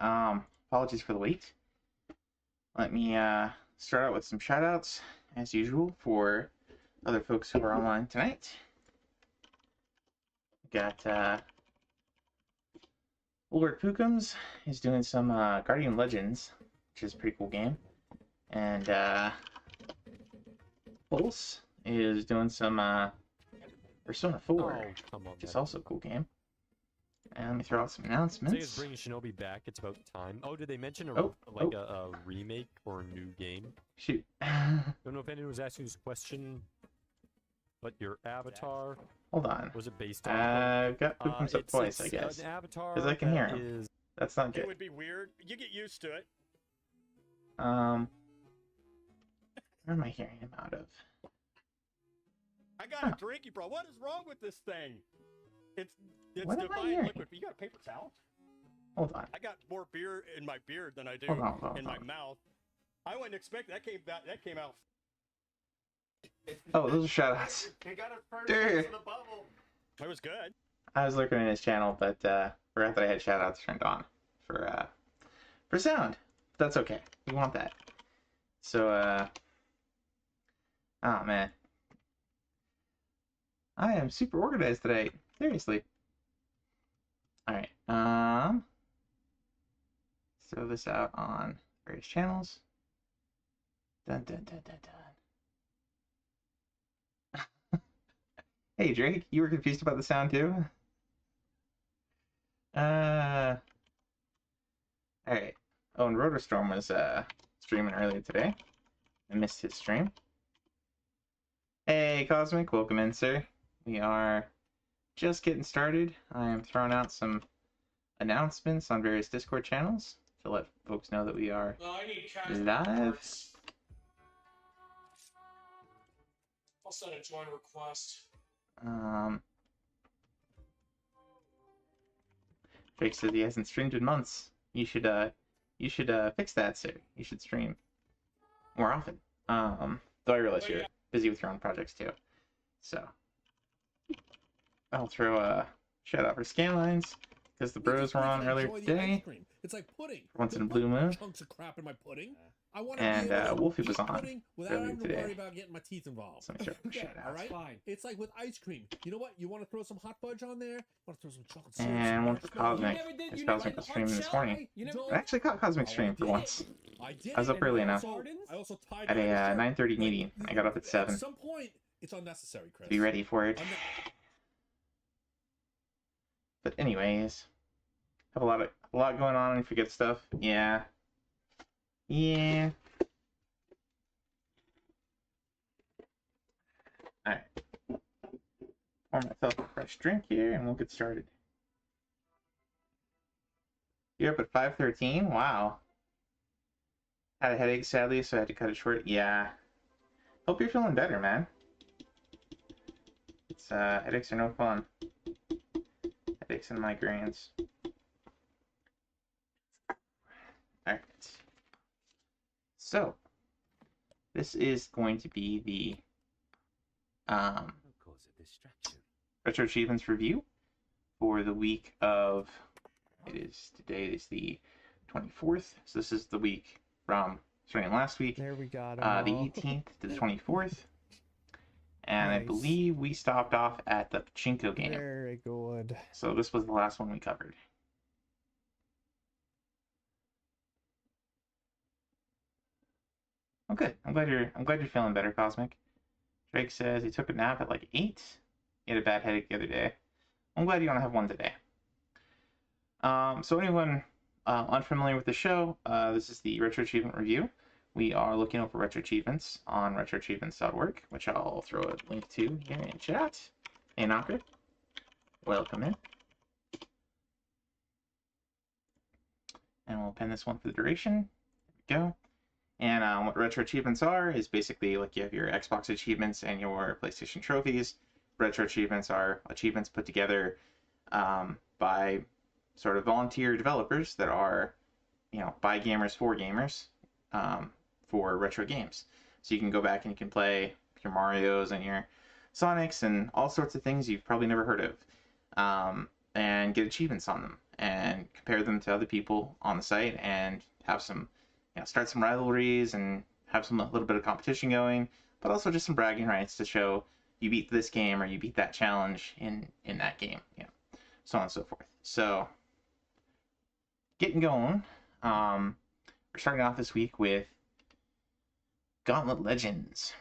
Apologies for the wait. Let me start out with some shoutouts, as usual, for other folks who are online tonight. We got Lord Pookums is doing some Guardian Legends, which is a pretty cool game. And Pulse is doing some Persona 4, which is also a cool game. And let me throw out some announcements. Sega's bringing Shinobi back. It's about time. Oh, did they mention a remake or a new game? Shoot. Don't know if anyone was asking this question, but your avatar. Hold on. Was it based on? I've got Pookums up twice, I guess. An avatar because I can hear him. That's not good. It would be weird. You get used to it. Where am I hearing him out of? I got a drink, you bro. What is wrong with this thing? It's what divine liquid. You got a paper towel? Hold on. I got more beer in my beard than I do in my mouth. I wouldn't expect that. That came out. Oh, those are shoutouts. It got a first in the bubble. It was good. I was looking at his channel, but forgot that I had shoutouts turned on for sound. But that's okay. We want that. So oh man, I am super organized today. Seriously. All right. Throw this out on various channels. Dun dun dun dun dun. Hey Drake, you were confused about the sound too? Alright. Oh, and Rotorstorm was streaming earlier today. I missed his stream. Hey Cosmic, welcome in, sir. We are just getting started. I am throwing out some announcements on various Discord channels to let folks know that we are live. I'll send a join request. Drake says he hasn't streamed in months. You should fix that, sir. You should stream more often. Though I realize you're busy with your own projects too. So I'll throw a shout out for Scanlines because the bros were on earlier today. It's like pudding. Once in a blue moon. Chunks of crap in my pudding. I want And Wolfie was on without earlier having to today. worry about getting my teeth involved. So let me throw a shout out. All right, fine. It's like with ice cream. You know what? You want to throw some hot fudge on there? Want to throw some chocolate syrup? And one for Cosmic. Because Cosmic was streaming this morning. I actually caught Cosmic stream for once. I was up early enough at a 9:30 meeting. I got up at 7 At some point, it's unnecessary, Chris. to be ready for it. But anyways, have a lot going on and forget stuff. Yeah. Alright. Pour myself a fresh drink here and we'll get started. You're up at 5:13? Wow. Had a headache sadly, so I had to cut it short. Yeah. Hope you're feeling better, man. It's headaches are no fun. Headaches and migraines. Alright. So this is going to be the Retro Achievements review for the week of today is the 24th. So this is the week from starting last week. There we got the 18th to the 24th. And nice. I believe we stopped off at the Pachinko game. Very good. So this was the last one we covered. Oh, good. I'm glad you're feeling better, Cosmic. Drake says he took a nap at like 8. He had a bad headache the other day. I'm glad you don't have one today. So anyone unfamiliar with the show, this is the Retro Achievement Review. We are looking over Retro Achievements on retroachievements.org, which I'll throw a link to here in chat. Hey, Knocker. Welcome in. And we'll pin this one for the duration. There we go. And what Retro Achievements are is basically like you have your Xbox achievements and your PlayStation trophies. Retro Achievements are achievements put together by sort of volunteer developers that are, by gamers for gamers for retro games. So you can go back and you can play your Marios and your Sonics and all sorts of things you've probably never heard of and get achievements on them. and compare them to other people on the site and have some, start some rivalries and have a little bit of competition going, but also just some bragging rights to show you beat this game or you beat that challenge in that game, so on and so forth. So getting going, we're starting off this week with Gauntlet Legends.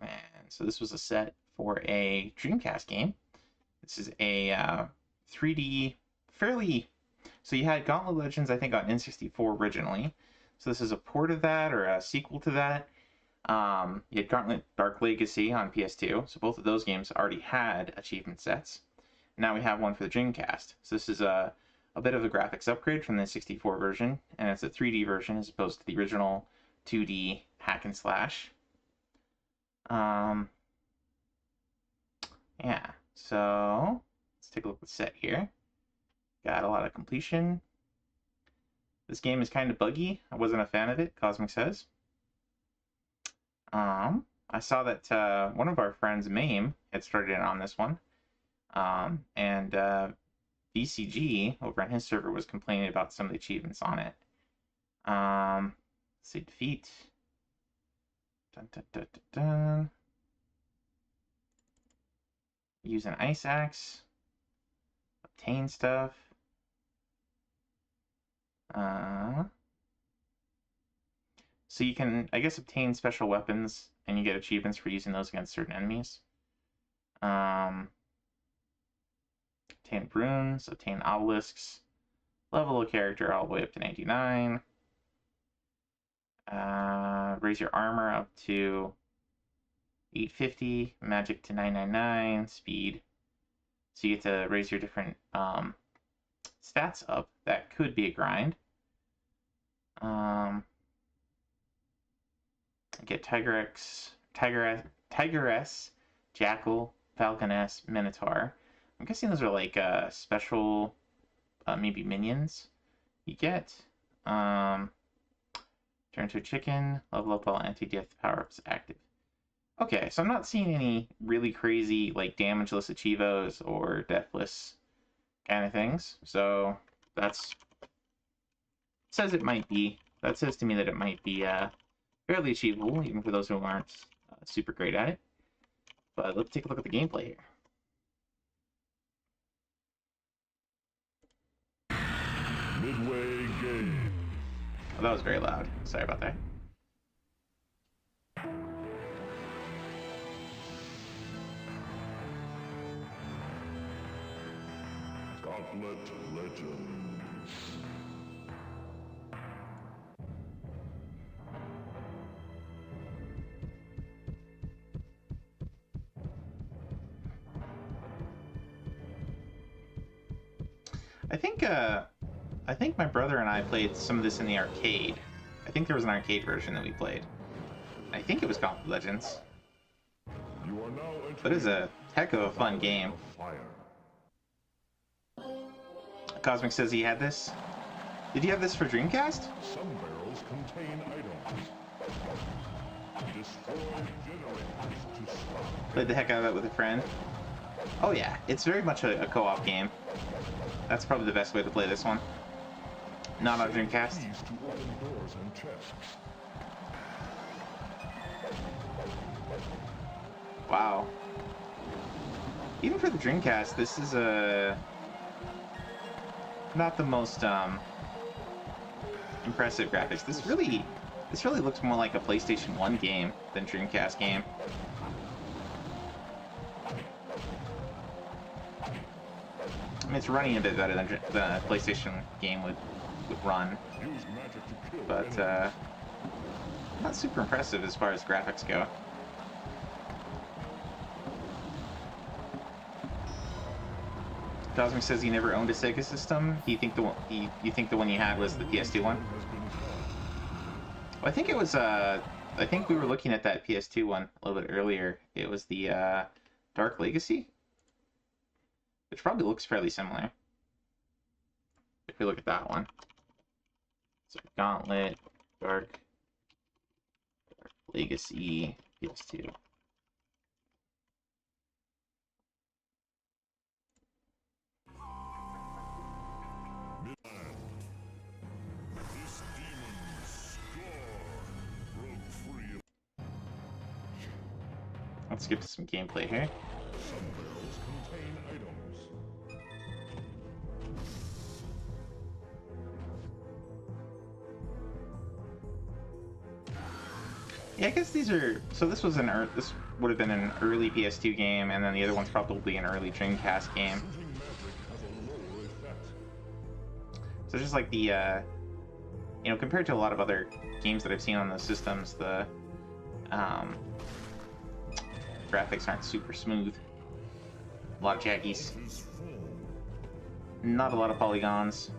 And so this was a set for a Dreamcast game. This is a 3D, fairly... So you had Gauntlet Legends, I think, on N64 originally. So this is a port of that, or a sequel to that. You had Gauntlet Dark Legacy on PS2. So both of those games already had achievement sets. Now we have one for the Dreamcast. So this is a bit of a graphics upgrade from the 64 version. And it's a 3D version as opposed to the original 2D hack and slash. Yeah, so let's take a look at the set here. Got a lot of completion. This game is kind of buggy. I wasn't a fan of it, Cosmic says. I saw that one of our friends, Mame, had started in on this one. And VCG over on his server was complaining about some of the achievements on it. Let's see, defeat. Dun, dun, dun, dun, dun. Use an ice axe. Obtain stuff. So you can, I guess, obtain special weapons, and you get achievements for using those against certain enemies. Obtain runes, obtain obelisks, level a character all the way up to 99. Raise your armor up to 850, magic to 999, speed. So you get to raise your different stats up. That could be a grind. Get Tigress, Jackal, Falconess, Minotaur. I'm guessing those are like special, maybe minions you get. Turn to a chicken, level up while anti-death power-ups active. Okay, so I'm not seeing any really crazy, like, damageless achievos or deathless kind of things. So that's... says it might be. That says to me that it might be fairly achievable, even for those who aren't super great at it. But let's take a look at the gameplay here. Midway game. Oh, that was very loud. Sorry about that. Gauntlet Legends. I think my brother and I played some of this in the arcade. I think there was an arcade version that we played. I think it was Gauntlet Legends. You are now But it's a heck of a fun game. Cosmic says he had this. Did you have this for Dreamcast? Some barrels contain items. Destroy generators to stop. Played the heck out of it with a friend. Oh yeah, it's very much a co-op game. That's probably the best way to play this one. Not on Dreamcast. Keys to open doors and chests. Wow. Even for the Dreamcast, this is not the most impressive graphics. This really looks more like a PlayStation 1 game than Dreamcast game. I mean, it's running a bit better than the PlayStation game would run, Use magic to kill but enemies. not super impressive as far as graphics go. Cosmic says he never owned a Sega system. You think the one you had was the PS2 one? Has been found. Well, I think it was. I think we were looking at that PS2 one a little bit earlier. It was the Dark Legacy, which probably looks fairly similar. If we look at that one, so Gauntlet, Dark Legacy, PS2. let's skip to some gameplay here. Some barrels contain items. Yeah, I guess these are. So this was this would have been an early PS2 game, and then the other one's probably an early Dreamcast game. Shooting magic has a lower effect. So just like the, you know, compared to a lot of other games that I've seen on those systems, the graphics aren't super smooth. A lot of jaggies. Is full. Not a lot of polygons.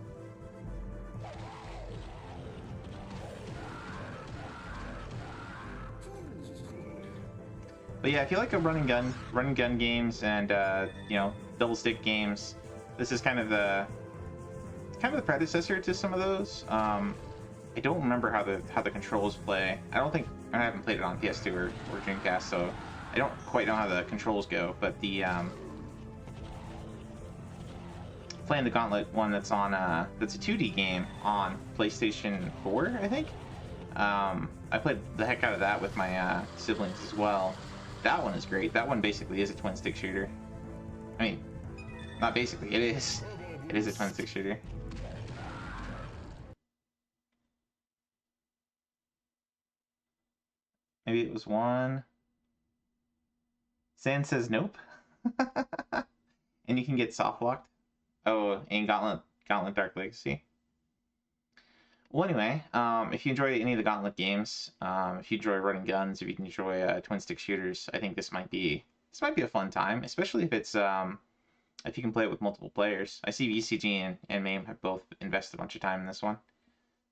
But yeah, if you like a run and gun games and you know, double stick games, this is kind of the predecessor to some of those. I don't remember how the controls play. I haven't played it on PS2 or Dreamcast, so I don't quite know how the controls go. But the playing the Gauntlet one that's on that's a 2D game on PlayStation 4, I think. I played the heck out of that with my siblings as well. That one is great. That one basically is a twin stick shooter. I mean, not basically, it is. It is a twin stick shooter. Maybe it was one. Sand says nope. And you can get soft locked. Oh, and Gauntlet Dark Legacy. Well, anyway, if you enjoy any of the Gauntlet games, if you enjoy running guns, if you enjoy twin stick shooters, I think this might be a fun time, especially if it's if you can play it with multiple players. I see VCG and MAME have both invested a bunch of time in this one,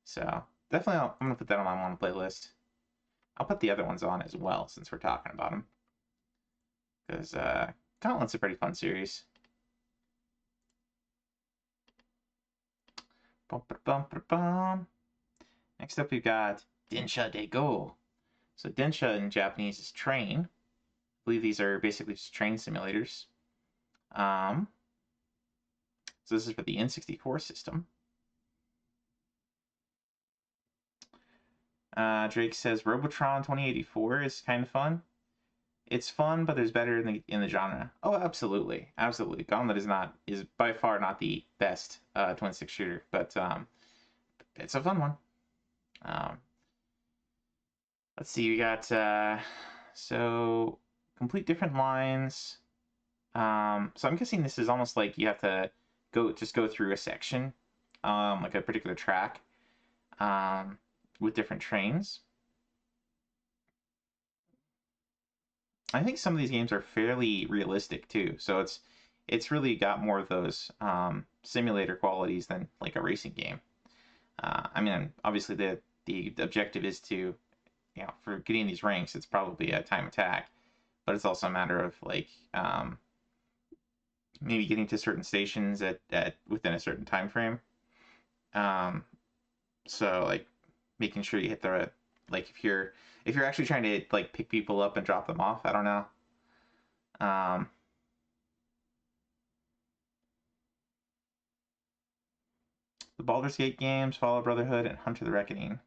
so definitely I'm gonna put that on my one playlist. I'll put the other ones on as well since we're talking about them, because Gauntlet's a pretty fun series. Next up, we've got Densha de Go. So Densha in Japanese is train. I believe these are basically just train simulators. So this is for the N64 system. Drake says Robotron 2084 is kind of fun. It's fun, but there's better in the genre. Oh, absolutely, absolutely. Gauntlet is by far not the best twin stick shooter, but it's a fun one. Let's see, we got so complete different lines. So I'm guessing this is almost like you have to go through a section, like a particular track, with different trains. I think some of these games are fairly realistic too, so it's really got more of those simulator qualities than like a racing game. I mean, obviously the objective is to, you know, for getting these ranks, it's probably a time attack, but it's also a matter of like maybe getting to certain stations at within a certain time frame. So like making sure you hit the, like if you're actually trying to like pick people up and drop them off, I don't know. The Baldur's Gate games, Fallout Brotherhood, and Hunter the Reckoning.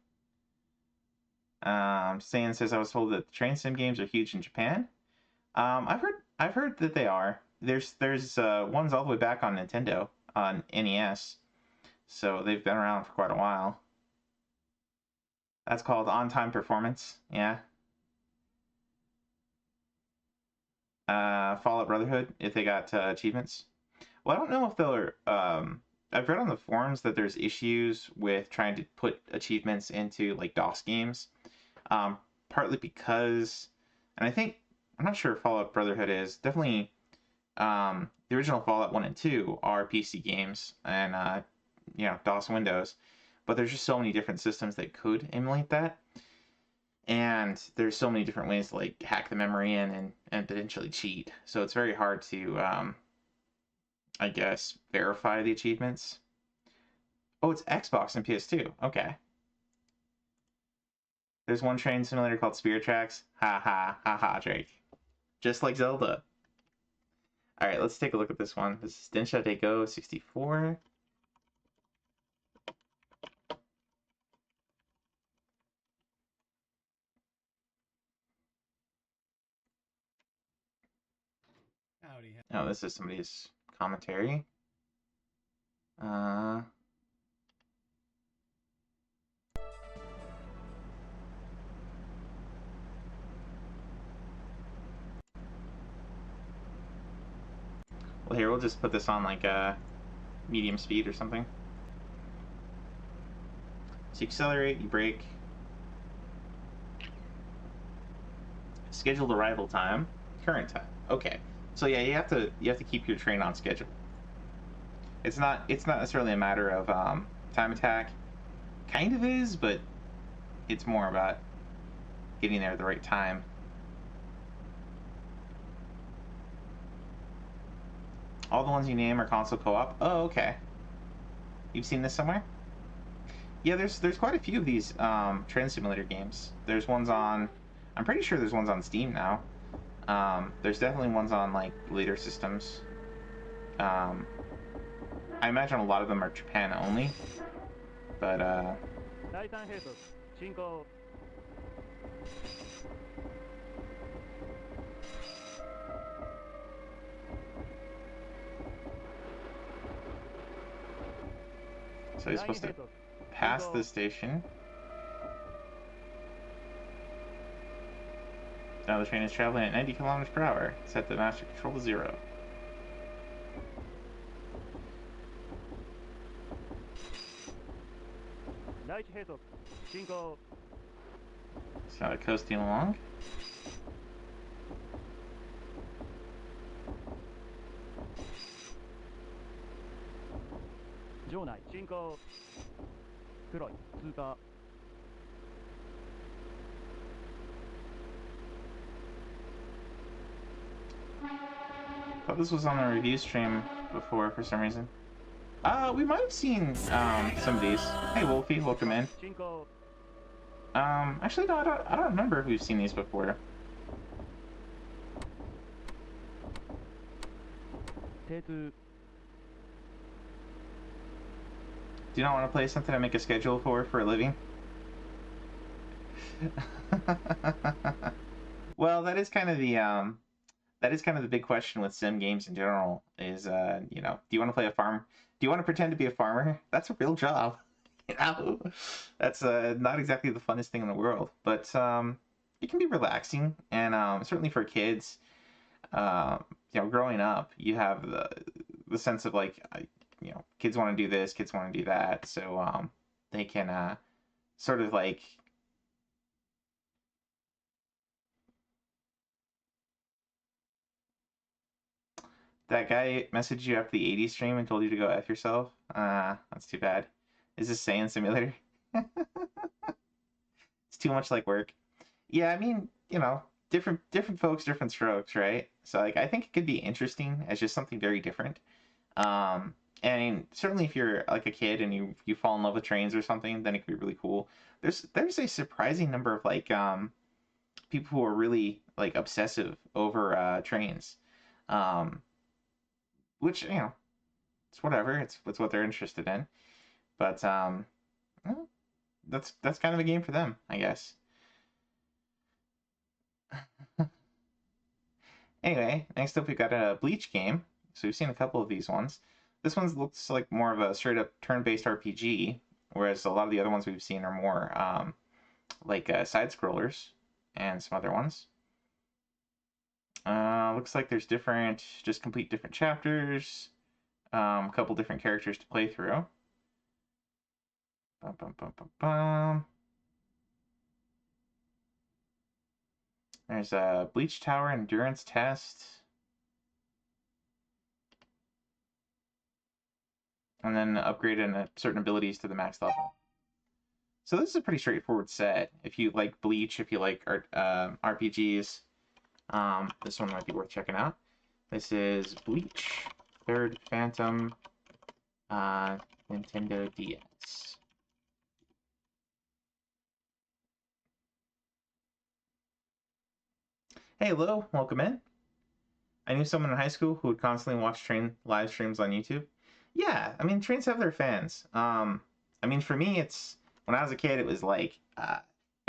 Stan says I was told that the train sim games are huge in Japan. I've heard that they are. There's ones all the way back on Nintendo on NES, so they've been around for quite a while. That's called on-time performance. Yeah. Fallout Brotherhood, if they got achievements. Well, I don't know if they'll. I've read on the forums that there's issues with trying to put achievements into like DOS games, partly because, and I'm not sure if Fallout Brotherhood is definitely. The original Fallout 1 and 2 are PC games and you know, DOS Windows, but there's just so many different systems that could emulate that, and there's so many different ways to like hack the memory in and potentially cheat. So it's very hard to I guess verify the achievements. Oh, it's Xbox and PS2. Okay. There's one train simulator called Spirit Tracks. Ha ha ha ha, Drake. Just like Zelda. All right, let's take a look at this one. This is Densha de Go 64. Oh, this is somebody's commentary. Well, here, we'll just put this on like medium speed or something. So you accelerate, you brake. Scheduled arrival time, current time. Okay. So yeah, you have to keep your train on schedule. It's not necessarily a matter of time attack. Kind of is, but it's more about getting there at the right time. All the ones you name are console co-op. Oh, okay. You've seen this somewhere? Yeah, there's quite a few of these train simulator games. There's ones on... I'm pretty sure there's ones on Steam now. There's definitely ones on, like, later systems. I imagine a lot of them are Japan only. But, so he's supposed to pass the station. Now the train is traveling at 90 kilometers per hour. Set the master control to 0. It's now coasting along. Thought this was on the review stream before for some reason. We might have seen some of these. Hey Wolfie, welcome in. Actually no, I don't remember if we've seen these before. Do you not want to play something to make a schedule for a living? Well, that is kind of the big question with sim games in general. Is you know, do you want to play a farm? Do you want to pretend to be a farmer? That's a real job. You know, that's not exactly the funnest thing in the world, but it can be relaxing, and certainly for kids, you know, growing up, you have the sense of like, you know, kids want to do this, kids want to do that, so they can sort of like. That guy messaged you after the 80s stream and told you to go F yourself? That's too bad. Is this Saiyan Simulator? It's too much like work. Yeah, I mean, you know, different folks, different strokes, right? So like, I think it could be interesting as just something very different. And certainly if you're like a kid and you fall in love with trains or something, then it could be really cool. There's a surprising number of like people who are really like obsessive over trains. Which, you know, it's whatever. It's what they're interested in. But well, that's kind of a game for them, I guess. Anyway, next up we got a Bleach game. So we've seen a couple of these ones. This one looks like more of a straight up turn-based RPG, whereas a lot of the other ones we've seen are more like side scrollers and some other ones. Looks like there's just complete different chapters, a couple different characters to play through. Bum, bum, bum, bum, bum. There's a Bleach Tower endurance test. And then upgrading certain abilities to the max level. So this is a pretty straightforward set. If you like Bleach, if you like RPGs, this one might be worth checking out. This is Bleach, Third Phantom, Nintendo DS. Hey, hello, welcome in. I knew someone in high school who would constantly watch train live streams on YouTube. Yeah, I mean, trains have their fans. I mean, for me, it's when I was a kid, it was like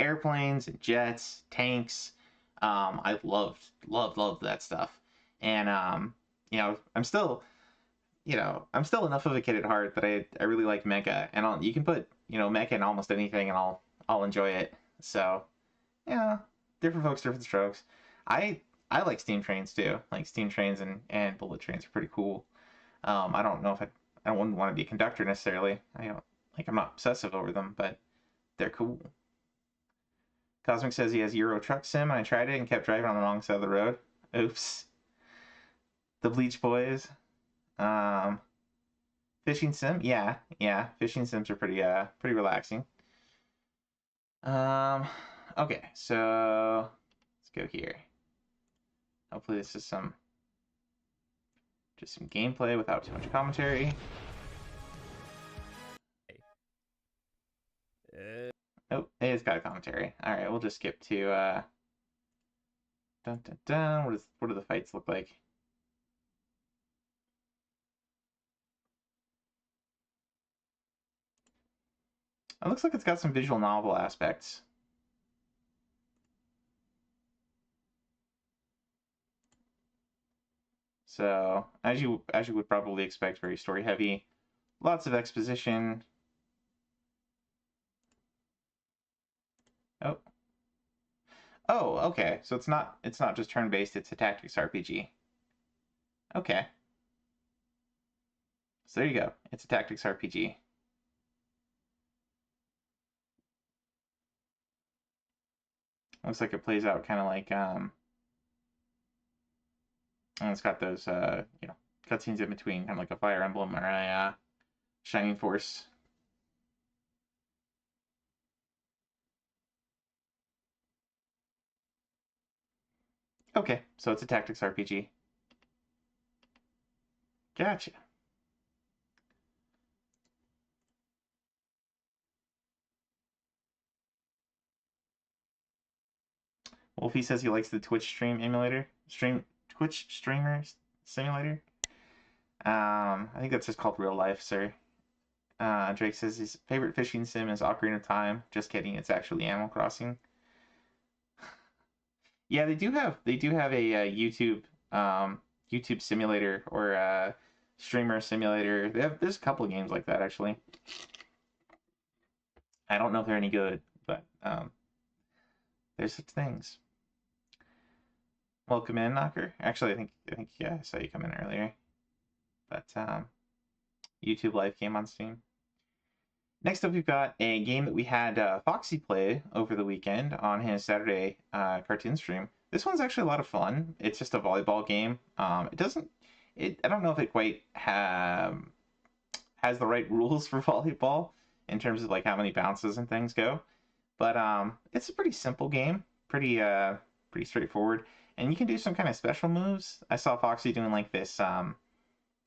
airplanes and jets, tanks. I loved that stuff. And you know, I'm still enough of a kid at heart that I really like mecha, and you can put, you know, mecha in almost anything, and I'll enjoy it. So yeah, different folks, different strokes. I like steam trains too. Like steam trains and bullet trains are pretty cool. I don't know if I wouldn't want to be a conductor necessarily. I'm not obsessive over them, but they're cool. Cosmic says he has Euro Truck Sim, and I tried it and kept driving on the wrong side of the road. Oops. The Bleach Boys. Fishing sim, yeah. Fishing sims are pretty relaxing. Okay, so let's go here. Hopefully this is just some gameplay without too much commentary. Oh, it's got a commentary. All right, we'll just skip to dun dun dun. What do the fights look like? It looks like it's got some visual novel aspects. So, as you would probably expect, very story heavy. Lots of exposition. Oh. Oh, okay. So it's not just turn-based, it's a tactics RPG. Okay. So there you go. It's a tactics RPG. Looks like it plays out kind of like and it's got those you know, cutscenes in between, kind of like a Fire Emblem or a Shining Force. Okay, so it's a tactics RPG. Gotcha. Wolfie says he likes the Twitch Twitch streamer simulator. I think that's just called Real Life, sir. Drake says his favorite fishing sim is Ocarina of Time. Just kidding, it's actually Animal Crossing. Yeah, they do have a YouTube simulator or a streamer simulator. There's a couple of games like that actually. I don't know if they're any good, but there's such things. Welcome in, Knocker. Actually, I think yeah, I saw you come in earlier. But YouTube Live came on Steam. Next up, we've got a game that we had Foxy play over the weekend on his Saturday cartoon stream. This one's actually a lot of fun. It's just a volleyball game. I don't know if it quite has the right rules for volleyball in terms of like how many bounces and things go, but it's a pretty simple game, pretty straightforward, and you can do some kind of special moves. I saw Foxy doing like this kind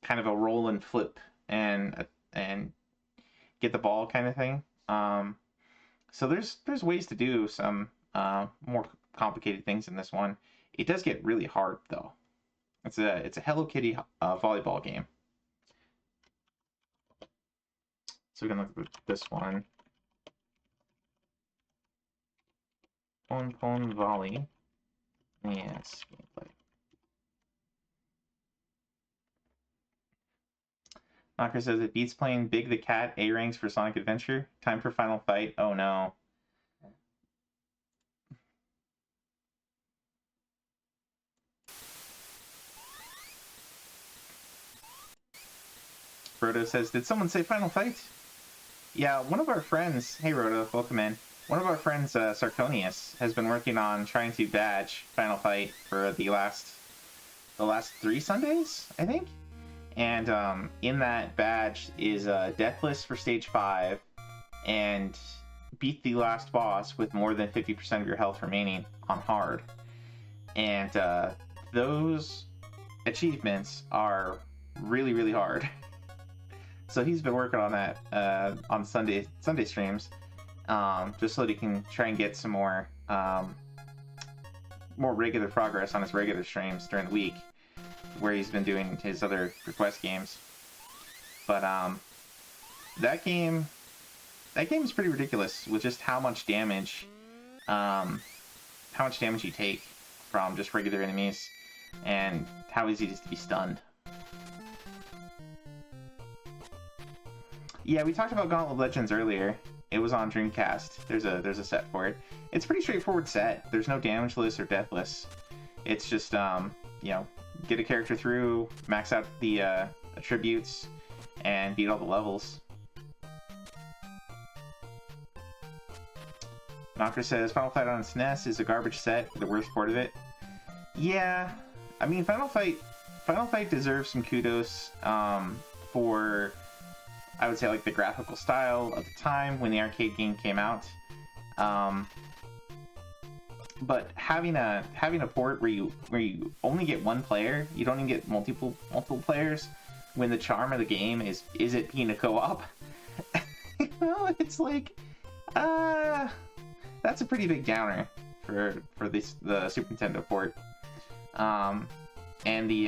of a roll and flip and get the ball kind of thing. So there's ways to do some more complicated things in this one. It does get really hard though. It's a Hello Kitty volleyball game. So we're gonna look at this one. Pon volley. Yes, gameplay. Knocker says it beats playing Big the Cat A ranks for Sonic Adventure. Time for final fight. Oh no. Rhoda says, did someone say final fight? Yeah, one of our friends, hey Rhoda, welcome in. One of our friends, Sarconius, has been working on trying to badge Final Fight for the last 3 Sundays, I think? And in that badge is Deathless for stage 5 and beat the last boss with more than 50% of your health remaining on hard. And those achievements are really, really hard. So he's been working on that on Sunday streams, just so that he can try and get some more regular progress on his regular streams during the week, where he's been doing his other request games. But that game is pretty ridiculous with just how much damage you take from just regular enemies, and how easy it is to be stunned. Yeah, we talked about Gauntlet Legends earlier. It was on Dreamcast. There's a set for it. It's a pretty straightforward set. There's no damageless or deathless. It's just you know, get a character through, max out the attributes, and beat all the levels. Knocker says Final Fight on SNES is a garbage set, the worst part of it. Yeah, I mean Final Fight deserves some kudos for, I would say, like the graphical style of the time when the arcade game came out. But having a port where you only get one player, you don't even get multiple players, when the charm of the game is it being a co-op? You know, it's like that's a pretty big downer for the Super Nintendo port. And the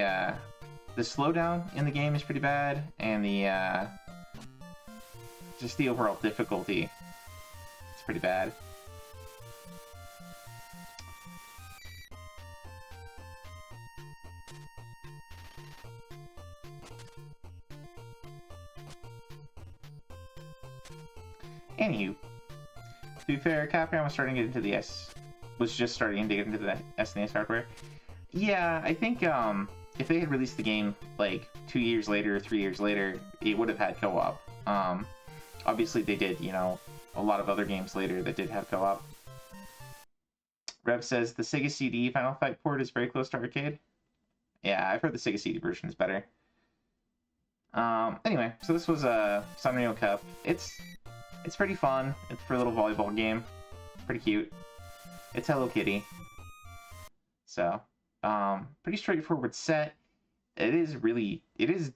slowdown in the game is pretty bad, and the just the overall difficulty is pretty bad. Anywho, to be fair, Capcom was just starting to get into the SNES hardware. Yeah, I think if they had released the game like 2 years later or 3 years later, it would have had co-op. Obviously they did, you know, a lot of other games later that did have co-op. Rev says the Sega CD Final Fight port is very close to arcade. Yeah, I've heard the Sega CD version is better. Anyway, so this was a Sanrio Cup. It's pretty fun. It's for a little volleyball game. Pretty cute. It's Hello Kitty. So, pretty straightforward set. It is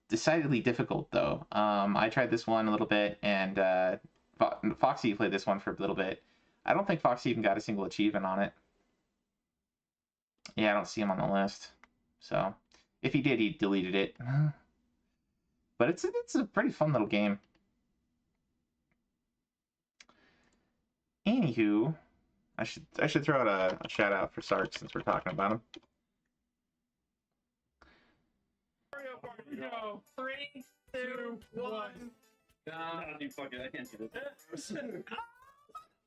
decidedly difficult though. I tried this one a little bit, and Foxy played this one for a little bit. I don't think Foxy even got a single achievement on it. Yeah, I don't see him on the list. So, if he did, he deleted it. But it's a pretty fun little game. Anywho, I should throw out a shout out for Sark since we're talking about him. Go. 3, 2, 1. Fuck it, I can't do this.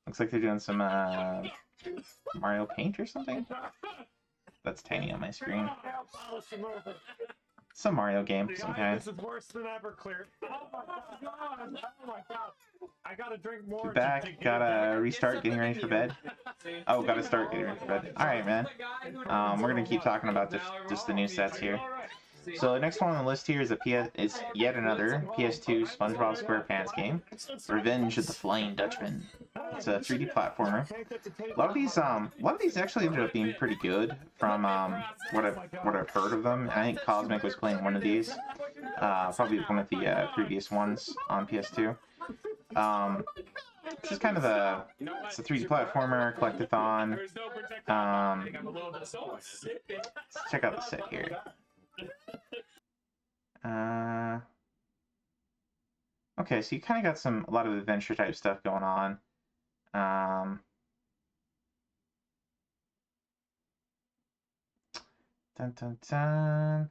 Looks like they're doing some Mario Paint or something. That's tiny on my screen. Some Mario game of some kind. This is worse than ever, Clear. Oh my god! Oh my god! I gotta drink more. Back, gotta restart getting ready for bed. Oh, gotta start getting ready for bed. Alright, man. We're gonna keep talking about just the new sets here. So the next one on the list here is is yet another PS2 SpongeBob SquarePants game, Revenge of the Flying Dutchman. It's a 3D platformer. A lot of these actually ended up being pretty good from what I've heard of them. I think Cosmic was playing one of these, probably one of the previous ones on PS2. It's just kind of it's a 3D platformer, collectathon. Let's check out the set here. Okay, so you kind of got a lot of adventure type stuff going on. Dun dun dun.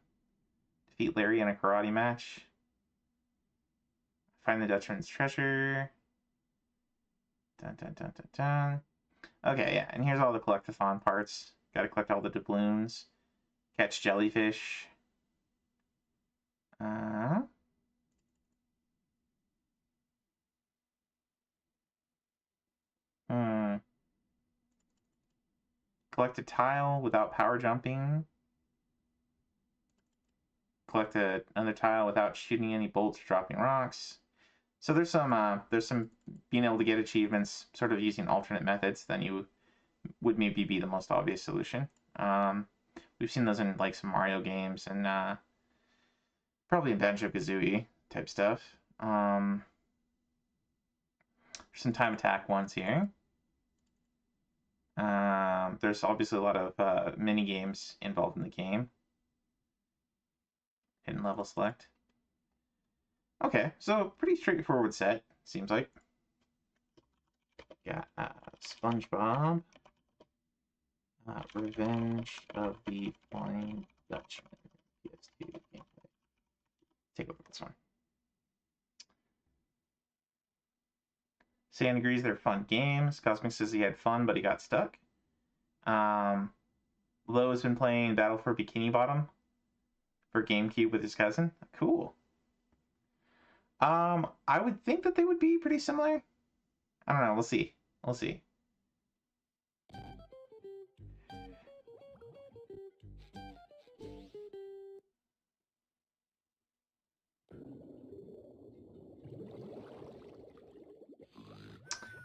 Defeat Larry in a karate match. Find the Dutchman's treasure. Dun dun dun dun dun. Okay, yeah, and here's all the collectathon parts. Gotta collect all the doubloons. Catch jellyfish. Collect a tile without power jumping. Collect another tile without shooting any bolts or dropping rocks. So there's some being able to get achievements sort of using alternate methods than you would maybe be the most obvious solution. We've seen those in like some Mario games and probably in Banjo-Kazooie type stuff. There's some time attack ones here. There's obviously a lot of mini games involved in the game. Hidden level select. Okay, so pretty straightforward set, seems like. Got SpongeBob. Revenge of the Flying Dutchman. PS2 gameplay. Take a look at this one. Sam agrees they're fun games. Cosmic says he had fun, but he got stuck. Lo has been playing Battle for Bikini Bottom for GameCube with his cousin. Cool. I would think that they would be pretty similar. I don't know. We'll see. We'll see.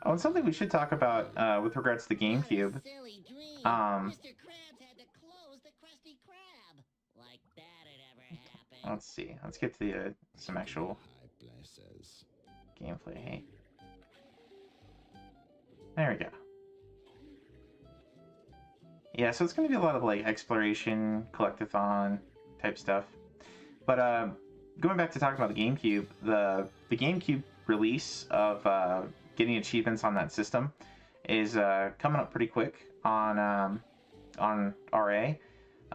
Oh, and something we should talk about with regards to the GameCube. Mr. Krabs had to close the Krusty Krab. Like that had ever happened. Let's see. Let's get to the, some actual gameplay. Hey, there we go. Yeah, so it's going to be a lot of like exploration, collectathon type stuff. But going back to talking about the GameCube, the GameCube release of getting achievements on that system is coming up pretty quick on RA.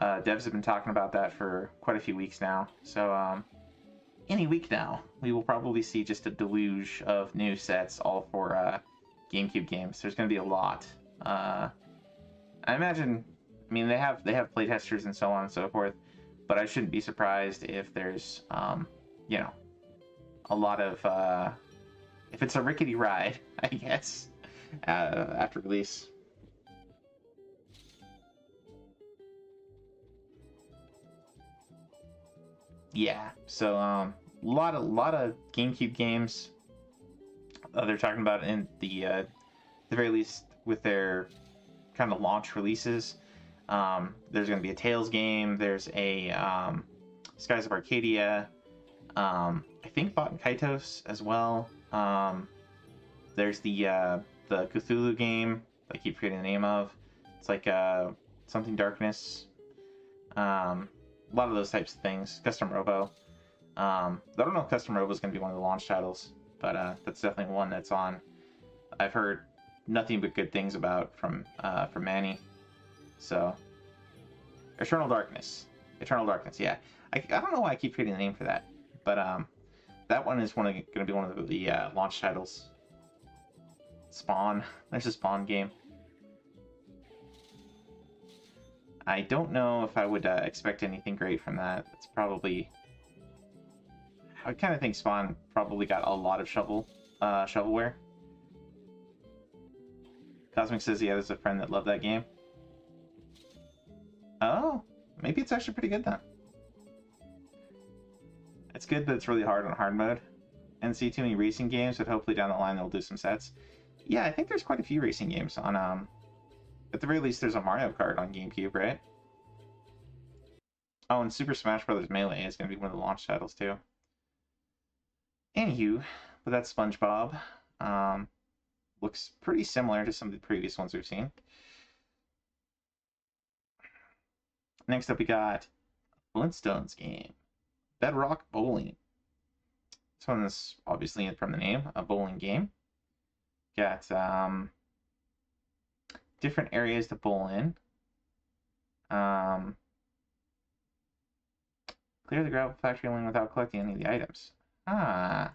Devs have been talking about that for quite a few weeks now. So any week now, we will probably see just a deluge of new sets all for GameCube games. There's going to be a lot. I imagine, I mean, they have playtesters and so on and so forth, but I shouldn't be surprised if there's, you know, a lot of, if it's a rickety ride, I guess, after release. Yeah, so a lot of GameCube games they're talking about in the very least with their kind of launch releases. There's going to be a Tales game. There's a Skies of Arcadia. I think Bot and Kaitos as well. There's the Cthulhu game I keep forgetting the name of. It's like something Darkness. A lot of those types of things. Custom Robo. I don't know if Custom Robo is going to be one of the launch titles, but that's definitely one that's on. I've heard nothing but good things about from Manny. So, Eternal Darkness, yeah. I don't know why I keep forgetting the name for that, but that one is going to be one of the launch titles. Spawn. There's a Spawn game. I don't know if I would expect anything great from that. It's probably... I kind of think Spawn probably got a lot of shovelware. Cosmic says he has a friend that loved that game. Oh, maybe it's actually pretty good then. It's good, but it's really hard on hard mode. And see too many racing games, but hopefully down the line they'll do some sets. Yeah, I think there's quite a few racing games on at the very least there's a Mario Kart on GameCube, right? Oh, and Super Smash Bros. Melee is going to be one of the launch titles too. Anywho, but that's SpongeBob. Looks pretty similar to some of the previous ones we've seen. Next up we got Flintstones game. Bedrock Bowling. This one is obviously from the name, a bowling game. Got different areas to bowl in. Clear the gravel factory lane without collecting any of the items. Ah.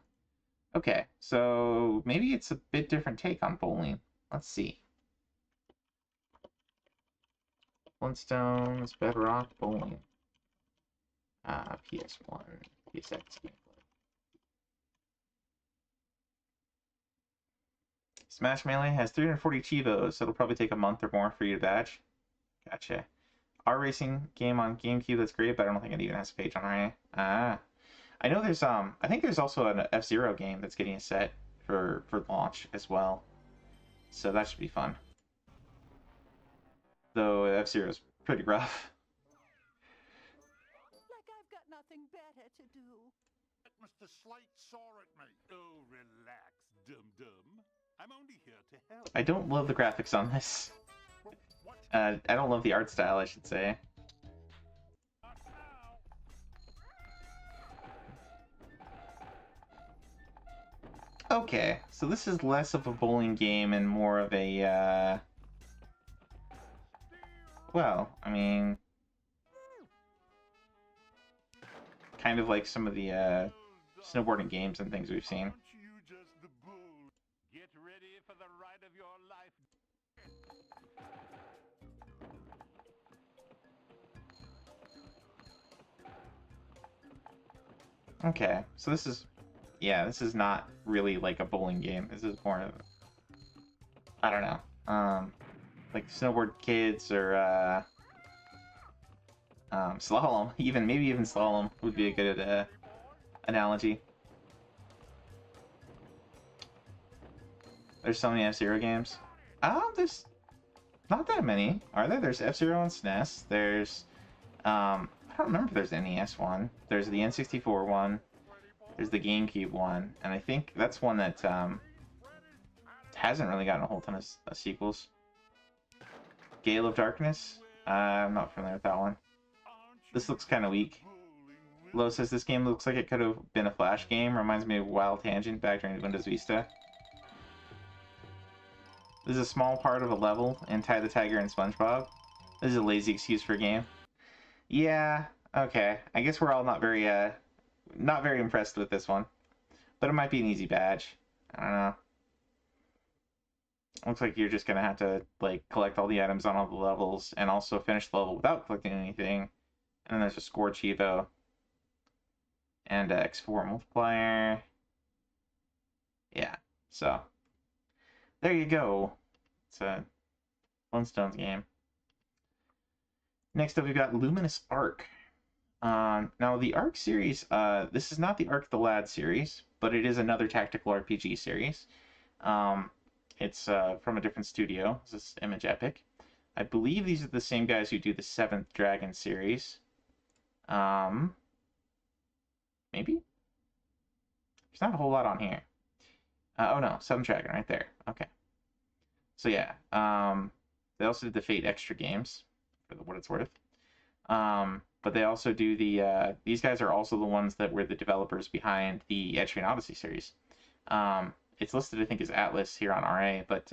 Okay, so maybe it's a bit different take on bowling. Let's see. Flintstones, Bedrock Bowling. PS1, PSX gameplay. Smash Melee has 340 Chivos, so it'll probably take a month or more for you to badge. Gotcha. Our racing game on GameCube, that's great, but I don't think it even has a page on RA. Ah. I know there's I think there's also an F-Zero game that's getting a set for launch as well. So that should be fun. Though F-Zero's pretty rough. Like I've got nothing better to do. Mr. Slate saw at me. Oh, relax, dum-dum. I'm only here to help. I don't love the graphics on this. I don't love the art style, I should say. Okay, so this is less of a bowling game and more of a, well, I mean, kind of like some of the snowboarding games and things we've seen. Aren't you just the bull? Get ready for the ride of your life. Okay, so this is, yeah, this is not really like a bowling game. This is more of, I don't know, like snowboard kids or slalom. Maybe even slalom would be a good analogy. There's so many F-Zero games. There's not that many, are there? There's F-Zero and SNES. There's, I don't remember if there's an NES one. There's the N64 one. There's the GameCube one. And I think that's one that hasn't really gotten a whole ton of sequels. Gale of Darkness? I'm not familiar with that one. This looks kind of weak. Lo says this game looks like it could have been a Flash game. Reminds me of Wild Tangent back during Windows Vista. This is a small part of a level in Ty the Tiger and SpongeBob. This is a lazy excuse for a game. Yeah, okay. I guess we're all not very impressed with this one. But it might be an easy badge. I don't know. Looks like you're just gonna have to like collect all the items on all the levels and also finish the level without collecting anything. And then there's a score cheevo. And X4 multiplier. Yeah, so there you go. It's a Flintstones game. Next up, we've got Luminous Arc. Now, the Arc series, this is not the Arc the Lad series, but it is another tactical RPG series. It's from a different studio. This is Image Epic. I believe these are the same guys who do the 7th Dragon series. Maybe? There's not a whole lot on here. Oh no, 7th Dragon right there. Okay. So yeah, they also did the Fate Extra games, for what it's worth. But they also do the, these guys are also the ones that were the developers behind the Etrian Odyssey series. It's listed, I think, as Atlas here on RA, but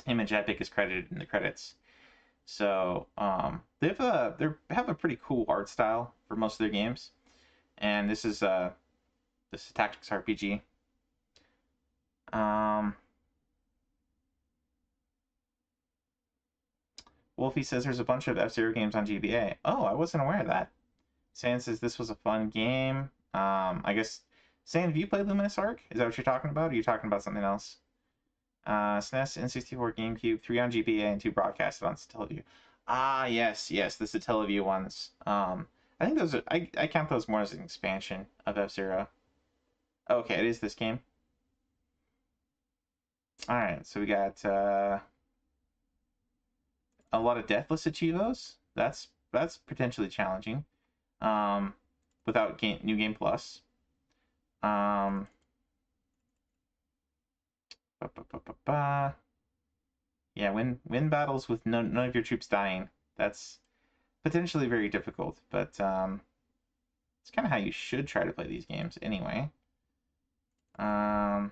Image Epic is credited in the credits. So they have a pretty cool art style for most of their games, and this is a tactics RPG. Wolfie says there's a bunch of F-Zero games on GBA. Oh, I wasn't aware of that. Sand says this was a fun game. I guess, Sand, have you played Luminous Arc? Is that what you're talking about, or are you talking about something else? SNES, N64, GameCube, 3 on GBA, and 2 broadcasted on Satellaview. Ah, yes, the Satellaview ones. I think those are, I count those more as an expansion of F-Zero. Okay, it is this game. Alright, so we got a lot of Deathless Achievos. That's potentially challenging. Without New Game Plus. Yeah, win battles with none of your troops dying. That's potentially very difficult, but it's kind of how you should try to play these games anyway. Wow,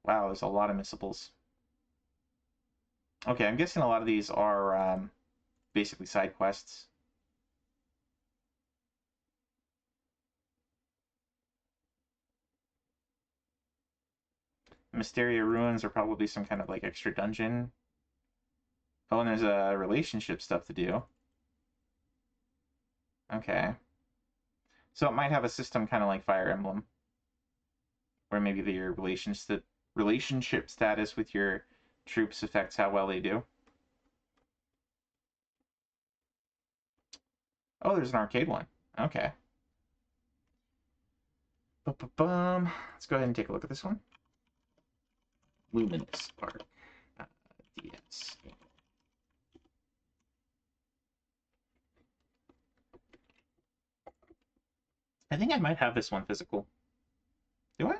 there's a lot of missables. Okay, I'm guessing a lot of these are basically side quests. Mysteria Ruins are probably some kind of like extra dungeon. Oh, and there's a relationship stuff to do. Okay. So it might have a system kind of like Fire Emblem, where maybe your relationship status with your troops affects how well they do. Oh, there's an arcade one. Okay. Let's go ahead and take a look at this one. Luminous Arc. DS. I think I might have this one physical. Do I?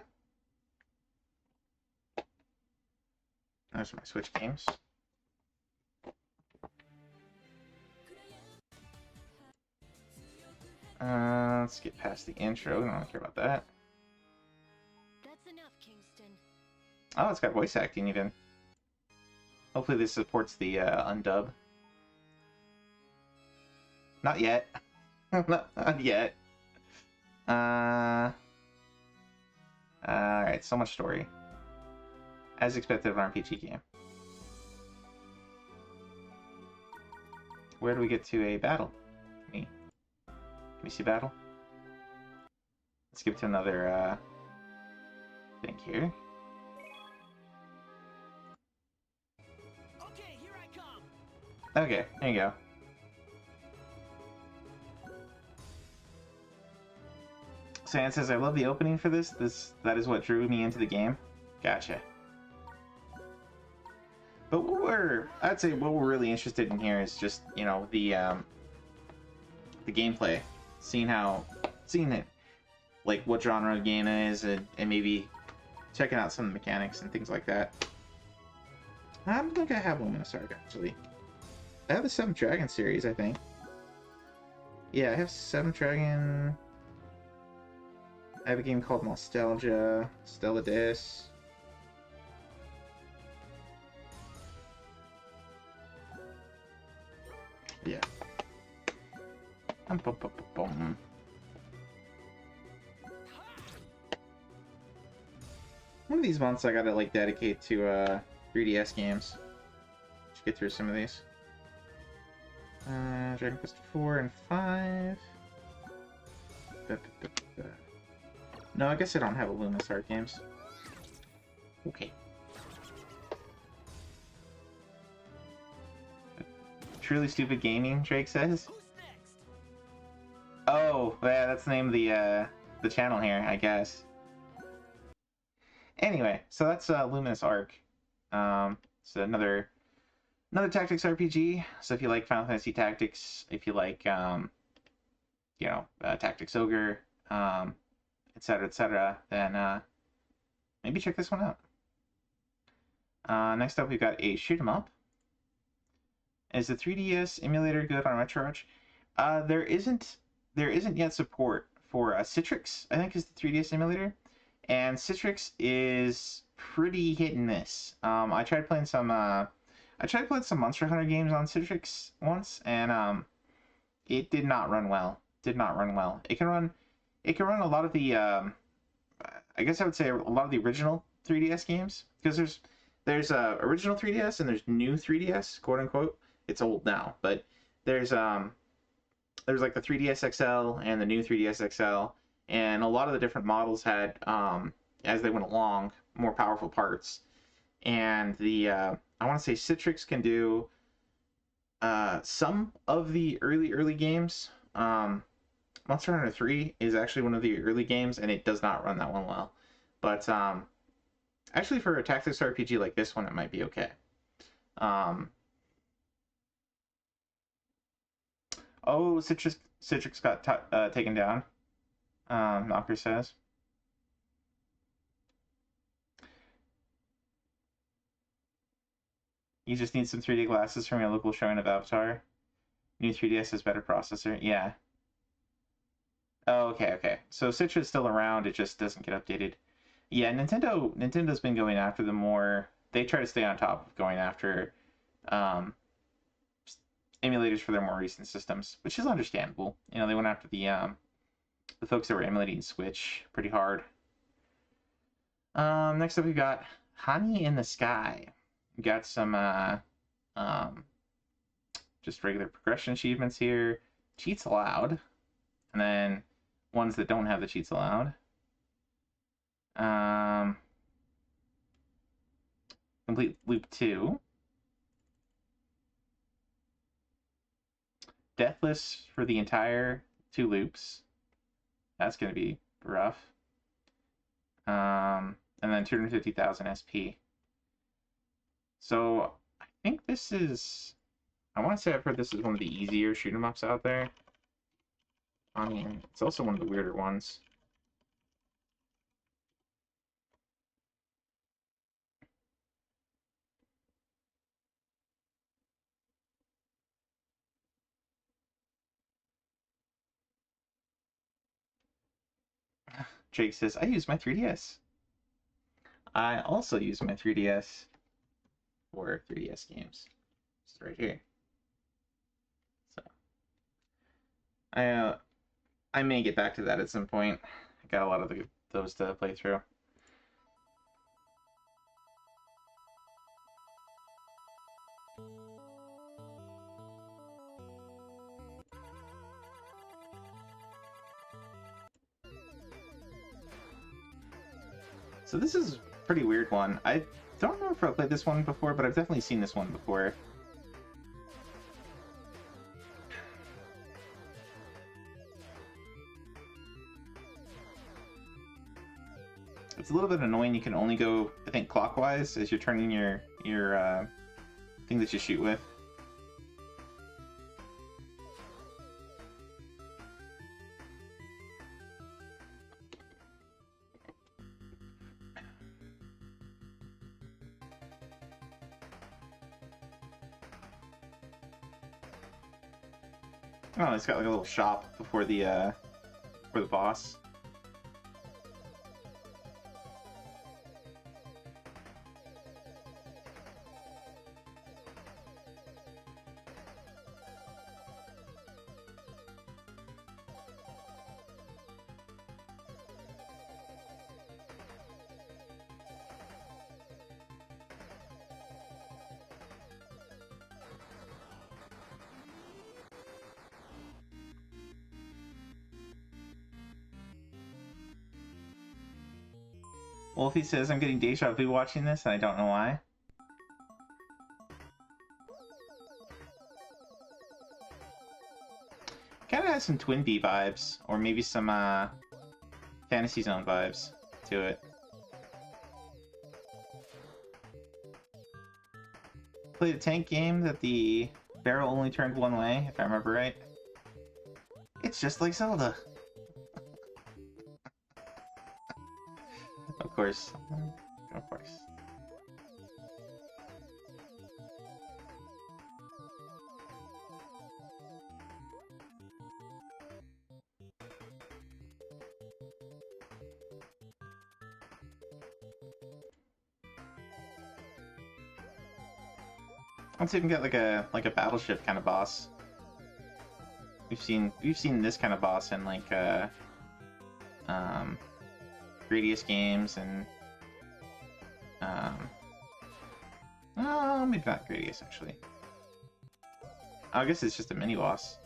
Those are my Switch games. Let's get past the intro. I don't care about that. That's enough, Kingston. Oh, it's got voice acting even. Hopefully this supports the undub. Not yet. Not yet. Alright, so much story. As expected of an RPG game. Where do we get to a battle? Can we see battle? Let's skip to another thing here. Okay, here I come. Okay, there you go. Sand says, I love the opening for this. That is what drew me into the game. Gotcha. But I'd say what we're really interested in here is just, you know, the gameplay. Seeing it, like what genre of game it is, and maybe checking out some of the mechanics and things like that. I don't think I have Luminous Arc, actually. I have the 7th Dragon series, I think. Yeah, I have 7th Dragon. I have a game called Nostalgia, Stella Dis. Yeah. One of these months I gotta like dedicate to 3DS games. Let's get through some of these. Dragon Quest 4 and 5. No, I guess I don't have a Luminous Arc games. Okay. Truly Stupid Gaming, Drake says. Oh, yeah, that's the name of the channel here, I guess. Anyway, so that's Luminous Arc. It's another tactics RPG. So if you like Final Fantasy Tactics, if you like you know, Tactics Ogre, etc., then maybe check this one out. Next up, we've got a shoot 'em up. Is the 3DS emulator good on RetroArch? There isn't yet support for Citrix, I think, is the 3DS emulator, and Citrix is pretty hit and miss. I tried playing some Monster Hunter games on Citrix once, and it did not run well. It can run a lot of the I guess I would say a lot of the original 3DS games, because there's original 3DS and there's new 3DS, quote unquote. It's old now, but there's like the 3DS XL and the new 3DS XL, and a lot of the different models had as they went along more powerful parts. And the I want to say Citrix can do some of the early games. Monster Hunter 3 is actually one of the early games, and it does not run that one well. But actually, for a tactics RPG like this one, it might be okay. Oh, Citrix got taken down. Knocker says. You just need some 3D glasses from your local showing of Avatar. New 3DS has better processor. Yeah. Oh, okay. So Citra's still around, it just doesn't get updated. Yeah, Nintendo's been going after them more. They try to stay on top of going after emulators for their more recent systems, which is understandable. You know, they went after the folks that were emulating Switch pretty hard. Next up, we've got Honey in the Sky. We got some just regular progression achievements here. Cheats allowed, and then ones that don't have the cheats allowed. Complete loop 2. Deathless for the entire 2 loops. That's going to be rough. And then 250,000 SP. So I think this is, I want to say I've heard this is one of the easier shoot 'em ups out there. I mean, it's also one of the weirder ones. Jake says, I use my 3DS. I also use my 3DS for 3DS games. It's right here. So, I may get back to that at some point. I got a lot of those to play through. So this is a pretty weird one. I don't remember if I played this one before, but I've definitely seen this one before. It's a little bit annoying. You can only go, I think, clockwise as you're turning your thing that you shoot with. Oh, it's got like a little shop before the boss. Wolfie says, I'm getting deja vu watching this, and I don't know why. Kind of has some Twin Bee vibes, or maybe some Fantasy Zone vibes to it. Played a tank game that the barrel only turned one way, if I remember right. It's just like Zelda. Of course. Of course. Let's even get like a battleship kind of boss. We've seen this kind of boss in like Gradius games and oh, maybe not Gradius actually. I guess it's just a mini boss.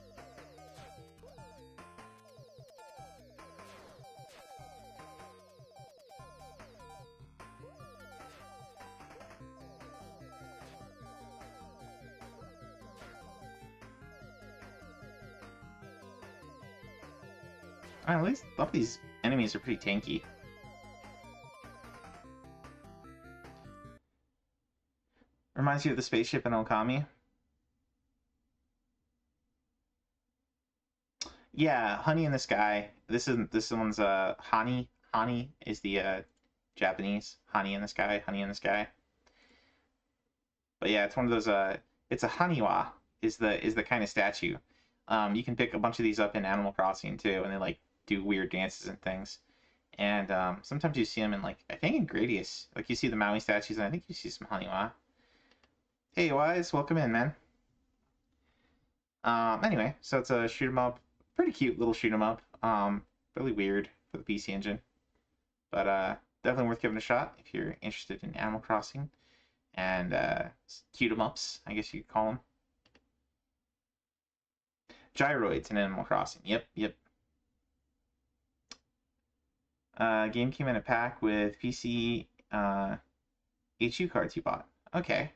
At least all these enemies are pretty tanky. Reminds you of the spaceship in Okami. Yeah, Honey in the Sky. This one's Hani. Hani is the Japanese. Honey in the Sky. Honey in the Sky. But yeah, it's one of those. It's a Haniwa is the kind of statue. You can pick a bunch of these up in Animal Crossing too, and they like do weird dances and things. And sometimes you see them in like I think in Gradius. Like you see the Maui statues, and I think you see some Haniwa. Hey, Wise, welcome in, man. Anyway, so it's a shoot 'em up, pretty cute little shoot 'em up. Really weird for the PC Engine, but definitely worth giving a shot if you're interested in Animal Crossing and cute 'em ups, I guess you could call them. Gyroids in Animal Crossing. Yep. Game came in a pack with PC HU cards you bought. Okay.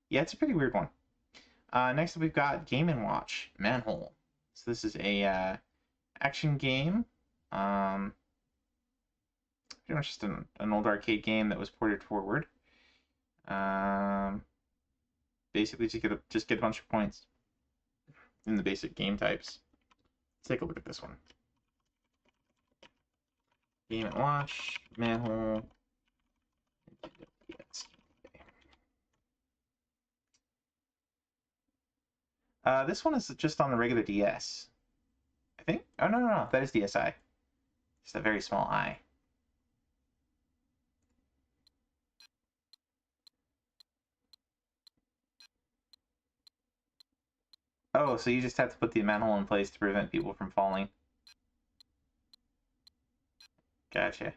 Yeah, it's a pretty weird one. Next up, we've got Game & Watch Manhole. So this is a action game. Pretty much just an old arcade game that was ported forward. Basically, just get a bunch of points in the basic game types. Let's take a look at this one. Game & Watch Manhole. This one is just on the regular DS. I think. Oh, no. That is DSi. Just a very small I. Oh, so you just have to put the manhole in place to prevent people from falling. Gotcha.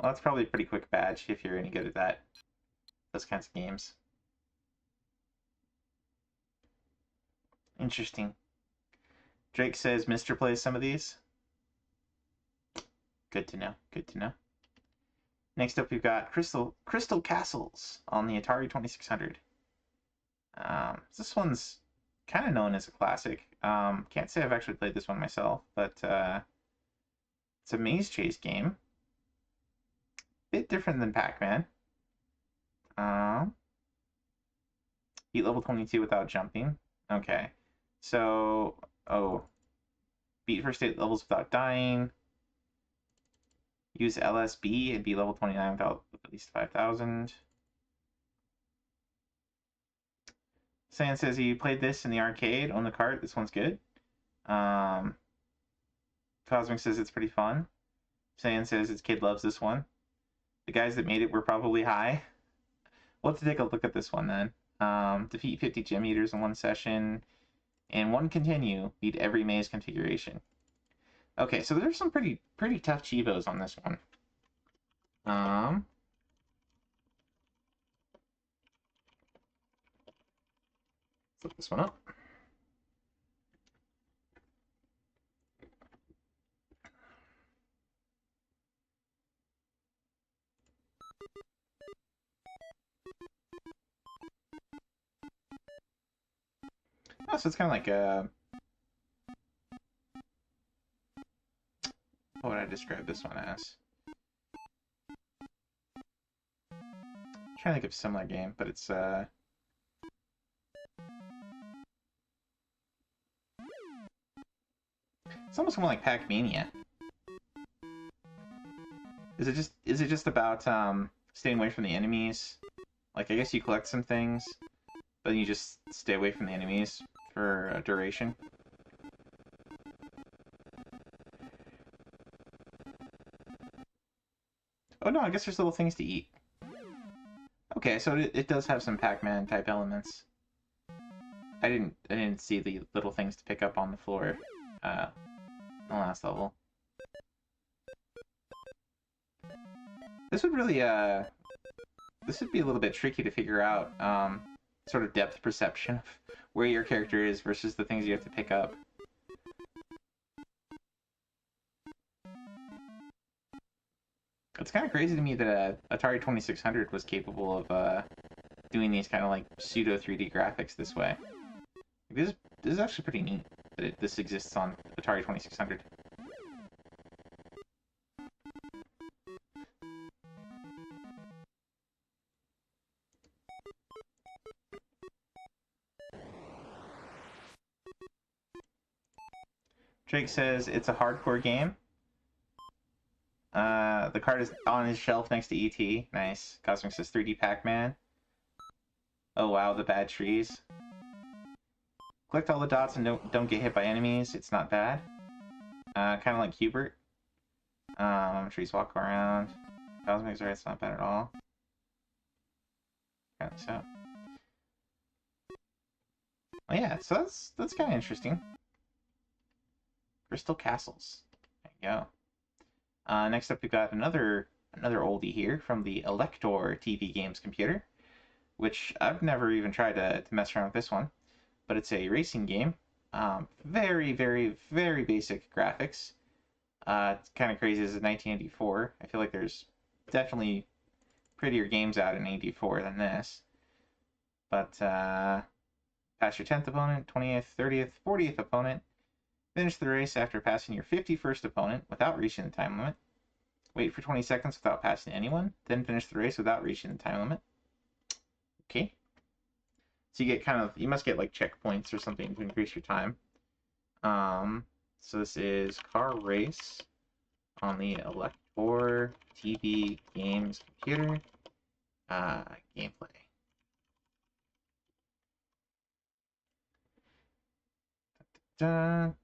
Well, that's probably a pretty quick badge if you're any good at that. Those kinds of games. Interesting. Drake says Mr. plays some of these. Good to know. Good to know. Next up, we've got Crystal Castles on the Atari 2600. This one's kind of known as a classic. Can't say I've actually played this one myself, but it's a maze chase game. Bit different than Pac-Man. Beat level 22 without jumping. Okay. So, beat first 8 levels without dying. Use LSB and beat level 29 without at least 5,000. Saiyan says he played this in the arcade on the cart. This one's good. Cosmic says it's pretty fun. Saiyan says his kid loves this one. The guys that made it were probably high. We'll have to take a look at this one then. Defeat 50 gem eaters in one session. And one continue. Beat every maze configuration. Okay, so there's some pretty tough Chivos on this one. Flip this one up. Oh, so it's kind of like a... What would I describe this one as? I'm trying to think of a similar game, but it's almost more like Pac-Mania. Is it just about staying away from the enemies? Like, I guess you collect some things, but you just stay away from the enemies for a duration. Oh no, I guess there's little things to eat. Okay, so it does have some Pac-Man type elements. I didn't see the little things to pick up on the floor in the last level. This would really this would be a little bit tricky to figure out, sort of depth perception of where your character is versus the things you have to pick up. It's kind of crazy to me that Atari 2600 was capable of doing these kind of like pseudo 3D graphics this way. This is actually pretty neat that this exists on Atari 2600. Drake says it's a hardcore game. The card is on his shelf next to ET. Nice. Cosmic says 3D Pac-Man. Oh wow, the bad trees. Collect all the dots and don't get hit by enemies. It's not bad. Kind of like Hubert. Trees walk around. Cosmic's right. It's not bad at all. Try this out. Oh yeah, so that's kind of interesting. Crystal Castles. There you go. Next up, we've got another oldie here from the Elector TV games computer, which I've never even tried to mess around with this one, but it's a racing game. Very, very, very basic graphics. It's kind of crazy. This is 1984. I feel like there's definitely prettier games out in 84 than this. But pass your 10th opponent, 20th, 30th, 40th opponent. Finish the race after passing your 51st opponent without reaching the time limit. Wait for 20 seconds without passing anyone. Then finish the race without reaching the time limit. Okay. So you get you must get like checkpoints or something to increase your time. So this is Car Race on the Elector TV games computer. Gameplay.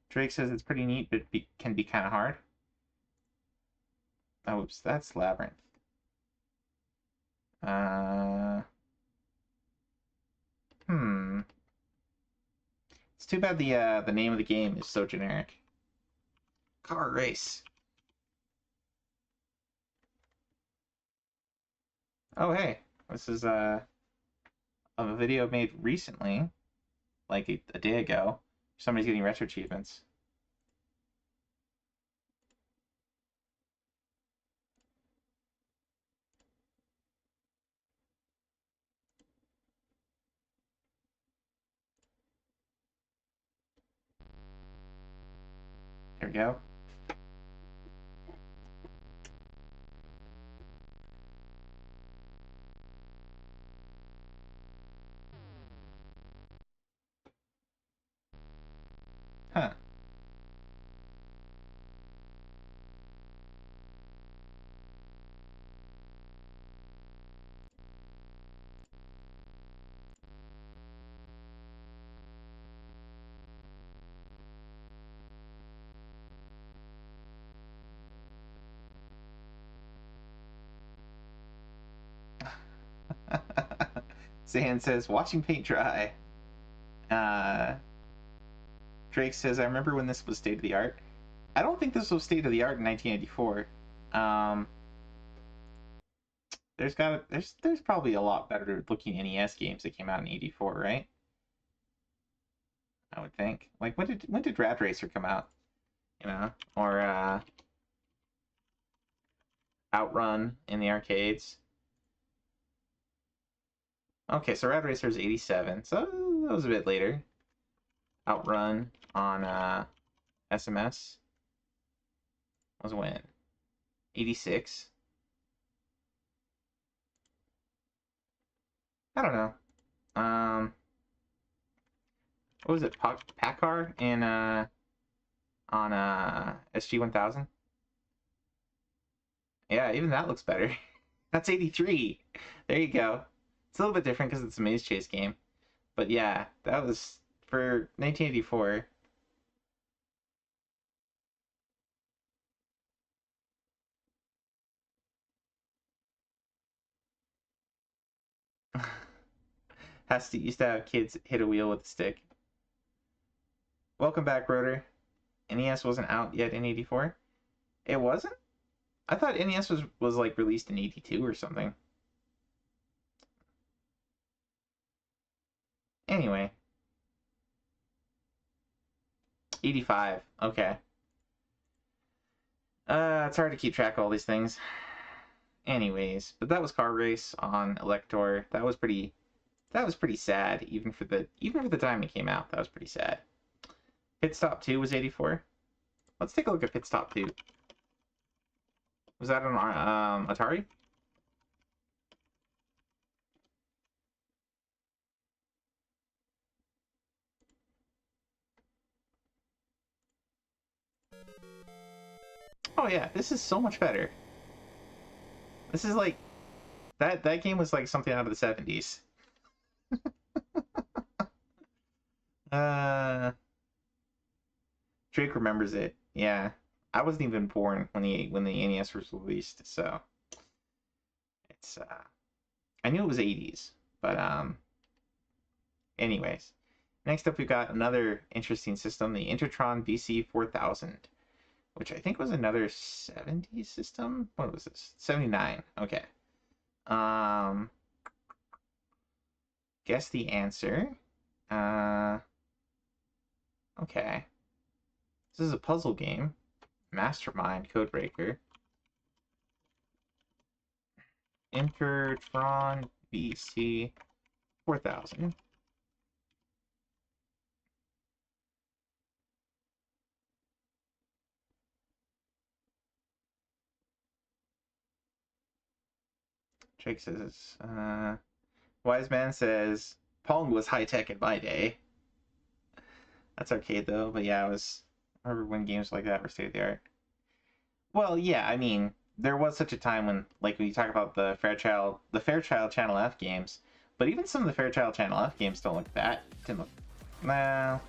Drake says it's pretty neat, but can be kind of hard. Oh, oops, that's Labyrinth. It's too bad the name of the game is so generic. Car race. Oh hey, this is of a video made recently, like a day ago. Somebody's getting retro achievements. There we go. Huh. Zan says, watching paint dry. Drake says, I remember when this was state of the art. I don't think this was state of the art in 1984. There's probably a lot better looking NES games that came out in '84, right? I would think. Like when did Rad Racer come out? You know, or Outrun in the arcades. Okay, so Rad Racer is 87, so that was a bit later. Outrun on SMS was when? 86. I don't know. What was it? Packard in on SG-1000? Yeah, even that looks better. That's 83. There you go. It's a little bit different because it's a Maze Chase game. But yeah, that was for 1984. Used to have kids hit a wheel with a stick. Welcome back, Rotor. NES wasn't out yet in '84. It wasn't? I thought NES was like released in '82 or something. Anyway. 85. Okay. It's hard to keep track of all these things. Anyways, but that was Car Race on Elector. That was pretty sad, even for the time it came out. That was pretty sad. Pit Stop 2 was 84. Let's take a look at Pit Stop 2. Was that on Atari? Oh yeah, this is so much better. This is like that game was like something out of the 70s. Drake remembers it. Yeah. I wasn't even born when the NES was released, so it's I knew it was 80s, but anyways. Next up we've got another interesting system, the Intertron BC 4000, which I think was another 70s system. What was this? 79. Okay. Guess the answer. Okay. This is a puzzle game. Mastermind Codebreaker. Intertron BC 4000. Jake says, Wise Man says, Pong was high-tech in my day. That's arcade, though, but yeah, I remember when games like that were state-of-the-art. Well, yeah, I mean, there was such a time when, like, when you talk about the Fairchild Channel F games, but even some of the Fairchild Channel F games don't look didn't look, nah,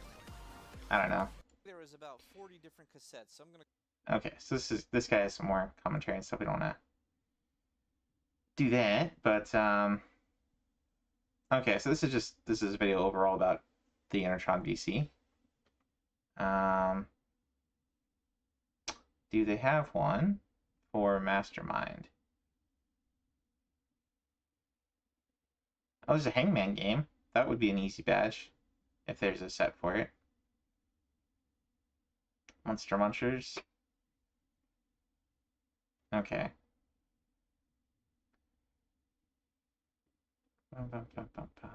I don't know. There is about 40 different cassettes, so I'm gonna... Okay, so this guy has some more commentary and stuff we don't know. do that, but okay, so this is a video overall about the Intertron VC. Do they have one for Mastermind? Oh, there's a Hangman game. That would be an easy badge if there's a set for it. Monster Munchers. Okay. Bum, bum, bum, bum, bum.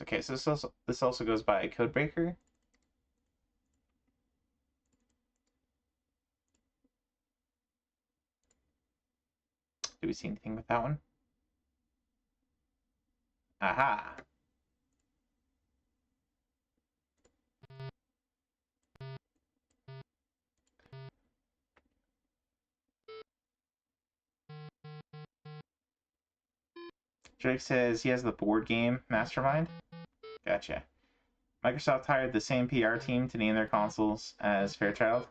Okay, so this also goes by Codebreaker. Do we see anything with that one? Aha! Drake says he has the board game Mastermind. Gotcha. Microsoft hired the same PR team to name their consoles as Fairchild.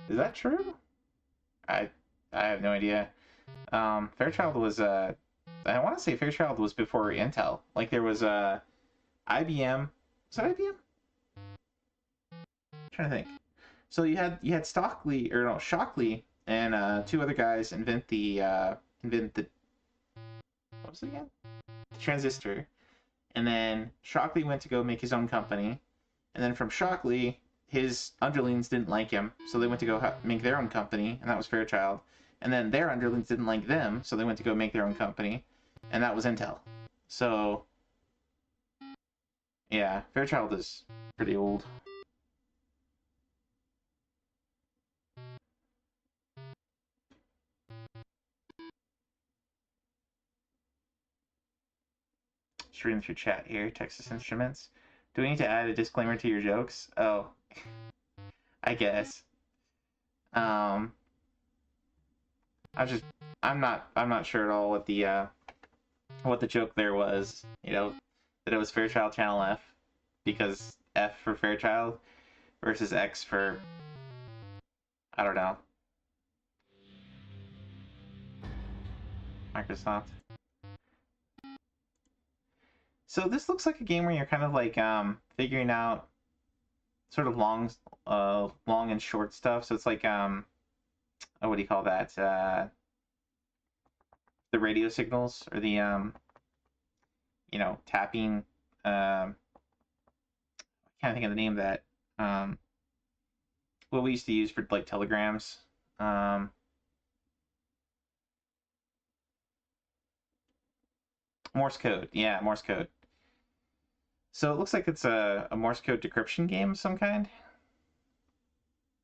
Is that true? I have no idea. Fairchild was I want to say Fairchild was before Intel. Like there was IBM. Was that IBM? I'm trying to think. So you had Shockley and two other guys invent the what was it again? The transistor. And then Shockley went to go make his own company. And then from Shockley, his underlings didn't like him, so they went to go make their own company, and that was Fairchild. And then their underlings didn't like them, so they went to go make their own company, and that was Intel. So, yeah, Fairchild is pretty old. Just reading through chat here, Texas Instruments. Do we need to add a disclaimer to your jokes? Oh, I guess. I'm not sure at all what the joke there was. You know, that it was Fairchild Channel F because F for Fairchild versus X for I don't know. Microsoft. So this looks like a game where you're kind of like figuring out sort of long and short stuff. So it's like what do you call that? The radio signals or the tapping. I can't think of the name of that. What we used to use for like telegrams. Morse code. Yeah, Morse code. So it looks like it's a Morse code decryption game of some kind.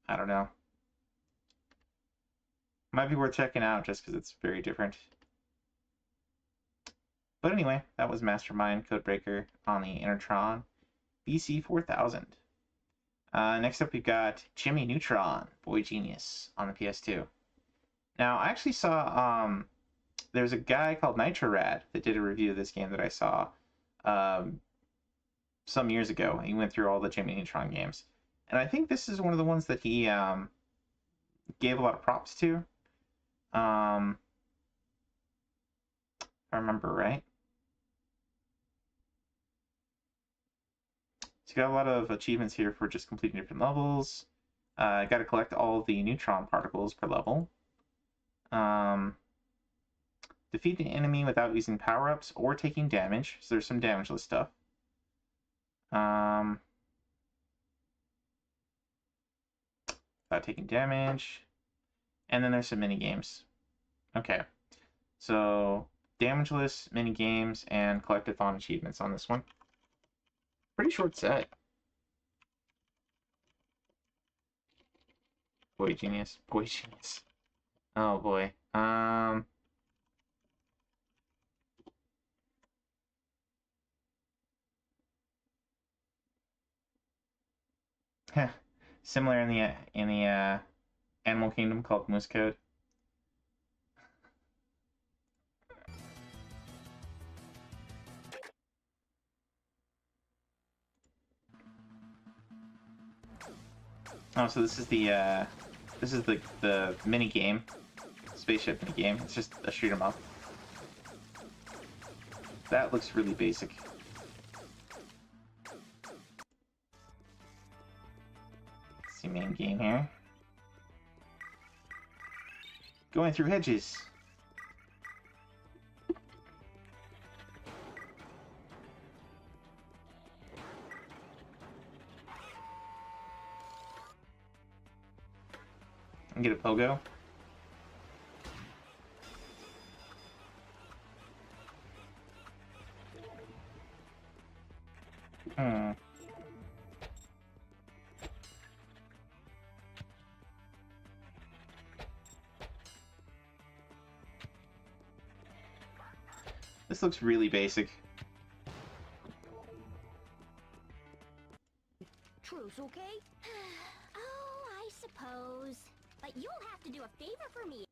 I don't know. Might be worth checking out just because it's very different. But anyway, that was Mastermind Codebreaker on the Intertron BC4000. Next up, we've got Jimmy Neutron, Boy Genius on the PS2. Now, I actually saw there's a guy called Nitrorad that did a review of this game that I saw some years ago. He went through all the Jimmy Neutron games. And I think this is one of the ones that he gave a lot of props to. If I remember right. So you got a lot of achievements here for just completing different levels. Got to collect all the neutron particles per level. Defeat the enemy without using power-ups or taking damage. So there's some damageless stuff. Without taking damage. And then there's some mini games. Okay. So damageless, mini games, and collectathon achievements on this one. Pretty short set. Boy Genius. Boy Genius. Oh boy. Similar in the Animal Kingdom called Moose Code. Oh, so this is the mini game, spaceship mini game. It's just a shoot 'em up. That looks really basic. Let's see main game here. Going through hedges. And get a pogo. This looks really basic. Truce, okay? Oh, I suppose. But you'll have to do a favor for me.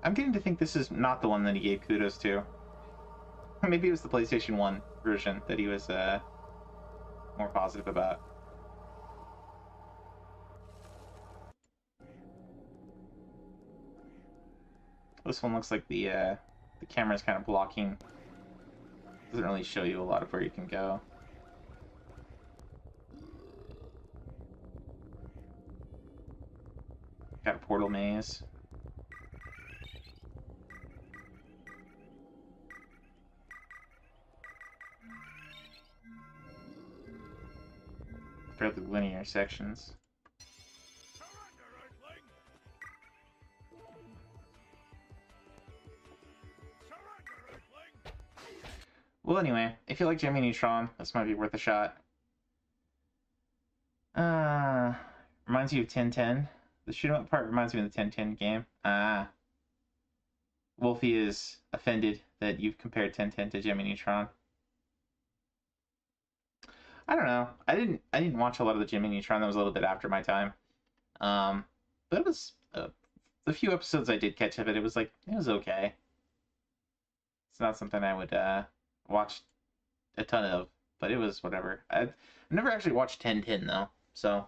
I'm getting to think this is not the one that he gave kudos to. Maybe it was the PlayStation 1 version that he was more positive about. This one looks like the camera's kind of blocking. Doesn't really show you a lot of where you can go. Got a portal maze. Fairly linear sections. Well, anyway, if you like Jimmy Neutron, this might be worth a shot. Reminds you of 1010. The shoot 'em up part reminds me of the 1010 game. Wolfie is offended that you've compared 1010 to Jimmy Neutron. I don't know. I didn't watch a lot of the Jimmy Neutron. That was a little bit after my time. But it was the few episodes I did catch of it. It was okay. It's not something I would watch a ton of, but it was whatever. I've never actually watched 1010 though. So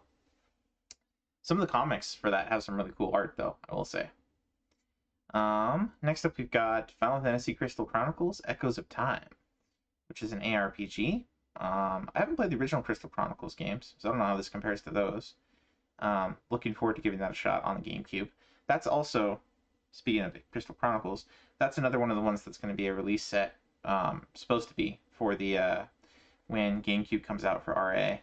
some of the comics for that have some really cool art though, I will say. Next up we've got Final Fantasy Crystal Chronicles: Echoes of Time, which is an ARPG. I haven't played the original Crystal Chronicles games, so I don't know how this compares to those. Looking forward to giving that a shot on the GameCube. That's also, speaking of Crystal Chronicles, that's another one of the ones that's going to be a release set, supposed to be, for the, when GameCube comes out for RA.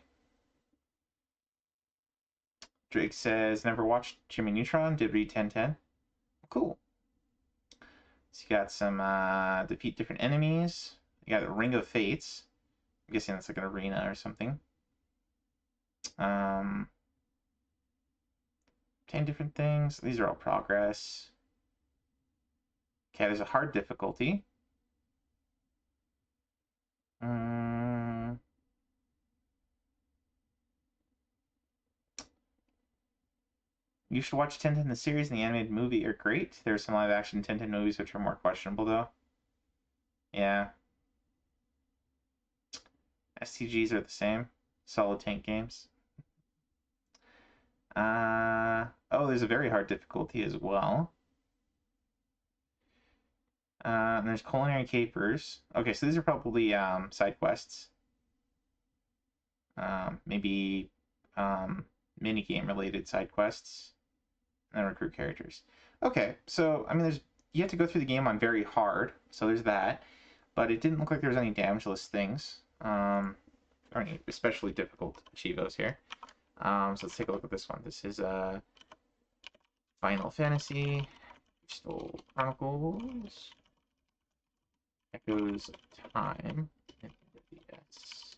Drake says, never watched Jimmy Neutron, did read 1010. Cool. So you got some, defeat different enemies. You got a Ring of Fates. I'm guessing that's like an arena or something. 10 different things. These are all progress. Okay, there's a hard difficulty. You should watch Tintin the series and the animated movie are great. There's some live action Tintin movies which are more questionable though. Yeah. STGs are the same. Solid tank games. Oh, there's a very hard difficulty as well. And there's Culinary Capers. Okay, so these are probably side quests. Maybe mini-game related side quests. And then recruit characters. Okay, so, I mean, you have to go through the game on very hard, so there's that. But it didn't look like there was any damageless things. Or any especially difficult achievos here. So let's take a look at this one. This is Final Fantasy Crystal Chronicles Echoes of Time. Yes.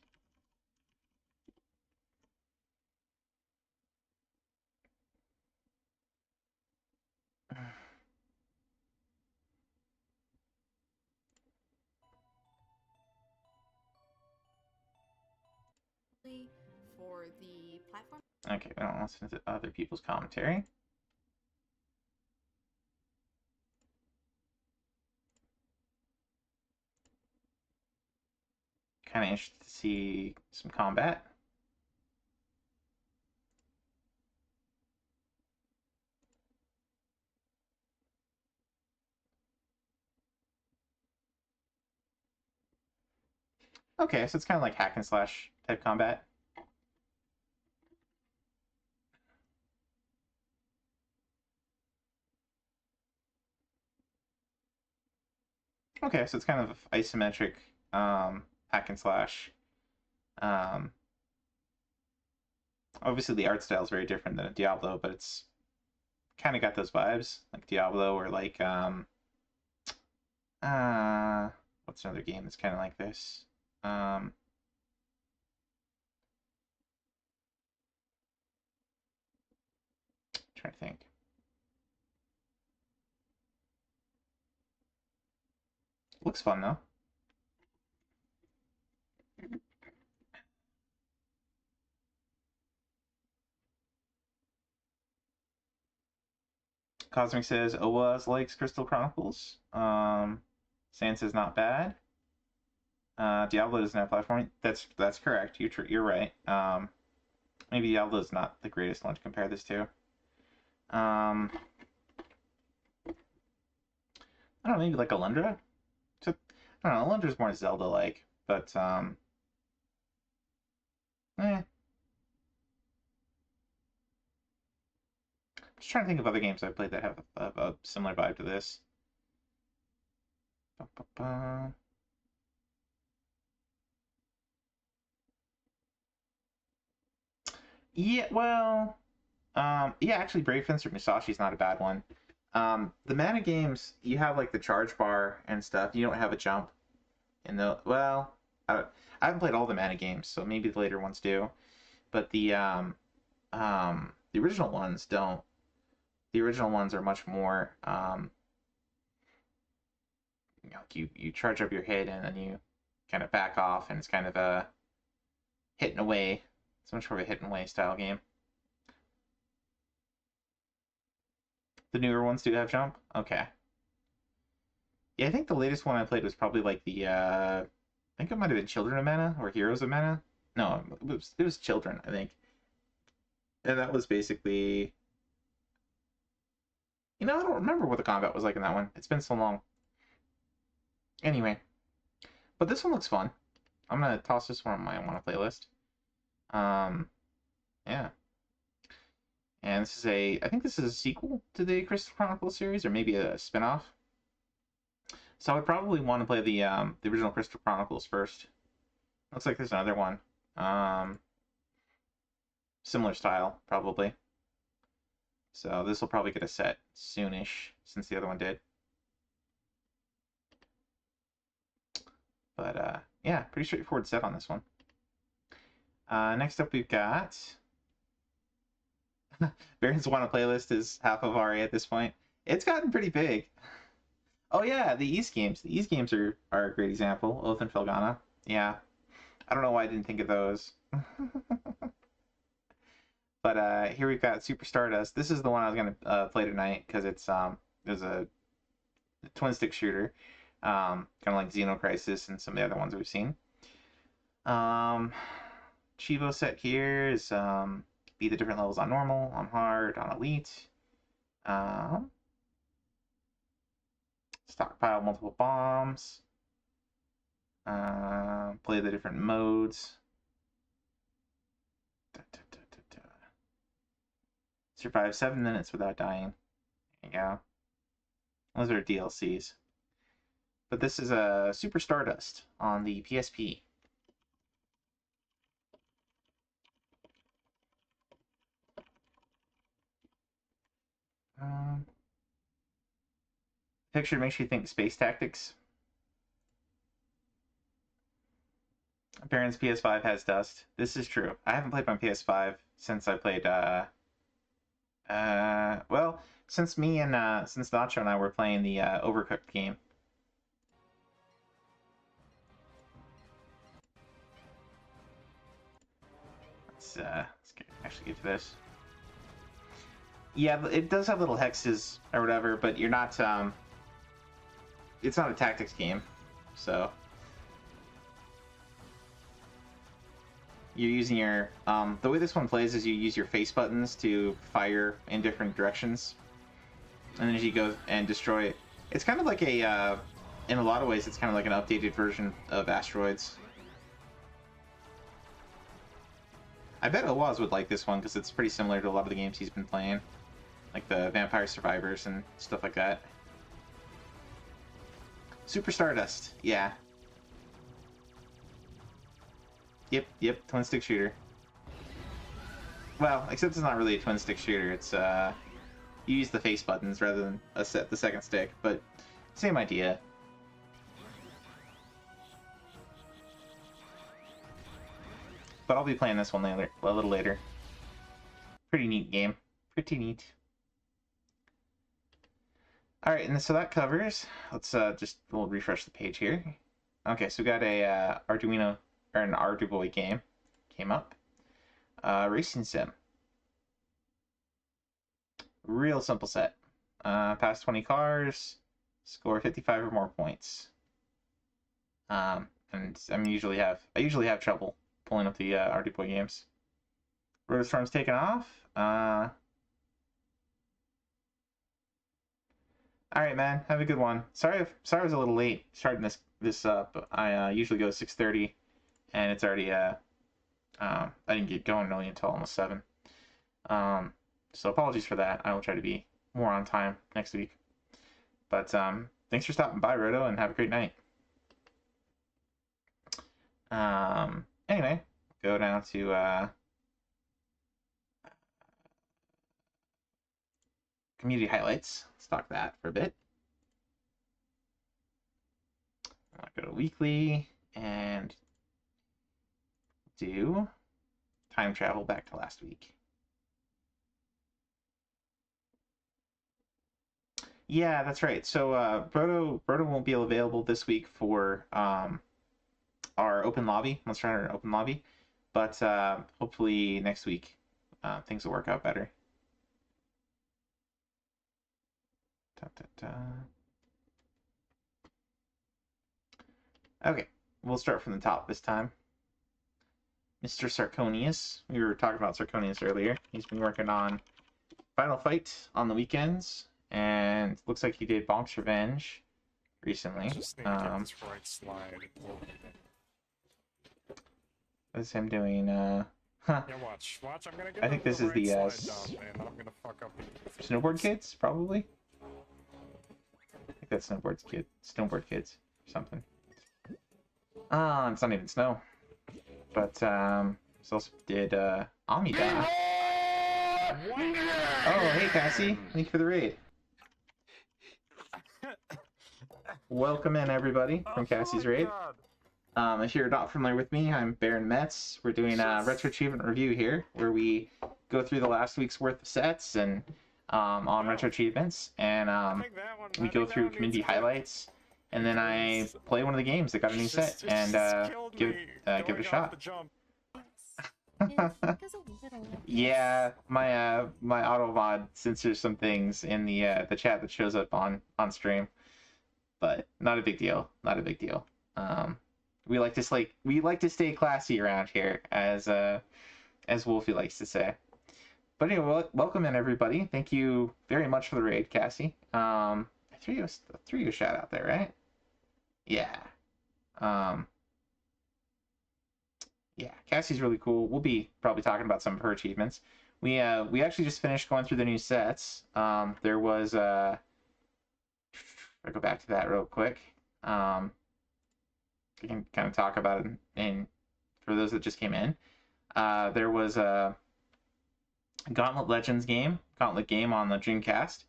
For the platform. Okay, I don't listen to other people's commentary. kind of interested to see some combat. Okay, so it's kind of like hack and slash type combat. Okay, so it's kind of isometric hack and slash. Obviously, the art style is very different than a Diablo, but it's kind of got those vibes, like Diablo or like what's another game that's kind of like this? Trying to think. Looks fun though. Cosmic says Oaz likes Crystal Chronicles. Sansa's not bad. Diablo doesn't have platforming. That's correct. You're right. Maybe Diablo's not the greatest one to compare this to. I don't know, maybe like Alundra? I don't know, Alundra's more Zelda-like, but Just trying to think of other games I've played that have a similar vibe to this. Yeah, well, yeah, actually, Brave Fencer Musashi's not a bad one. The mana games, you have like the charge bar and stuff. You don't have a jump. Well, I haven't played all the mana games, so maybe the later ones do. But the original ones don't. The original ones are much more, you charge up your hit and then you kind of back off, and it's kind of a hit and away. It's much more of a hit and away style game. The newer ones do have jump? Okay. Yeah, I think the latest one I played was probably like the, I think it might have been Children of Mana or Heroes of Mana. No, it was Children, I think. And that was basically... I don't remember what the combat was like in that one. It's been so long. Anyway. But this one looks fun. I'm going to toss this one on my Wanna playlist. Yeah. And this is I think this is a sequel to the Crystal Chronicles series, or maybe a spin-off. So I would probably want to play the original Crystal Chronicles first. Looks like there's another one. Similar style, probably. So this will probably get a set soonish, since the other one did. But yeah, pretty straightforward set on this one. Next up we've got... Baron's Wanna playlist is half of RA at this point. It's gotten pretty big. Oh yeah, the East games. The East games are a great example. Oath and Felghana. Yeah. I don't know why I didn't think of those. But here we've got Super Stardust. This is the one I was going to play tonight because it's there's a twin stick shooter, kind of like Xenocrisis and some of the other ones we've seen. Chivo set here is be the different levels on normal, on hard, on elite. Stockpile multiple bombs. Play the different modes. Survive 7 minutes without dying. There you go. Those are DLCs. But this is a Super Stardust on the PSP. Picture makes you think Space Tactics. Baron's PS5 has dust. This is true. I haven't played my PS5 since I played, well, since since Nacho and I were playing the Overcooked game. Let's actually get to this. Yeah, it does have little hexes or whatever, but you're not, it's not a tactics game, so. you're using your the way this one plays is you use your face buttons to fire in different directions, and then as you go and destroy it, it's kind of like a in a lot of ways it's kind of like an updated version of Asteroids. I bet Oaz would like this one because it's pretty similar to a lot of the games he's been playing, like the Vampire Survivors and stuff like that. Super Stardust, yeah. Yep, twin stick shooter. Well, except it's not really a twin stick shooter. It's you use the face buttons rather than the second stick, but same idea. But I'll be playing this one later, a little later. Pretty neat game. Pretty neat. Alright, and so that covers. Let's we'll refresh the page here. Okay, so we got a Arduino, or an Arduboy game. Came up. Racing Sim. Real simple set. Pass 20 cars, score 55 or more points. And I usually have trouble pulling up the Arduboy games. Rotostorm's taken off. Alright, man. Have a good one. Sorry I was a little late starting this up. I usually go 6:30, and it's already I didn't get going really until almost 7. So apologies for that. I will try to be more on time next week. But thanks for stopping by, Roto, and have a great night. Anyway, go down to community highlights. Let's talk that for a bit. I'll go to weekly and do time travel back to last week. Yeah, that's right. So Broto won't be available this week for our open lobby. Let's try our open lobby, but hopefully next week things will work out better. Okay, we'll start from the top this time. Mr. Sarconius. We were talking about Sarconius earlier. He's been working on Final Fight on the weekends, and looks like he did Bonk's Revenge recently. Just need to get this right slide. That's him doing Yeah, watch. I'm gonna get I think this is the slide down, man. I'm gonna fuck up the Snowboard Kids, probably. I think that's Snowboard Kids or something. It's not even snow. But this also did Amida. Oh, hey Cassie, thank you for the raid. Welcome in everybody from Cassie's raid. If you're not familiar with me, I'm Baron Metz. We're doing a retro achievement review here, where we go through the last week's worth of sets and on retro achievements, and we go through community highlights, and then I play one of the games that got a new set and give it a shot. Yeah, my my auto mod censors some things in the chat that shows up on stream, but not a big deal. Not a big deal. We like to stay classy around here, as Wolfie likes to say. But anyway, welcome in everybody. Thank you very much for the raid, Cassie. I threw you a shout out there, right? Yeah. Yeah, Cassie's really cool. We'll be probably talking about some of her achievements. We actually just finished going through the new sets. There was I'll go back to that real quick. We can kind of talk about it and for those that just came in. There was a Gauntlet Legends game, Gauntlet game on the Dreamcast.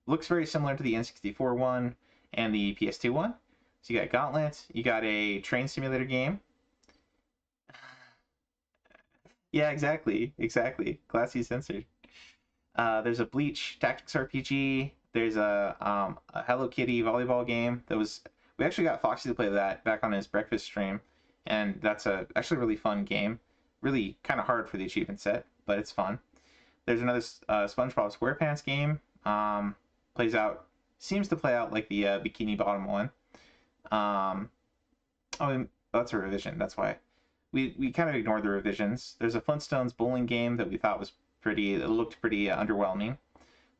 Looks very similar to the N64 one and the PS2 one. So you got Gauntlet, you got a train simulator game. Yeah, exactly. Classy censored. There's a Bleach Tactics RPG. There's a Hello Kitty volleyball game that was. We actually got Foxy to play that back on his breakfast stream, and that's actually a really fun game. Really kind of hard for the achievement set, but it's fun. There's another SpongeBob SquarePants game. Seems to play out like the Bikini Bottom one. Oh, that's a revision. That's why. we kind of ignored the revisions. There's a Flintstones bowling game that we thought was pretty. It looked pretty underwhelming.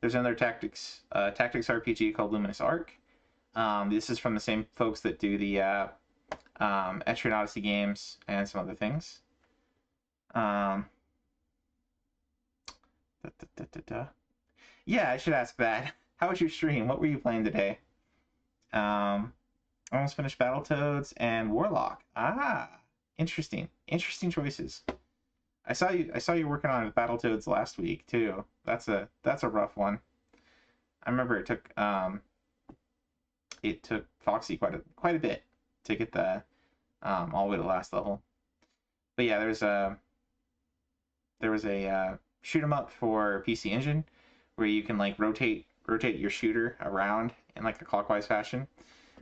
There's another tactics RPG called Luminous Arc. This is from the same folks that do the Etrian Odyssey games and some other things. Yeah, I should ask that. How was your stream? What were you playing today? Almost finished Battletoads and Warlock. Ah, interesting. Interesting choices. I saw you working on Battletoads last week too. That's a rough one. I remember it took Foxy quite a bit to get the all the way to the last level. But yeah, there was a shoot 'em up for PC Engine where you can like rotate your shooter around in like a clockwise fashion,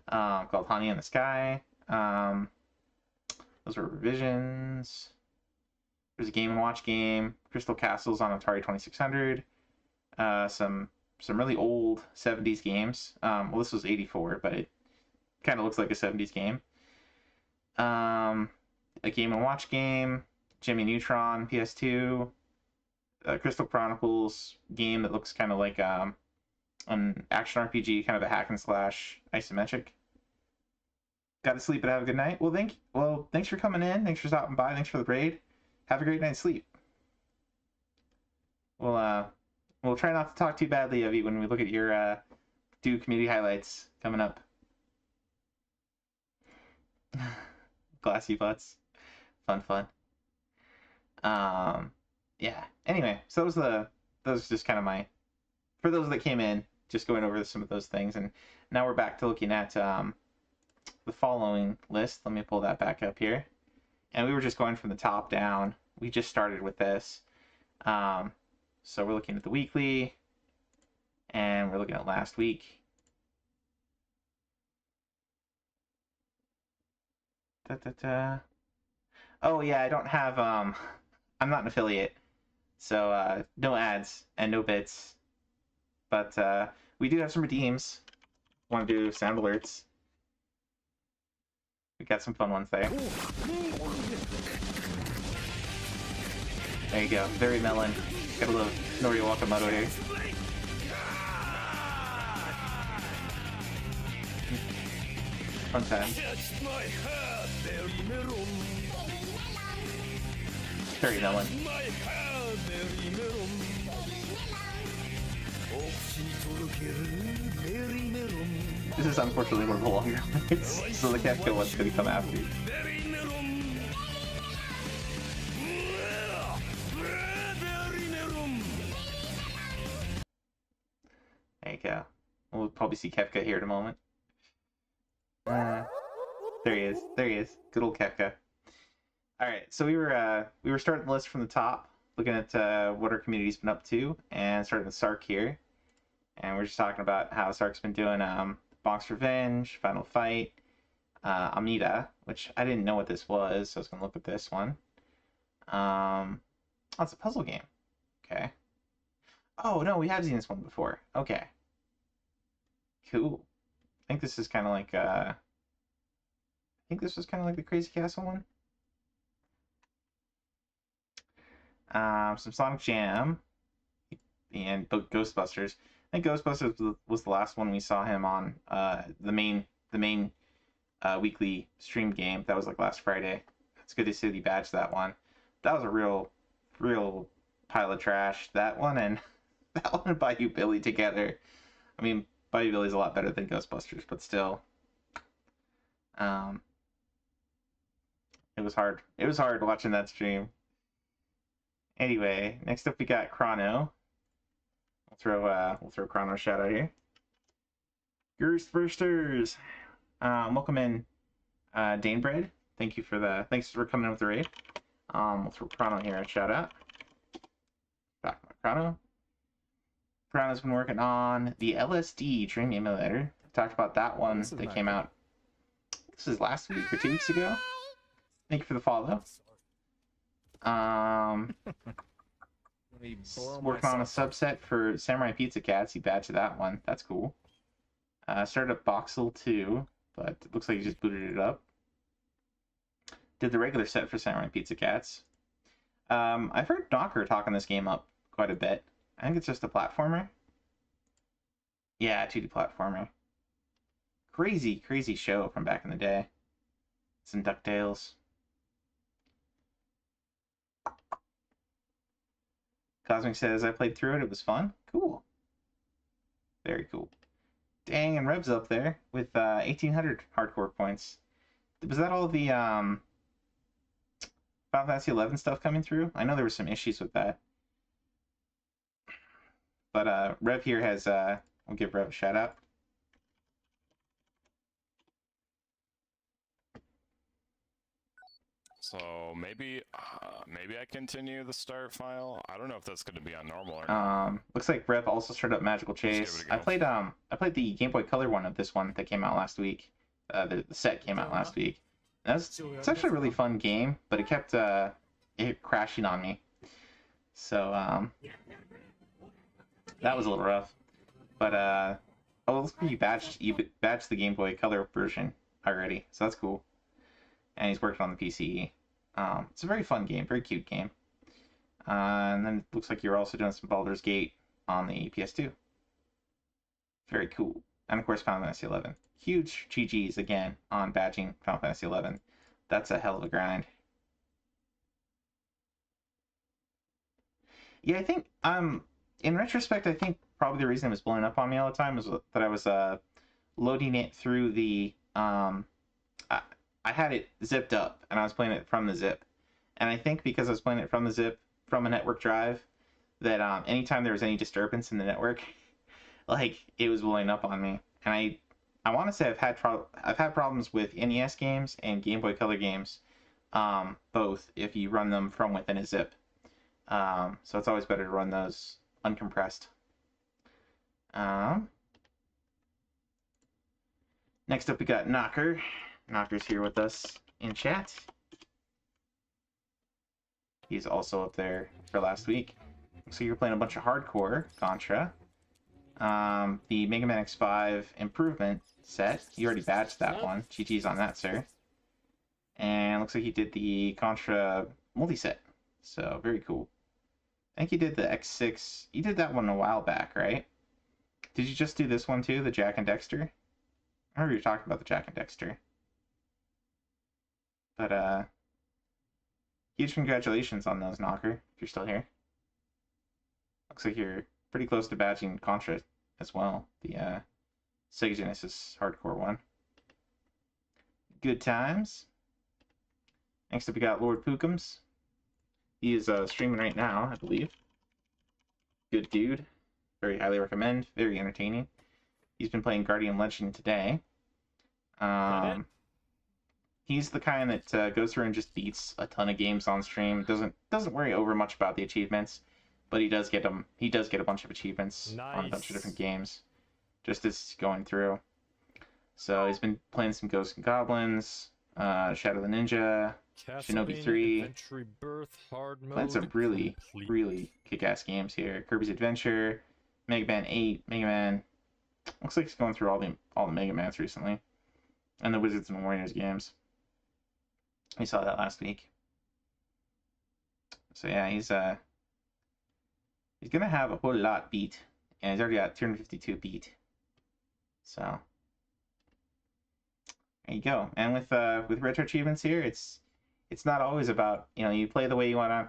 called Honey in the Sky. Those were revisions. There's a Game & Watch game, Crystal Castles on Atari 2600. Some really old 70s games. Well, this was 84, but it kind of looks like a 70s game. A Game & Watch game, Jimmy Neutron, PS2. Crystal Chronicles game that looks kind of like an action RPG, kind of a hack and slash isometric. Got to sleep and have a good night. Well, thanks for coming in. Thanks for stopping by. Thanks for the raid. Have a great night's sleep. We'll try not to talk too badly of you when we look at your do community highlights coming up. Glassy butts. Fun. Yeah. Anyway, so those just kind of for those that came in, just going over some of those things, and now we're back to looking at the following list. Let me pull that back up here. And we were just going from the top down. We just started with this. So we're looking at the weekly, and we're looking at last week. Oh yeah, I don't have I'm not an affiliate. So no ads and no bits. But we do have some redeems. Want to do sound alerts. We got some fun ones there. There you go. Very melon. Got a little Nori Wakamoto here. Fun time. Very melon. This is unfortunately one of the longer ones, so the Kefka one's going to come after you. There you go. We'll probably see Kefka here in a moment. There he is. There he is. Good old Kefka. All right, so we were starting the list from the top, looking at what our community's been up to, and starting with Sark here. And we're just talking about how Sark's been doing Bonk's Revenge, Final Fight, Amida, which I didn't know what this was, so I was going to look at this one. Oh, it's a puzzle game. Okay. Oh, no, we have seen this one before. Okay. Cool. I think this is kind of like, I think this was kind of like the Crazy Castle one. Some Sonic Jam, and Ghostbusters. I think Ghostbusters was the last one we saw him on, the main weekly stream game. That was like last Friday. It's good to see that he badged that one. That was a real pile of trash. That one and that one and Bayou Billy together. I mean, Bayou Billy's a lot better than Ghostbusters, but still. It was hard. It was hard watching that stream. Anyway, next up we got Chrono. We'll throw Chrono a shout out here. Gerstbursters. Welcome in, Danebread. Thanks for coming in with the raid. We'll throw Chrono here a shout out. Back to Chrono. Chrono's been working on the LSD Dream Emulator. Talked about that one that came out. This is last week or 2 weeks ago. Thank you for the follow. Working on a subset for Samurai Pizza Cats. He badged that one. That's cool. Started up Voxel 2, but it looks like he just booted it up. did the regular set for Samurai Pizza Cats. I've heard Knocker talking this game up quite a bit. I think it's just a platformer. Yeah, 2D platformer. Crazy, crazy show from back in the day. Some DuckTales. Cosmic says, I played through it. It was fun. Cool. Very cool. Dang, and Reb's up there with 1,800 hardcore points. Was that all the Final Fantasy 11 stuff coming through? I know there were some issues with that. But Rev here has, we'll give Rev a shout out. So maybe I continue the start file. I don't know if that's going to be on normal or not. Looks like Rev also started up Magical Chase. I played the Game Boy Color one of this one that came out last week. The set came out last week. It's actually a really fun game, but it kept crashing on me. So that was a little rough. But oh, it looks like you badged the Game Boy Color version already, so that's cool. And he's working on the PC. It's a very fun game, very cute game. And then it looks like you're also doing some Baldur's Gate on the PS2. Very cool. And of course, Final Fantasy 11. Huge GGs again on badging Final Fantasy 11. That's a hell of a grind. Yeah, I think in retrospect, I think probably the reason it was blowing up on me all the time was that I was loading it through the I had it zipped up, and I was playing it from the zip. And I think because I was playing it from the zip, from a network drive, that anytime there was any disturbance in the network, like, it was blowing up on me. And I want to say I've had problems with NES games and Game Boy Color games, both, if you run them from within a zip. So it's always better to run those uncompressed. Next up, we got Knocker. Knocker's here with us in chat. He's also up there for last week. So you're playing a bunch of hardcore Contra. The Mega Man X5 improvement set. You already badged that one. GG's on that, sir. And looks like he did the Contra multi-set. So, very cool. I think he did the X6. You did that one a while back, right? Did you just do this one too, the Jak and Daxter? I remember you talking about the Jak and Daxter. But, huge congratulations on those, Knocker, if you're still here. Looks like you're pretty close to badging Contra as well, the Sega Genesis hardcore one. Good times. Next up, we got Lord Pookums. He is streaming right now, I believe. Good dude. Very highly recommend. Very entertaining. He's been playing Guardian Legend today. He's the kind that goes through and just beats a ton of games on stream. Doesn't worry over much about the achievements, but he does get them. He does get a bunch of achievements on a bunch of different games, just as going through. So he's been playing some Ghosts and Goblins, Shadow the Ninja, Shinobi 3. Playing some really kick-ass games here. Kirby's Adventure, Mega Man 8, Mega Man. Looks like he's going through all the Mega Mans recently, and the Wizards and Warriors games. We saw that last week. So yeah, he's gonna have a whole lot beat, and he's already got 252 beat. So there you go. And with retro achievements here, it's not always about, you play the way you want,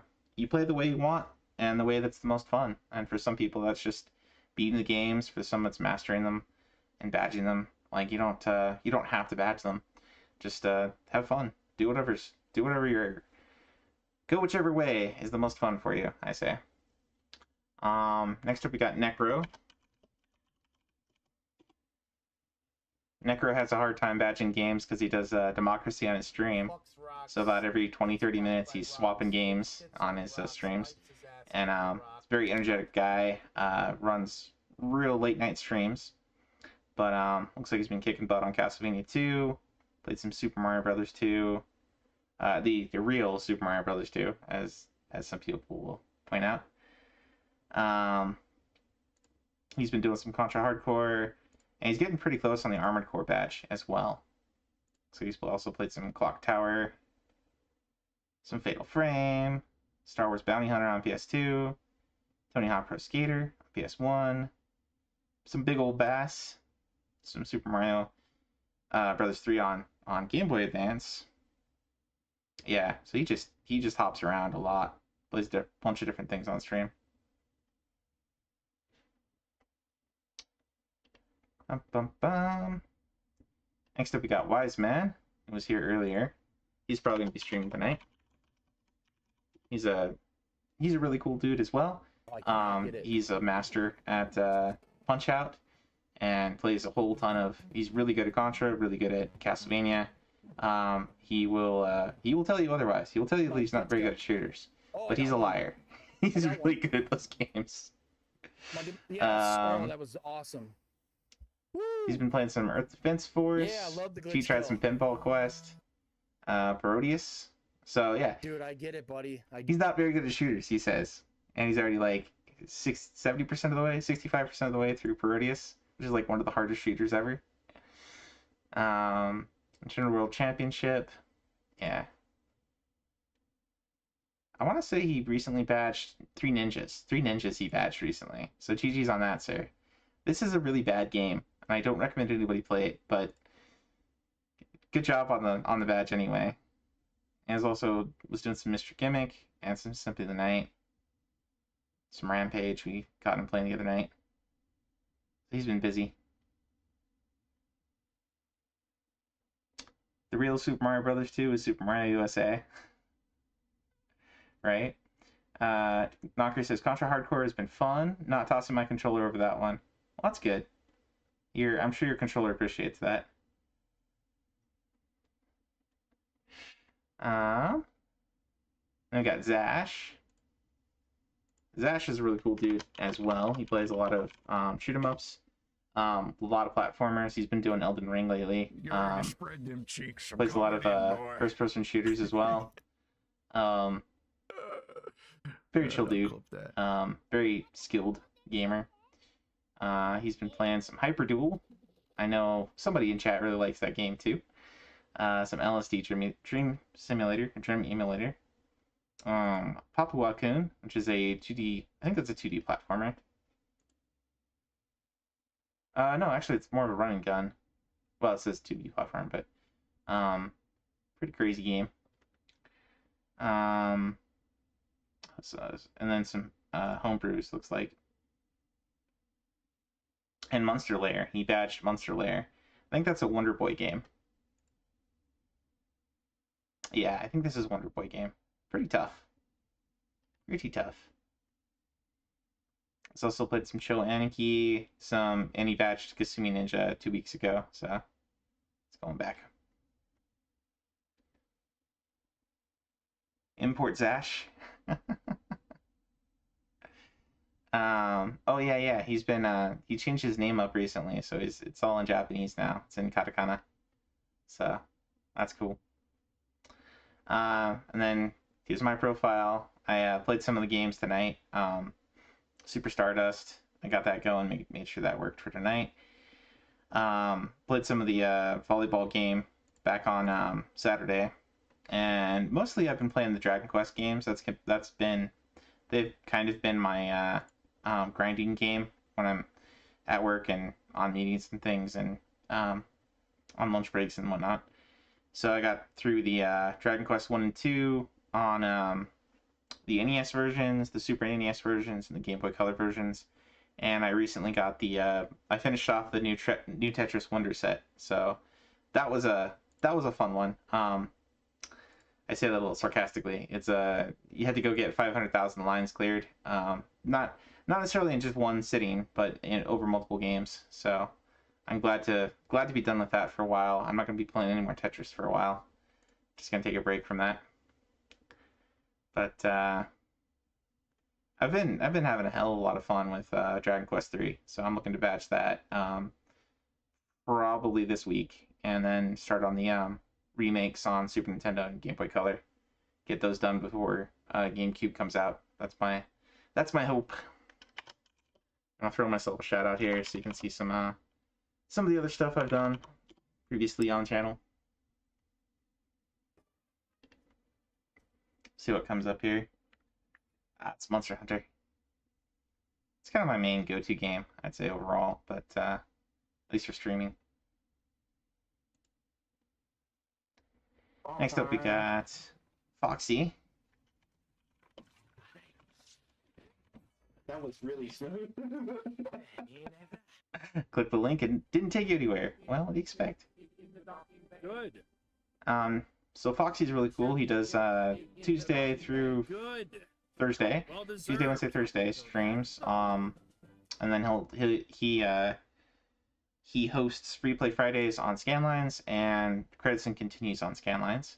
and the way that's the most fun. And for some people, that's just beating the games. For some, it's mastering them and badging them. Like, you don't have to badge them. Just have fun. Go whichever way is the most fun for you, I say. Next up, we got Necro. Necro has a hard time badging games because he does Democracy on his stream. So about every 20-30 minutes, he's swapping games on his streams. And he's a very energetic guy. Runs real late night streams. But looks like he's been kicking butt on Castlevania 2. Played some Super Mario Brothers 2. The real Super Mario Brothers 2, as some people will point out. He's been doing some Contra Hardcore, and he's getting pretty close on the Armored Core badge as well. So he's also played some Clock Tower. some Fatal Frame, Star Wars Bounty Hunter on PS2, Tony Hawk Pro Skater on PS1, some Big Old Bass, some Super Mario Brothers 3 on Game Boy Advance. Yeah, so he just hops around a lot, plays a bunch of different things on stream. Bum, bum, bum. Next up, we got Wise Man. He was here earlier. He's probably gonna be streaming tonight. He's a really cool dude as well. He's a master at Punch Out and plays a whole ton of. He's really good at Contra, really good at Castlevania. He will tell you otherwise. He will tell you that he's not very good at shooters, but he's a liar. He's really good at those games. That was awesome. He's been playing some Earth Defense Force. Yeah, I love the glitch. He tried some Pinball Quest, Parodius. So yeah, dude, I get it, buddy. He's not very good at shooters, he says, and he's already like 70% of the way, 65% of the way through Parodius, which is like one of the hardest shooters ever. General World Championship, yeah. I want to say he recently badged 3 ninjas. 3 ninjas he badged recently. So GG's on that, sir. This is a really bad game, and I don't recommend anybody play it, but good job on the badge anyway. And was doing some Mr. Gimmick and some Simply the Night. Some Rampage we got him playing the other night. He's been busy. The real Super Mario Brothers 2 is Super Mario USA. Right? Knocker says, Contra Hardcore has been fun. Not tossing my controller over that one. Well, that's good. I'm sure your controller appreciates that. Then we got Zash. Zash is a really cool dude as well. He plays a lot of shoot 'em ups, a lot of platformers. He's been doing Elden Ring lately. Spread them cheeks. Plays a lot of first-person shooters as well. Very chill dude. Very skilled gamer. He's been playing some Hyper Duel. I know somebody in chat really likes that game too. Some LSD Dream Simulator, Dream Emulator. Papua Kun, which is a 2D, I think that's a 2D platformer. No, actually it's more of a run and gun. Well, it says 2D platform, but pretty crazy game. And then some homebrews, looks like. And Monster Lair. He badged Monster Lair. I think that's a Wonder Boy game. Yeah, I think this is a Wonder Boy game. Pretty tough. Pretty tough. He's also played some Cho Aniki, and he badged Kasumi Ninja 2 weeks ago, so it's going back. Import Zash. Oh yeah, he's been he changed his name up recently, so it's all in Japanese now. It's in katakana, so that's cool. And then here's my profile. I played some of the games tonight. Super Stardust, I got that going, made sure that worked for tonight. Played some of the volleyball game back on Saturday, and mostly I've been playing the Dragon Quest games. They've kind of been my grinding game when I'm at work and on meetings and things, and on lunch breaks and whatnot. So I got through the Dragon Quest 1 and 2 on the NES versions, the Super NES versions, and the Game Boy Color versions. And I recently got I finished off the new Tetris Wonder set. So that was a fun one. I say that a little sarcastically. It's you had to go get 500,000 lines cleared. Not necessarily in just one sitting, but over multiple games. So I'm glad to be done with that for a while. I'm not going to be playing any more Tetris for a while. Just going to take a break from that. But I've been having a hell of a lot of fun with Dragon Quest 3, so I'm looking to batch that probably this week, and then start on the remakes on Super Nintendo and Game Boy Color. Get those done before GameCube comes out. That's my hope. I'll throw myself a shout out here so you can see some of the other stuff I've done previously on the channel. see what comes up here. It's Monster Hunter. It's kind of my main go-to game, I'd say, overall, but at least for streaming. Next up, we got Foxy. That was really smooth. Click the link and didn't take you anywhere. Well, what do you expect? Good. So Foxy's really cool. He does Tuesday through Thursday, Tuesday, Wednesday, Thursday streams. And then he hosts Free Play Fridays on Scanlines and Credits and Continues on Scanlines.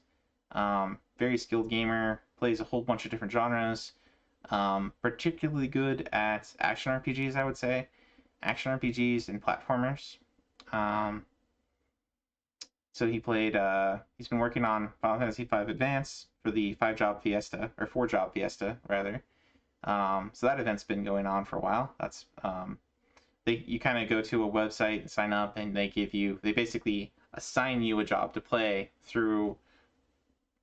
Very skilled gamer, plays a whole bunch of different genres. Particularly good at action RPGs, I would say. Action RPGs and platformers. So he played, he's been working on Final Fantasy V Advance for the 4-job fiesta, rather. So that event's been going on for a while. That's, you kind of go to a website and sign up, and they basically assign you a job to play through,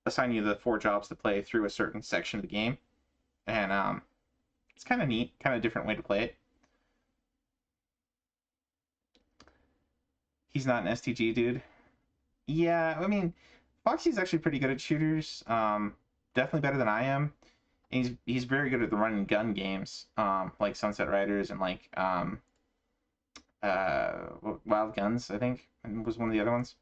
assign you the 4 jobs to play through a certain section of the game. And, it's kind of neat, kind of different way to play it. He's not an STG dude. Yeah, I mean, Foxy's actually pretty good at shooters. Definitely better than I am. And he's very good at the run and gun games, like Sunset Riders and like Wild Guns, I think, and was one of the other ones.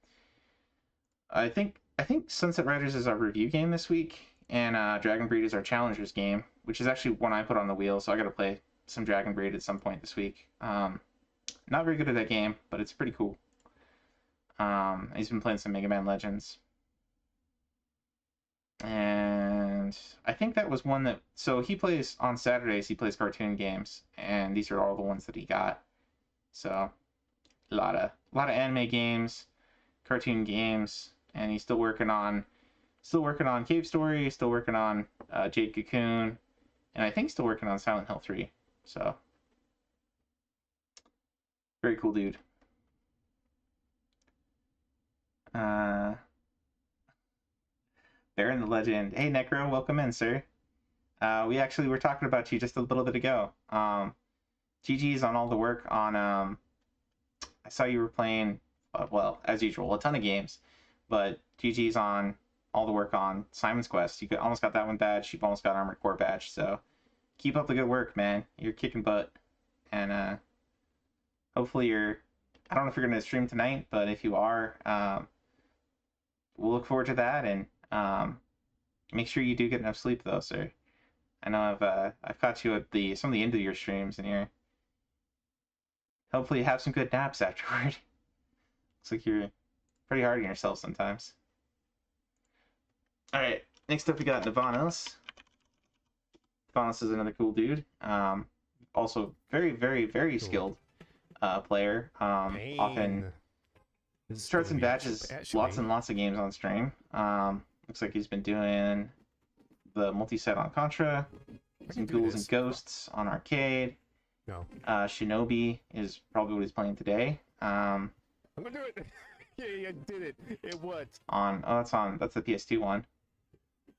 I think Sunset Riders is our review game this week, and Dragon Breed is our challengers game, which is actually one I put on the wheel. So I got to play some Dragon Breed at some point this week. Not very good at that game, but it's pretty cool. He's been playing some Mega Man Legends. And I think that was one that... So he plays, on Saturdays, he plays cartoon games. And these are all the ones that he got. So, a lot of anime games, cartoon games. And he's still working on Cave Story, still working on Jade Cocoon. And I think still working on Silent Hill 3. So, very cool dude. Baron the Legend. Hey, Necro, welcome in, sir. We actually were talking about you just a little bit ago. GG's on all the work on, I saw you were playing, well, as usual, a ton of games, but GG's on all the work on Simon's Quest. You almost got that one badge. You've almost got Armored Core badge, so keep up the good work, man. You're kicking butt. And, hopefully I don't know if you're going to stream tonight, but if you are, we'll look forward to that, and make sure you do get enough sleep, though, sir. I know I've caught you at some of the end of your streams, and you're hopefully you have some good naps afterward. Looks like you're pretty hard on yourself sometimes. All right, next up we got Navanos. Navanos is another cool dude. Also very, very, very skilled player. Often starts and batches lots and lots of games on stream. Looks like he's been doing the multi-set on Contra, some Ghouls and Ghosts on Arcade. No. Shinobi is probably what he's playing today. I'm gonna do it. Yeah, I did it. It what? That's the PS2 one.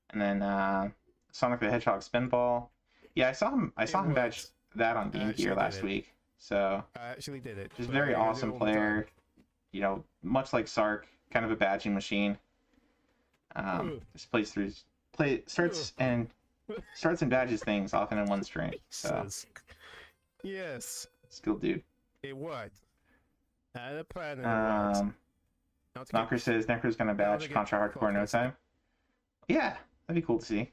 And then Sonic the Hedgehog Spinball. Yeah, I saw him badge that on Game Gear last week. So I actually did it. Just very awesome player. You know, much like Sark, kind of a badging machine. Just starts and badges things often in one string. So yes, skilled dude. It what? The plan. Knocker says Necro's gonna badge Contra Hardcore in no time. Yeah, that'd be cool to see.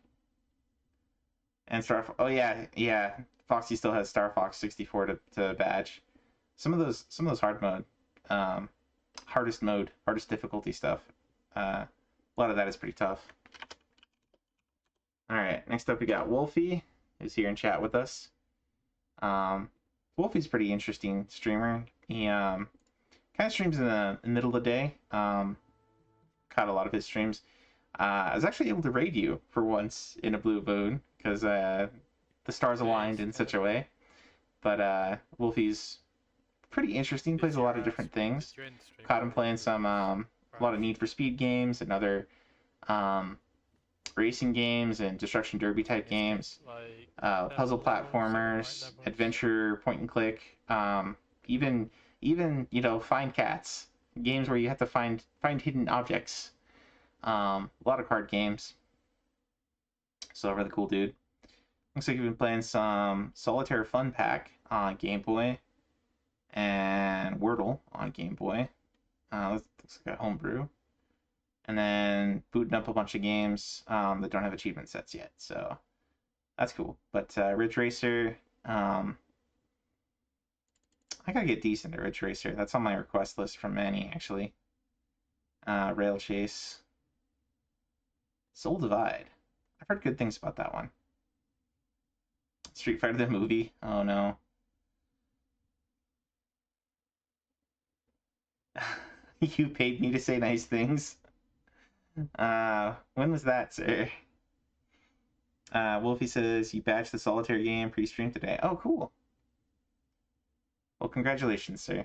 And oh yeah. Foxy still has Star Fox 64 to badge. Some of those hardest difficulty stuff. A lot of that is pretty tough. All right, next up we got Wolfie, who's here in chat with us. Wolfie's a pretty interesting streamer. He kind of streams in the middle of the day. Caught a lot of his streams. I was actually able to raid you for once in a blue moon because the stars aligned in such a way. But Wolfie's pretty interesting. Plays a lot of different things. Caught him playing some a lot of Need for Speed games and other racing games and destruction derby type games, Like puzzle platformers, adventure point and click, even you know, find cats, games where you have to find hidden objects. A lot of card games. So really cool, dude. Looks like you've been playing some Solitaire Fun Pack on Game Boy and Wordle on Game Boy. Looks like a homebrew. And then booting up a bunch of games that don't have achievement sets yet. So that's cool. But Ridge Racer, I gotta get decent at Ridge Racer. That's on my request list from Manny, actually. Rail Chase. Soul Divide. I've heard good things about that one. Street Fighter the movie. Oh no. You paid me to say nice things. When was that, sir? Wolfie says you badged the solitaire game pre-stream today. Oh, cool. Well, congratulations, sir.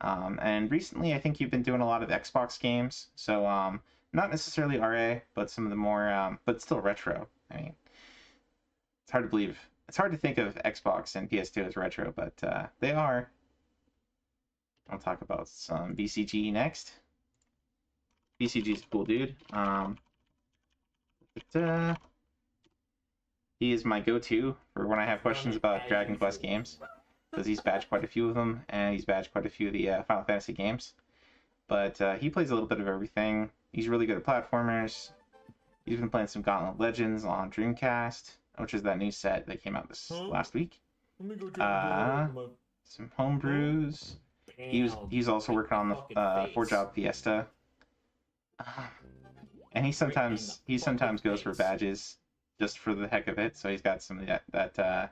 And recently, I think you've been doing a lot of Xbox games. So, not necessarily RA, but some of the more, but still retro. I mean, it's hard to believe. It's hard to think of Xbox and PS2 as retro, but they are. I'll talk about some BCG next. BCG's a cool dude. He is my go-to for when I have questions about Dragon Quest games, because he's badged quite a few of them, and he's badged quite a few of the Final Fantasy games. But he plays a little bit of everything. He's really good at platformers. He's been playing some Gauntlet Legends on Dreamcast, which is that new set that came out this last week. Some homebrews. He's also working on the 4-Job Fiesta. And he sometimes goes for badges just for the heck of it. So he's got some of that the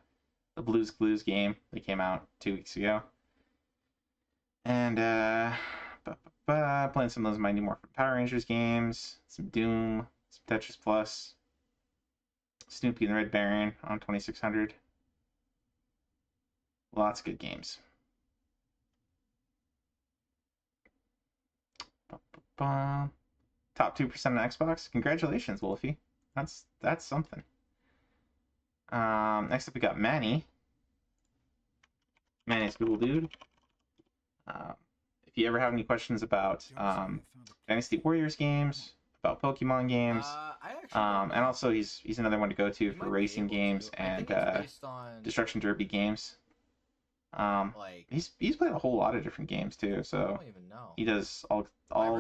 Blues Clues game that came out 2 weeks ago. And playing some of those Mighty Morphin Power Rangers games, some Doom, some Tetris Plus, Snoopy and the Red Baron on 2600. Lots of good games. Top 2% on Xbox. Congratulations, Wolfie. That's something. Next up we got Manny. Manny's a cool dude. If you ever have any questions about Dynasty Warriors games, about Pokemon games, and also he's another one to go to for racing games and Destruction Derby games. He's played a whole lot of different games too, so he does all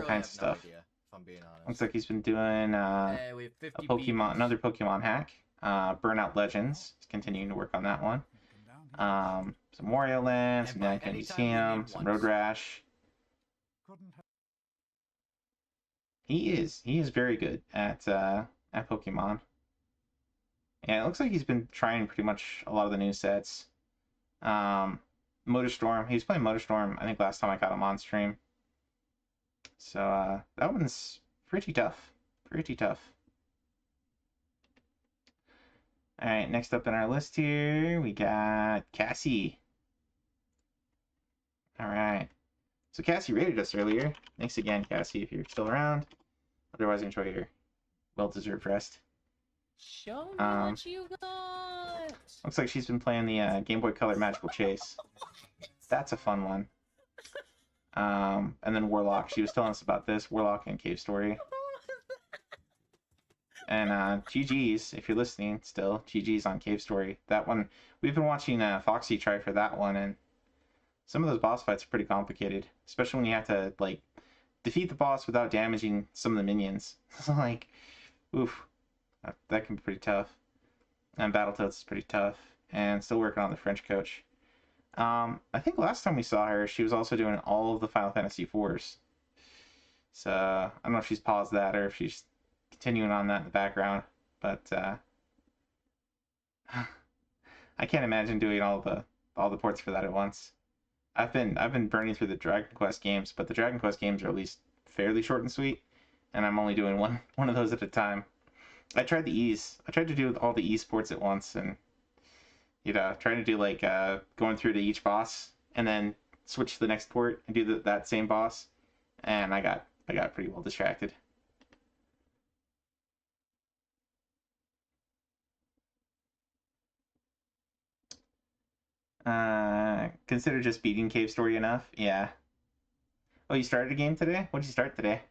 kinds of stuff. If I'm being honest. Looks like he's been doing another Pokemon hack, Burnout Legends. He's continuing to work on that one. Some Wario Land, some Yankton Museum, some Road Rash. He is very good at Pokemon. Yeah, it looks like he's been trying pretty much a lot of the new sets. Motorstorm. He was playing Motorstorm, I think, last time I got him on stream. So that one's pretty tough. Pretty tough. Alright, next up in our list here, we got Cassie. Alright. So Cassie rated us earlier. Thanks again, Cassie, if you're still around. Otherwise, enjoy your well-deserved rest. Show me what you got! Looks like she's been playing the Game Boy Color Magical Chase. That's a fun one. And then Warlock. She was telling us about this. Warlock and Cave Story. And GG's, if you're listening still, GG's on Cave Story. That one, we've been watching Foxy try for that one, and some of those boss fights are pretty complicated. Especially when you have to, like, defeat the boss without damaging some of the minions. Like, oof. That can be pretty tough. And Battletoads is pretty tough. And still working on the French coach. I think last time we saw her, she was also doing all of the Final Fantasy IVs. So, I don't know if she's paused that or if she's continuing on that in the background. But, I can't imagine doing all the ports for that at once. I've been burning through the Dragon Quest games, but the Dragon Quest games are at least fairly short and sweet. And I'm only doing one of those at a time. I tried the E's. I tried to do all the esports at once, and trying to do like going through to each boss and then switch to the next port and do that same boss, and I got pretty well distracted. Consider just beating Cave Story enough? Yeah. Oh, you started a game today? What'd you start today?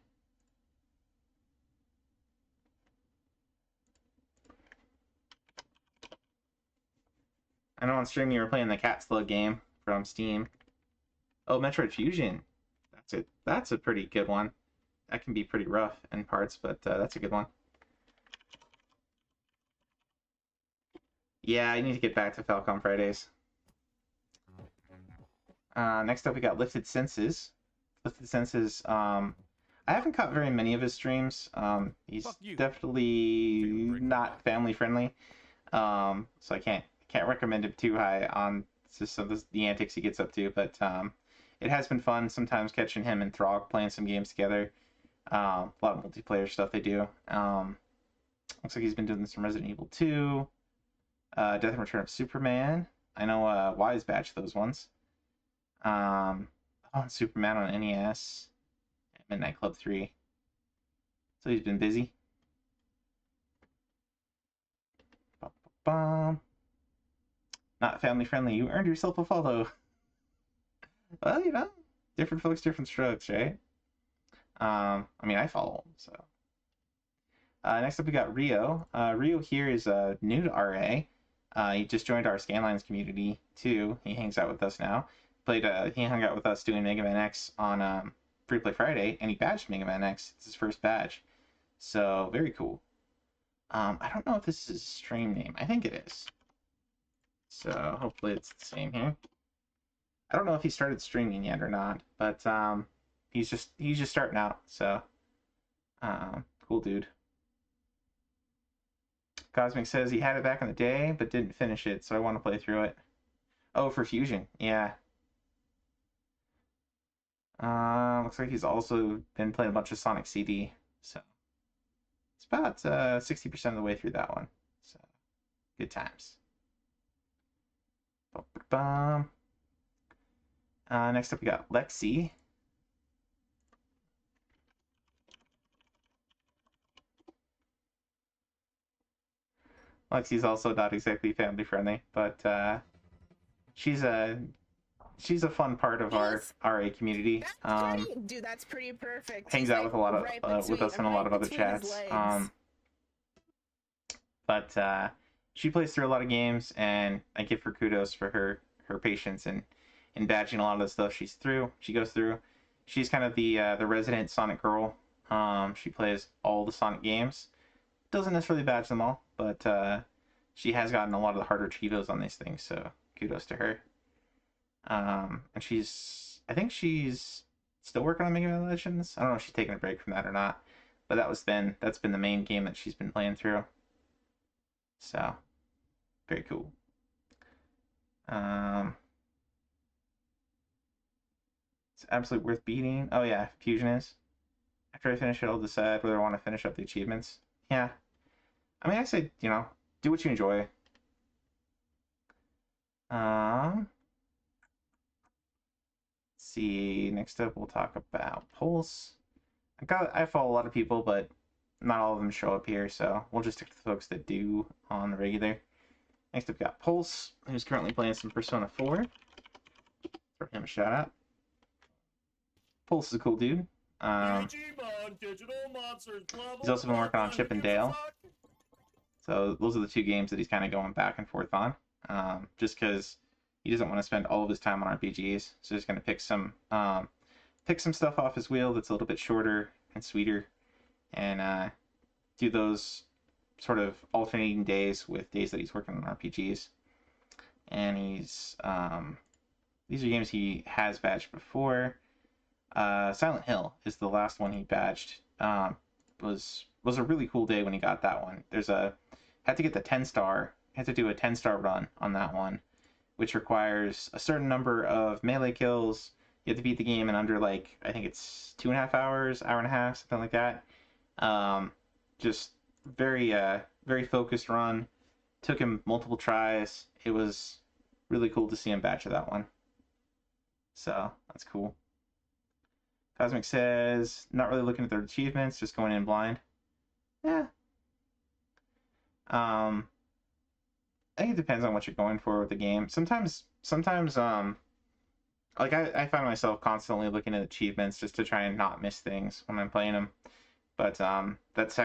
I know on stream you were playing the Cat Slug game from Steam. Oh, Metroid Fusion. That's a pretty good one. That can be pretty rough in parts, but that's a good one. Yeah, I need to get back to Falcon Fridays. Next up, we got Lifted Senses. Lifted Senses, I haven't caught very many of his streams. He's definitely not family friendly. So I can't recommend him too high on just some of the antics he gets up to, but it has been fun sometimes catching him and Throg playing some games together. A lot of multiplayer stuff they do. Looks like he's been doing some Resident Evil 2, Death and Return of Superman. I know Wise batched those ones. Superman on NES, Midnight Club 3. So he's been busy. Not family friendly. You earned yourself a follow. Well, you know, different folks, different strokes, right? I mean, I follow him, so. Next up, we got Rio. Rio here is new to RA. He just joined our Scanlines community too. He hangs out with us now. He hung out with us doing Mega Man X on Free Play Friday, and he badged Mega Man X. It's his first badge, so very cool. I don't know if this is his stream name. I think it is. So hopefully it's the same here. I don't know if he started streaming yet or not, but he's just starting out. So cool dude. Cosmic says he had it back in the day, but didn't finish it, so I want to play through it. Oh, for Fusion, yeah. Looks like he's also been playing a bunch of Sonic CD, so it's about 60% of the way through that one. So good times. Next up, we got Lexi. Lexi's also not exactly family friendly, but she's a fun part of our RA community. Dude, that's pretty perfect. Hangs out with a lot of with us in a lot of other chats. But she plays through a lot of games, and I give her kudos for her patience and badging a lot of the stuff she goes through. She's kind of the resident Sonic girl. She plays all the Sonic games. Doesn't necessarily badge them all, but she has gotten a lot of the harder Cheetos on these things, so kudos to her. And I think she's still working on Mega Man Legends. I don't know if she's taking a break from that or not, but that's been the main game that she's been playing through. So, very cool. It's absolutely worth beating. Oh yeah, Fusion is. After I finish it, I'll decide whether I want to finish up the achievements. Yeah. I mean, I say, you know, do what you enjoy. Let's see. Next up, we'll talk about Pulse. I follow a lot of people, but not all of them show up here, so we'll just stick to the folks that do on the regular. Next up, we got Pulse, who's currently playing some Persona 4. Throw him a shout out. Pulse is a cool dude. He's also been working on Chip and Dale. So those are the two games that he's kind of going back and forth on. Just because he doesn't want to spend all of his time on RPGs. So he's going to pick some stuff off his wheel that's a little bit shorter and sweeter. And do those sort of alternating days with days that he's working on RPGs. And these are games he has badged before. Silent Hill is the last one he badged. Was a really cool day when he got that one. Had to get the 10-star. Had to do a 10-star run on that one, which requires a certain number of melee kills. You have to beat the game in under, like, I think it's 2.5 hours, hour and a half, something like that. Just very focused run. Took him multiple tries. It was really cool to see him batch of that one. So that's cool. Cosmic says, not really looking at their achievements, just going in blind. Yeah. I think it depends on what you're going for with the game. Sometimes sometimes like I find myself constantly looking at achievements just to try and not miss things when I'm playing them. But that's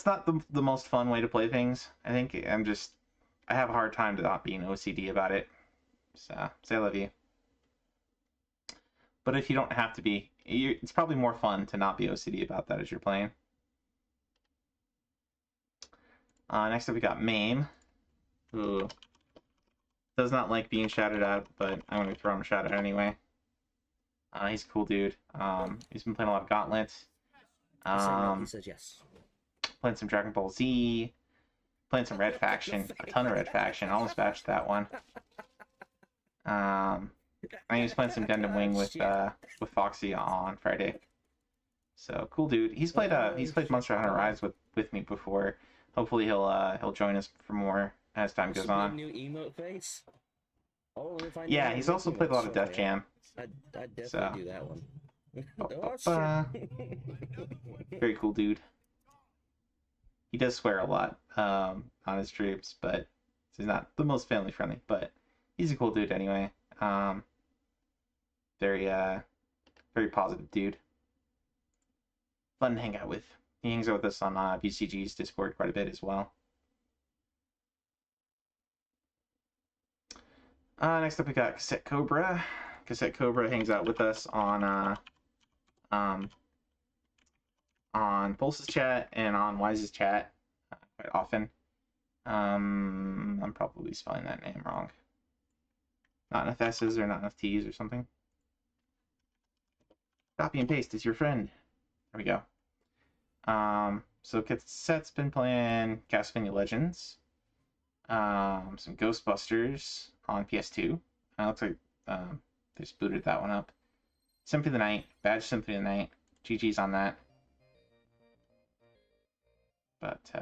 not the most fun way to play things. I think I have a hard time to not being OCD about it. So say I love you. But if you don't have to be, it's probably more fun to not be OCD about that as you're playing. Next up we got Mame, who does not like being shouted at, but I'm going to throw him a shout out anyway. He's a cool dude. He's been playing a lot of Gauntlet. He says yes. Playing some Dragon Ball Z. Playing some Red Faction. A ton of Red Faction. Almost batched that one. And he was playing some Gundam Wing with Foxy on Friday. So cool dude. He's played Monster Hunter Rise with me before. Hopefully he'll join us for more as time goes on. New emote face? Yeah, he's also played a lot of Def Jam. I'd definitely do that one. Very cool dude. He does swear a lot on his streams, but he's not the most family friendly. But he's a cool dude anyway. Very positive dude. Fun to hang out with. He hangs out with us on BCG's Discord quite a bit as well. Next up we got Cassette Cobra. Cassette Cobra hangs out with us on Pulse's chat and on Wise's chat quite often. I'm probably spelling that name wrong. Not enough S's or not enough T's or something. Copy and paste is your friend. There we go. So Cassette's been playing Castlevania Legends. Some Ghostbusters on PS2. Looks like they just booted that one up. Symphony of the Night, Badge Symphony of the Night. GG's on that. But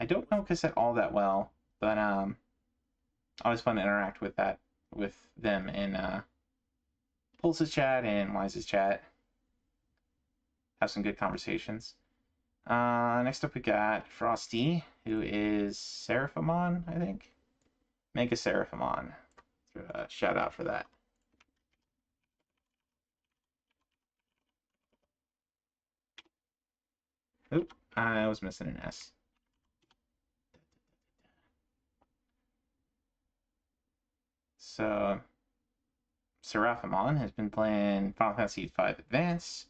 I don't know Cassette all that well, but always fun to interact with them in Pulse's chat and Wise's chat. Have some good conversations. Next up we got Frosty, who is Seraphimon, I think. Mega Seraphimon. Shout out for that. Oop, I was missing an S. So, Seraphimon has been playing Final Fantasy V Advance,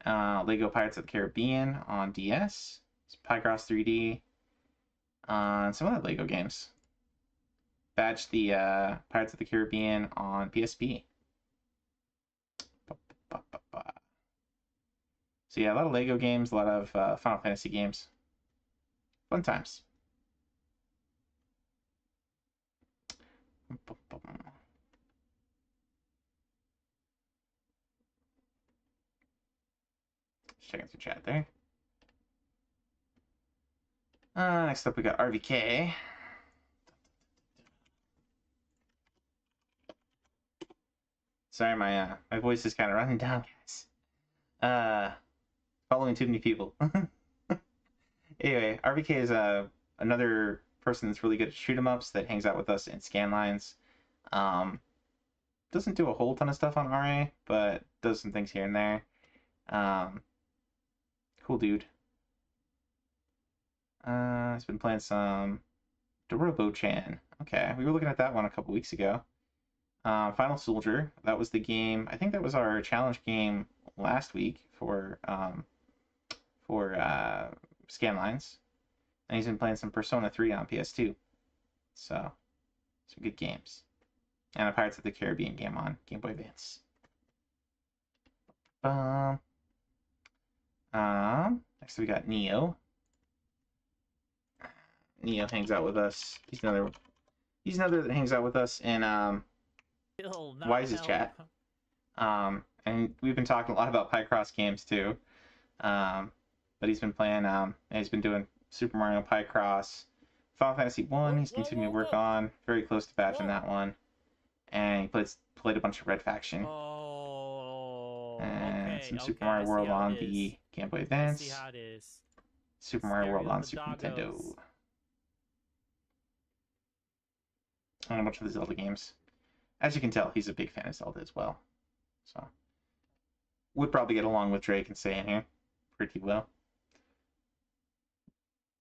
Lego Pirates of the Caribbean on DS, Picross 3D, and some other Lego games. Badged the Pirates of the Caribbean on PSP. So yeah, a lot of Lego games, a lot of Final Fantasy games. Fun times. Just checking through chat there. Next up we got RVK. Sorry, my voice is kind of running down, guys. Following too many people. Anyway, RVK is another person that's really good at shoot 'em ups that hangs out with us in Scanlines. Doesn't do a whole ton of stuff on RA, but does some things here and there. Cool dude. He's been playing some Dorobo-chan. Okay, we were looking at that one a couple weeks ago. Final Soldier, that was the game. I think that was our challenge game last week for Scanlines. And he's been playing some Persona 3 on PS2. So, some good games. And a Pirates of the Caribbean game on Game Boy Advance. Next we got Neo. Neo hangs out with us. He's another that hangs out with us in Wise's chat. And we've been talking a lot about Picross games too. But he's been playing he's been doing Super Mario Picross. Final Fantasy 1 he's continuing to work on. Very close to batching that one. And he played a bunch of Red Faction. And some Super Mario World on the Game Boy Advance. See how it is. Super Mario World on Super Nintendo. and a bunch of the Zelda games. As you can tell, he's a big fan of Zelda as well. So, would probably get along with Drake and Say in here pretty well.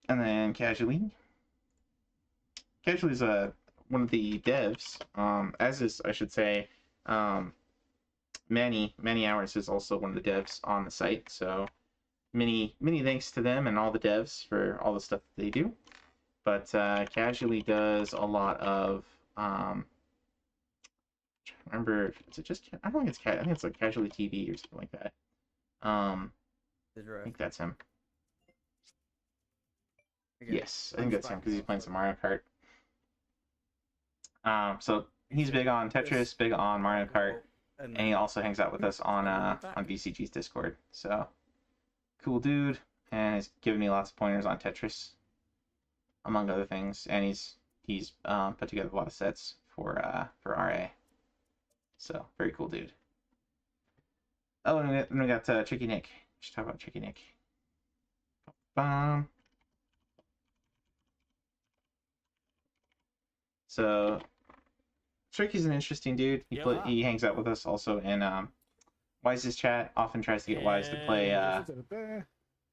And then Casually. Casually is one of the devs, as is, I should say, Many Hours is also one of the devs on the site. So, many thanks to them and all the devs for all the stuff that they do. But Casually does a lot of remember, is it just? I don't think it's I think it's like Casually TV or something like that. I think that's him. Yes, I think that's him because he's playing some Mario Kart. So he's big on Tetris, big on Mario Kart, and he also hangs out with us on VCG's Discord. So cool dude, and he's given me lots of pointers on Tetris, among other things. And he's put together a lot of sets for RA. So very cool dude. Oh, and we got Tricky Nick. We should talk about Tricky Nick. So Tricky's an interesting dude. He hangs out with us also in Wise's chat. Often tries to get Wise to play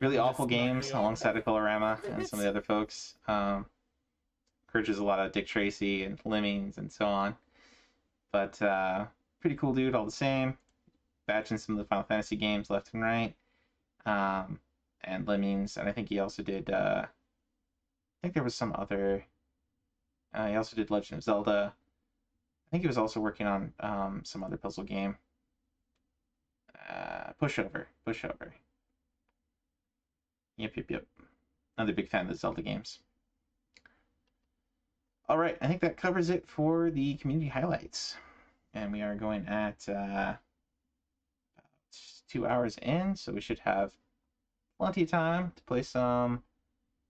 really awful games alongside of Colorama and some of the other folks. Encourages a lot of Dick Tracy and Lemmings and so on. But pretty cool dude all the same. Batching some of the Final Fantasy games left and right. And Lemmings. And I think he also did... I think there was some other... he also did Legend of Zelda. I think he was also working on some other puzzle game. Pushover. Yep. Another big fan of the Zelda games. All right, I think that covers it for the community highlights. And we are going at 2 hours in, so we should have plenty of time to play some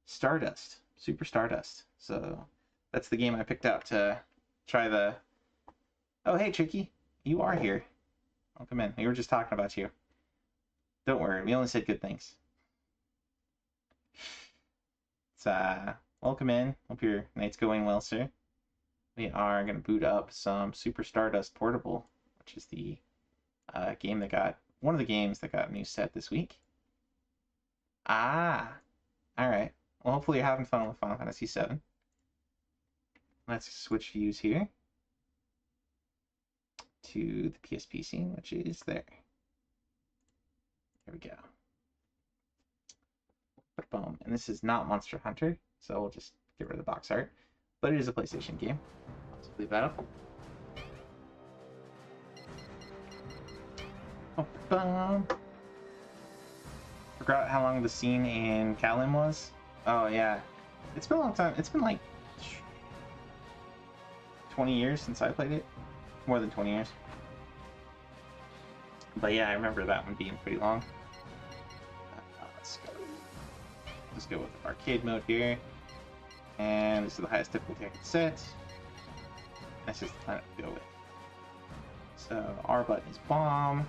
Stardust, Super Stardust. So that's the game I picked out to try the... Oh, hey, Tricky. You are here. Welcome in. We were just talking about you. Don't worry, we only said good things. Welcome in. Hope your night's going well, sir. We are going to boot up some Super Stardust Portable, which is the game that got... one of the games that got a new set this week. Alright. Well, hopefully you're having fun with Final Fantasy VII. Let's switch views here to the PSP scene, which is there. There we go. Boom. And this is not Monster Hunter, so we'll just get rid of the box art. But it is a PlayStation game. Let's leave that up. Forgot how long the scene in Kalim was. Oh yeah, it's been a long time. It's been like 20 years since I played it. More than 20 years. But yeah, I remember that one being pretty long. Let's go with arcade mode here. And this is the highest difficulty I can set. That's just the planet to go with. So R button is bomb.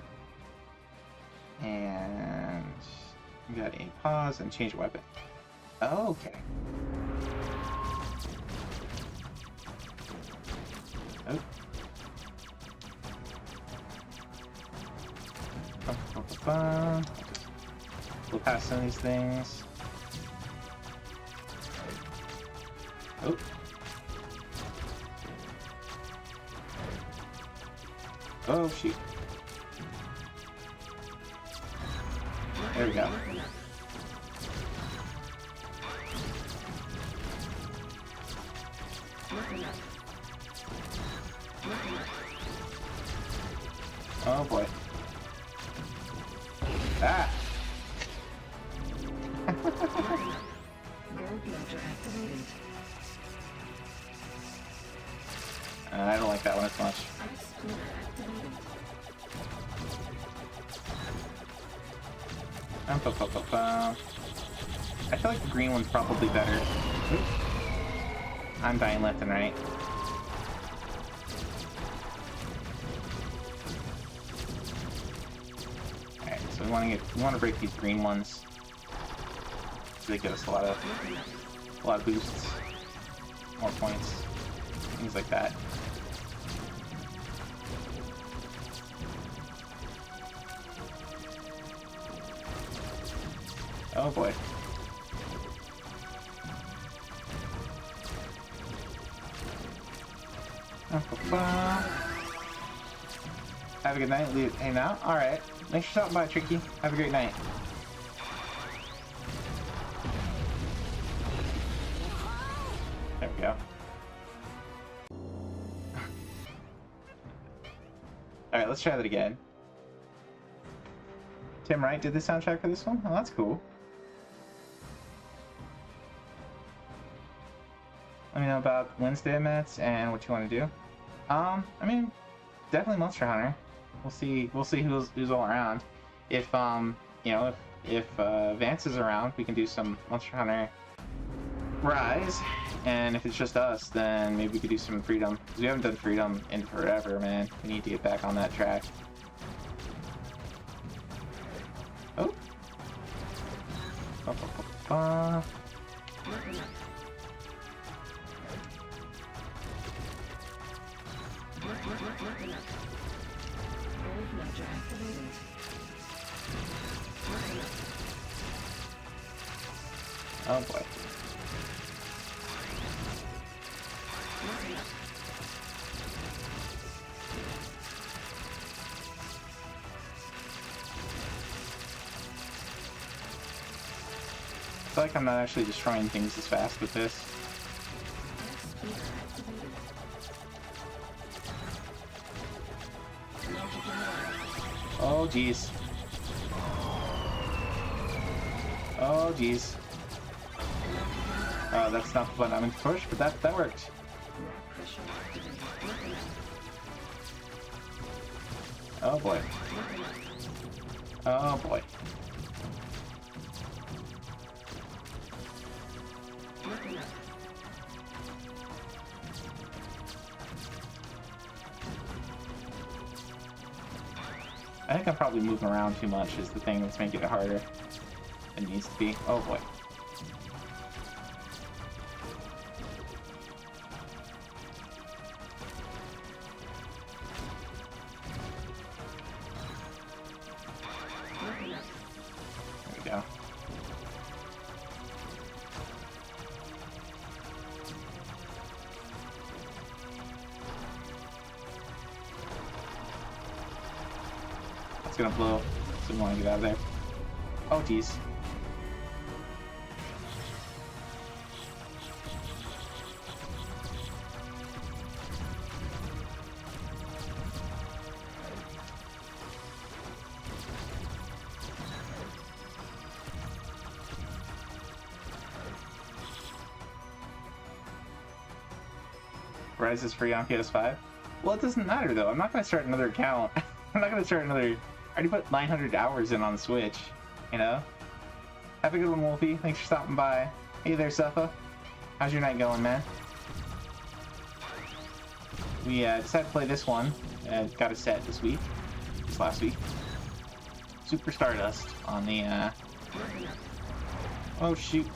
And we got a pause and change weapon. Oh, okay. Oh. We'll pass some of these things. Oh. Oh, shoot. There we go. Oh boy. Ah! I don't like that one as much. I feel like the green one's probably better. I'm dying left and right. Alright, so we want to break these green ones. So they give us a lot of boosts. More points. things like that. Oh boy. Have a good night. Hey now? Alright. Thanks for stopping by, Tricky. Have a great night. There we go. Alright, let's try that again. Tim Wright did the soundtrack for this one? Oh, that's cool. Let me know about Wednesday at Metz and what you want to do. I mean, definitely Monster Hunter. We'll see who's all around. If you know, if Vance is around, we can do some Monster Hunter Rise. And if it's just us, then maybe we could do some Freedom. Because we haven't done Freedom in forever, man. We need to get back on that track. Oh. Oh boy. I feel like I'm not actually destroying things as fast with this. Oh jeez. Oh jeez. Oh, that's not the button I meant to push, but that worked. Oh boy. Oh boy. I think I'm probably moving around too much is the thing that's making it harder than it needs to be. Oh boy. There we go. It's gonna blow, so we want to get out of there. Oh jeez. Rise is free on PS5? Well, it doesn't matter though. I'm not gonna start another account. I'm not gonna start another. I already put 900 hours in on the Switch, you know? Have a good one, Wolfie. Thanks for stopping by. Hey there, Suffa. How's your night going, man? We decided to play this one. Got a set this last week. Super Stardust on the, Oh, shoot.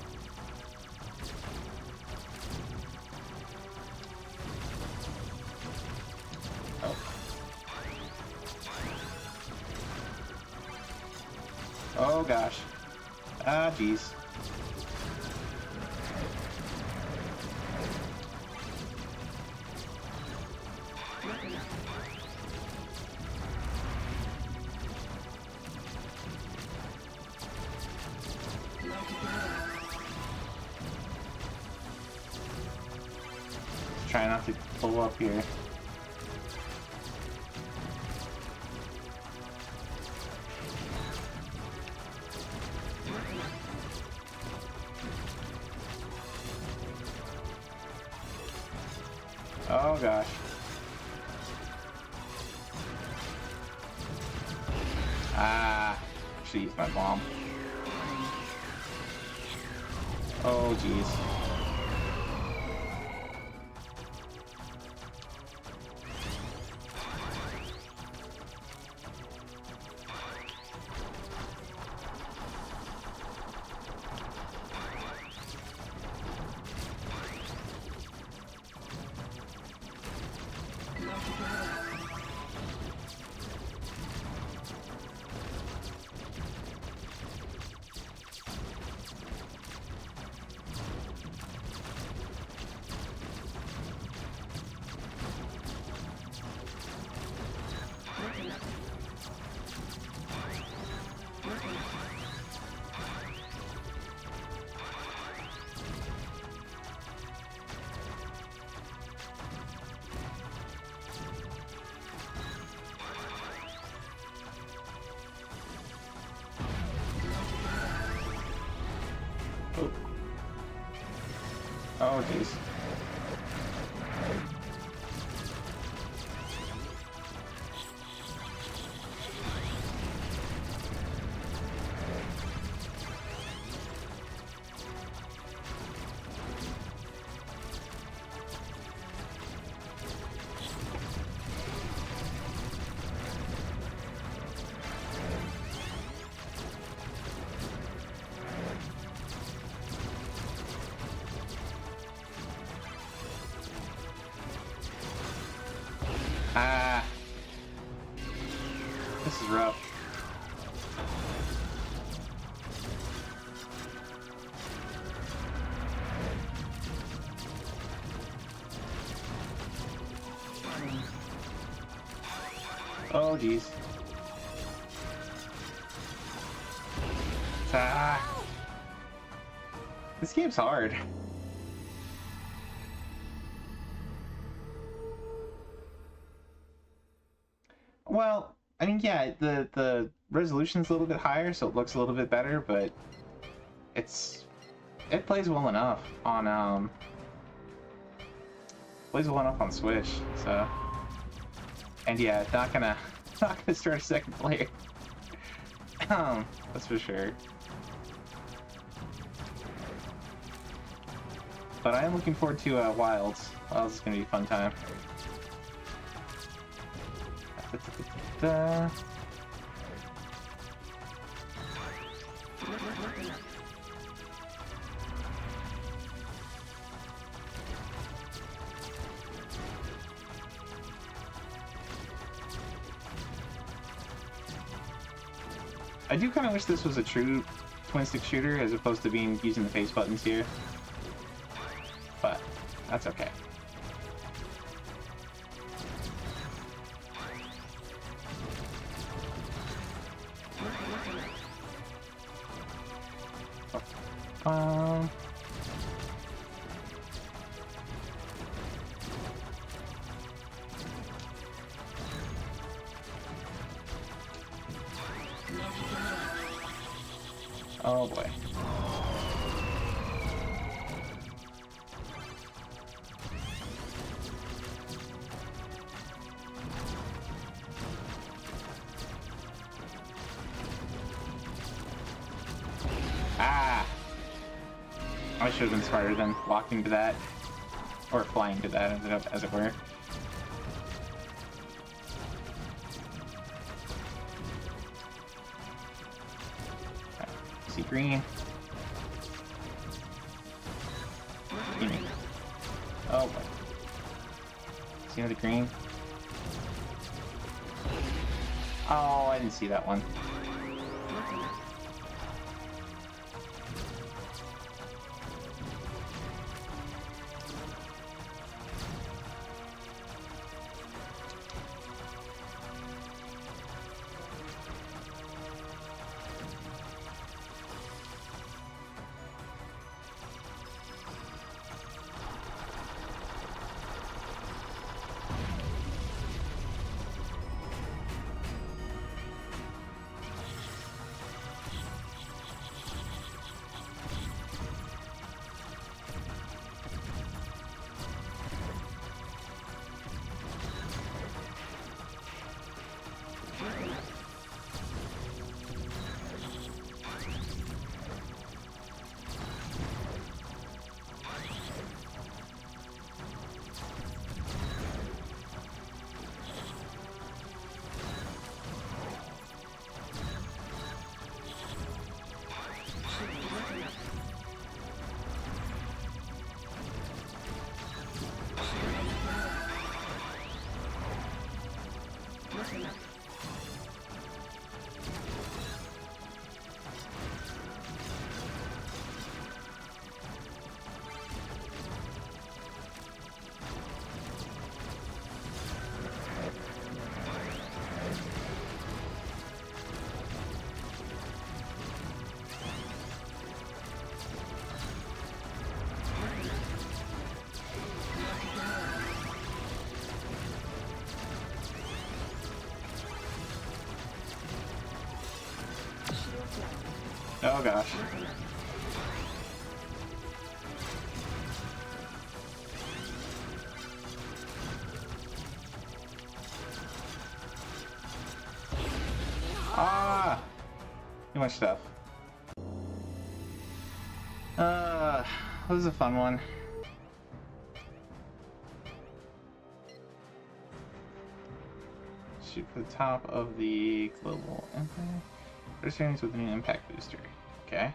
Oh gosh. Ah, jeez. Try not to pull up here. Oh gosh. Ah, should use my bomb. Oh jeez. Oh, jeez. Ah, this is rough. Oh, jeez. Ah, this game's hard. Well, I mean, yeah, the resolution's a little bit higher, so it looks a little bit better, but it plays well enough on Switch. So, and yeah, not gonna start a second player. That's for sure. But I am looking forward to Wilds. Wilds is gonna be a fun time. I do kind of wish this was a true twin-stick shooter as opposed to using the face buttons here, but that's okay. Oh boy. Ah! I should have been smarter than walking to that. Or flying to that, as it were. See green. Gimme. Oh boy. See another green? Oh, I didn't see that one. Oh gosh. Ah! Too much stuff. This is a fun one. Shoot for the top of the global empire. First series with a new impact booster. Okay.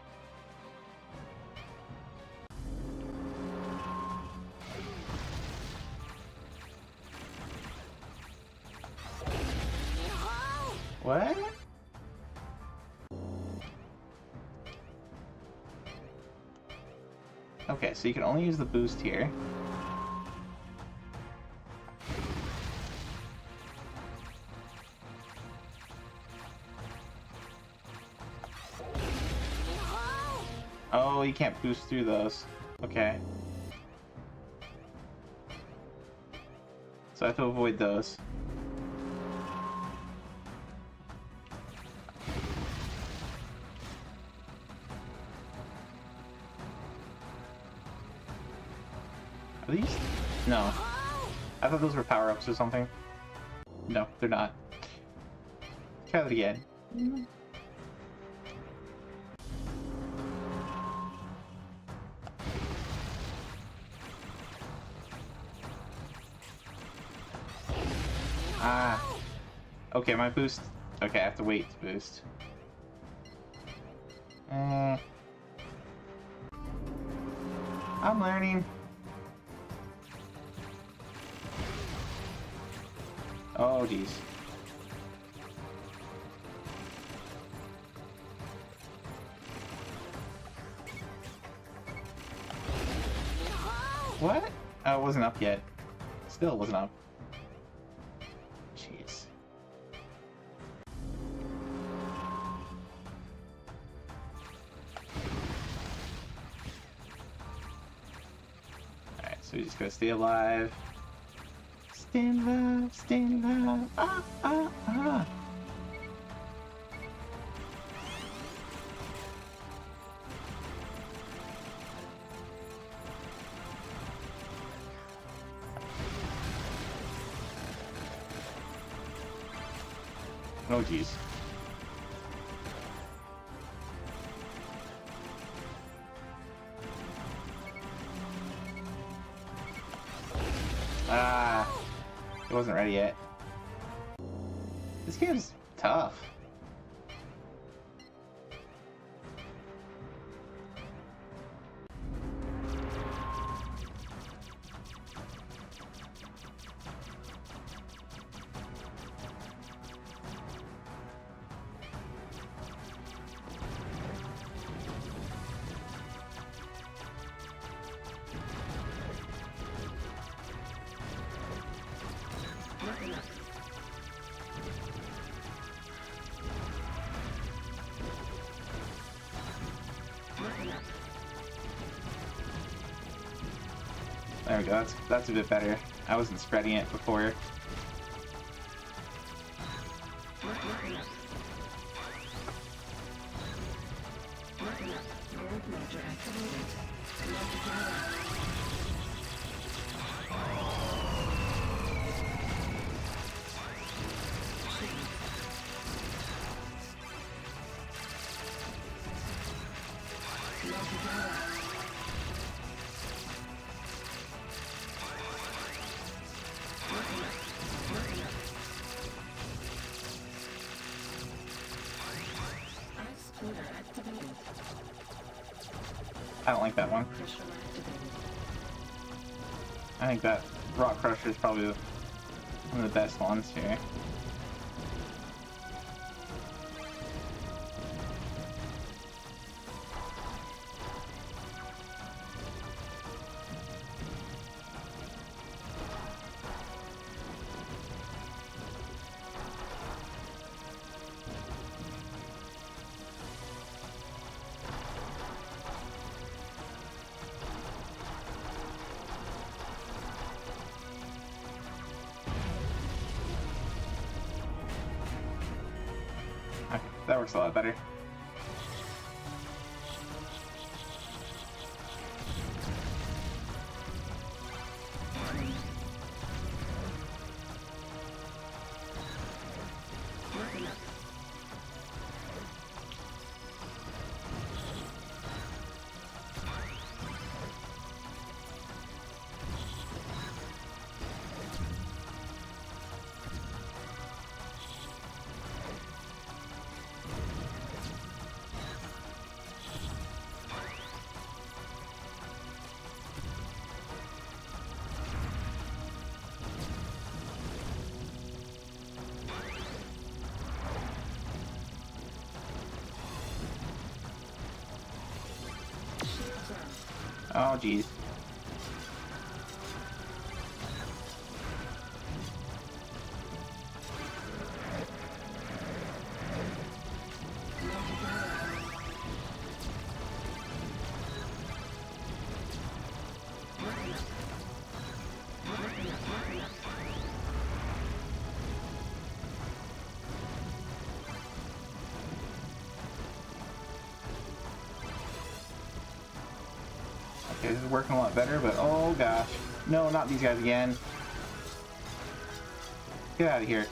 What? Okay, so you can only use the boost here. Oh, you can't boost through those. Okay. So I have to avoid those. Are these? No. I thought those were power-ups or something. No, they're not. Try that again. Ah. Okay, my boost. Okay, I have to wait to boost. I'm learning. Oh, geez. What? Oh, it wasn't up yet. Still wasn't up. Jeez. Alright, so we just gotta stay alive. Stay alive, stay alive. Ah, ah, ah. Oh, jeez. Ah, it wasn't ready yet. This game's tough. There we go, that's a bit better. I wasn't spreading it before. I don't like that one. I think that Rock Crusher is probably one of the best ones here. Okay, that works a lot better. Oh, geez. Okay, this is working a lot better, but oh gosh. No, not these guys again. Get out of here.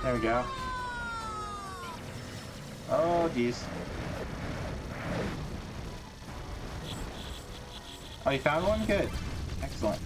There we go. Oh, geez. Oh, you found one? Good. Excellent.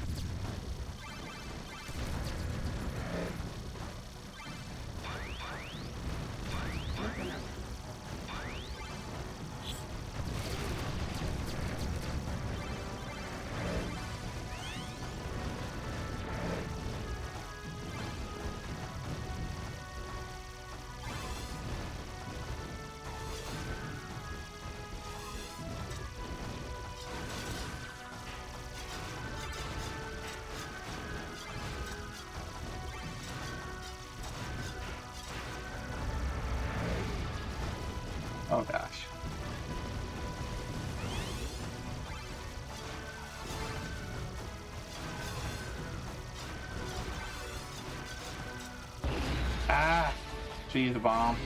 Oh gosh. Ah! Should use the bomb.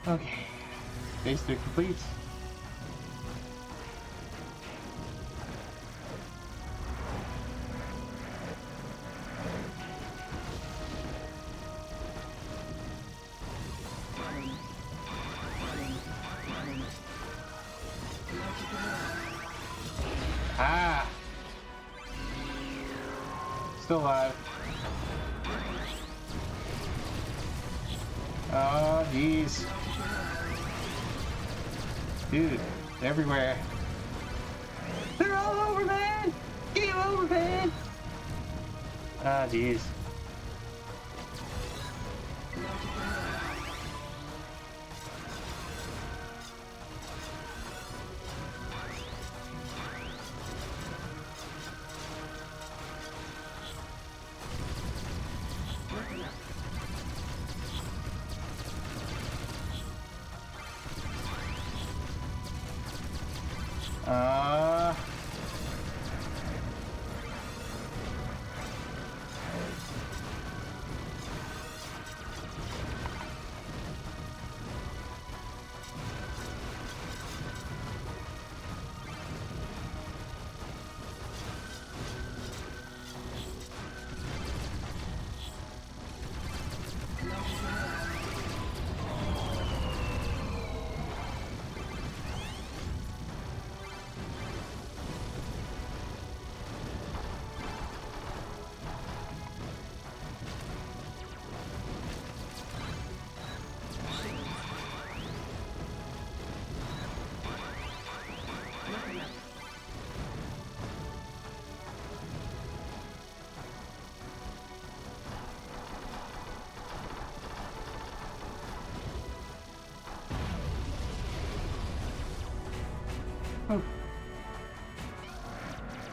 Okay, phase 3 complete. Ah! Still alive. Oh, jeez. Dude, everywhere. They're all over, man! Game over, man! Ah, jeez.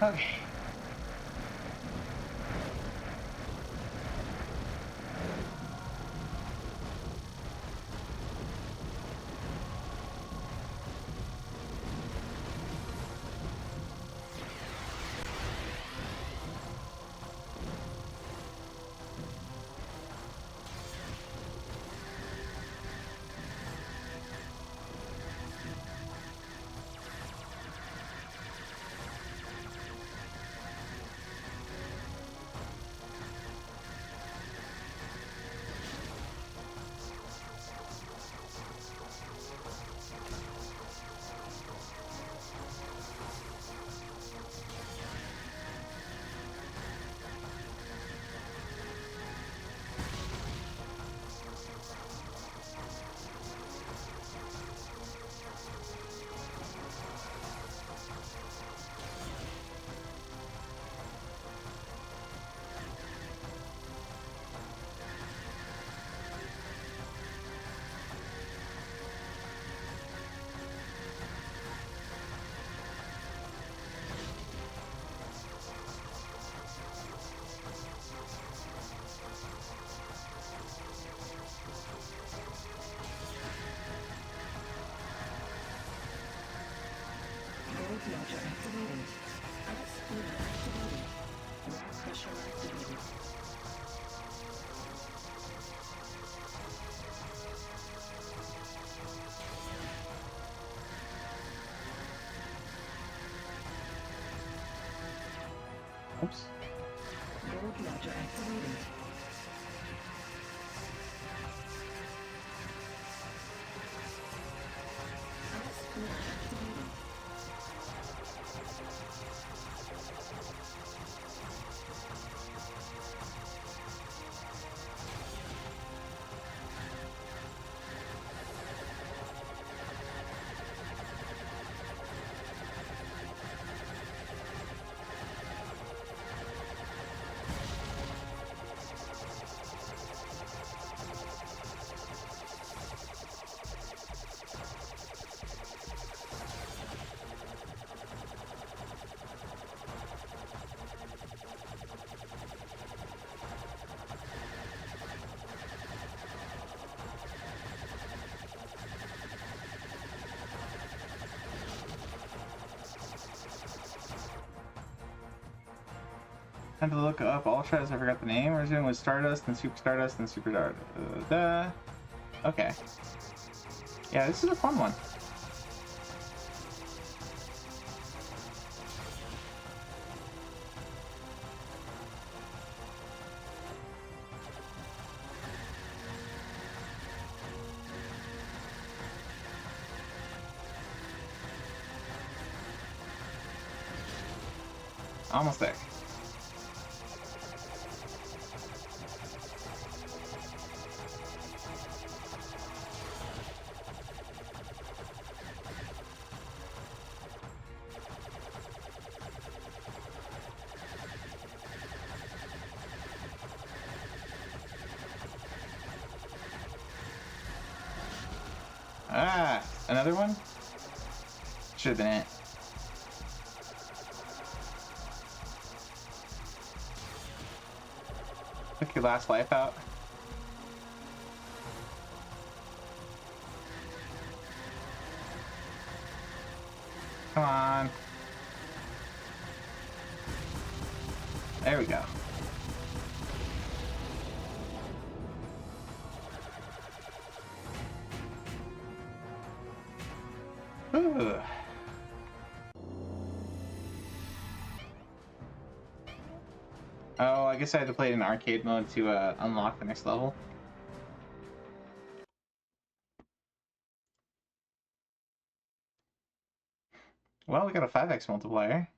Okay. Oops. Time to look up Ultras. I forgot the name. Originally was Stardust, and Super Stardust, and Super Stardust. Okay. Yeah, this is a fun one. Almost there. Ah, another one? Should have been it. Took your last life out. Come on. There we go. Ooh. Oh, I guess I had to play it in arcade mode to unlock the next level. Well, we got a 5x multiplier.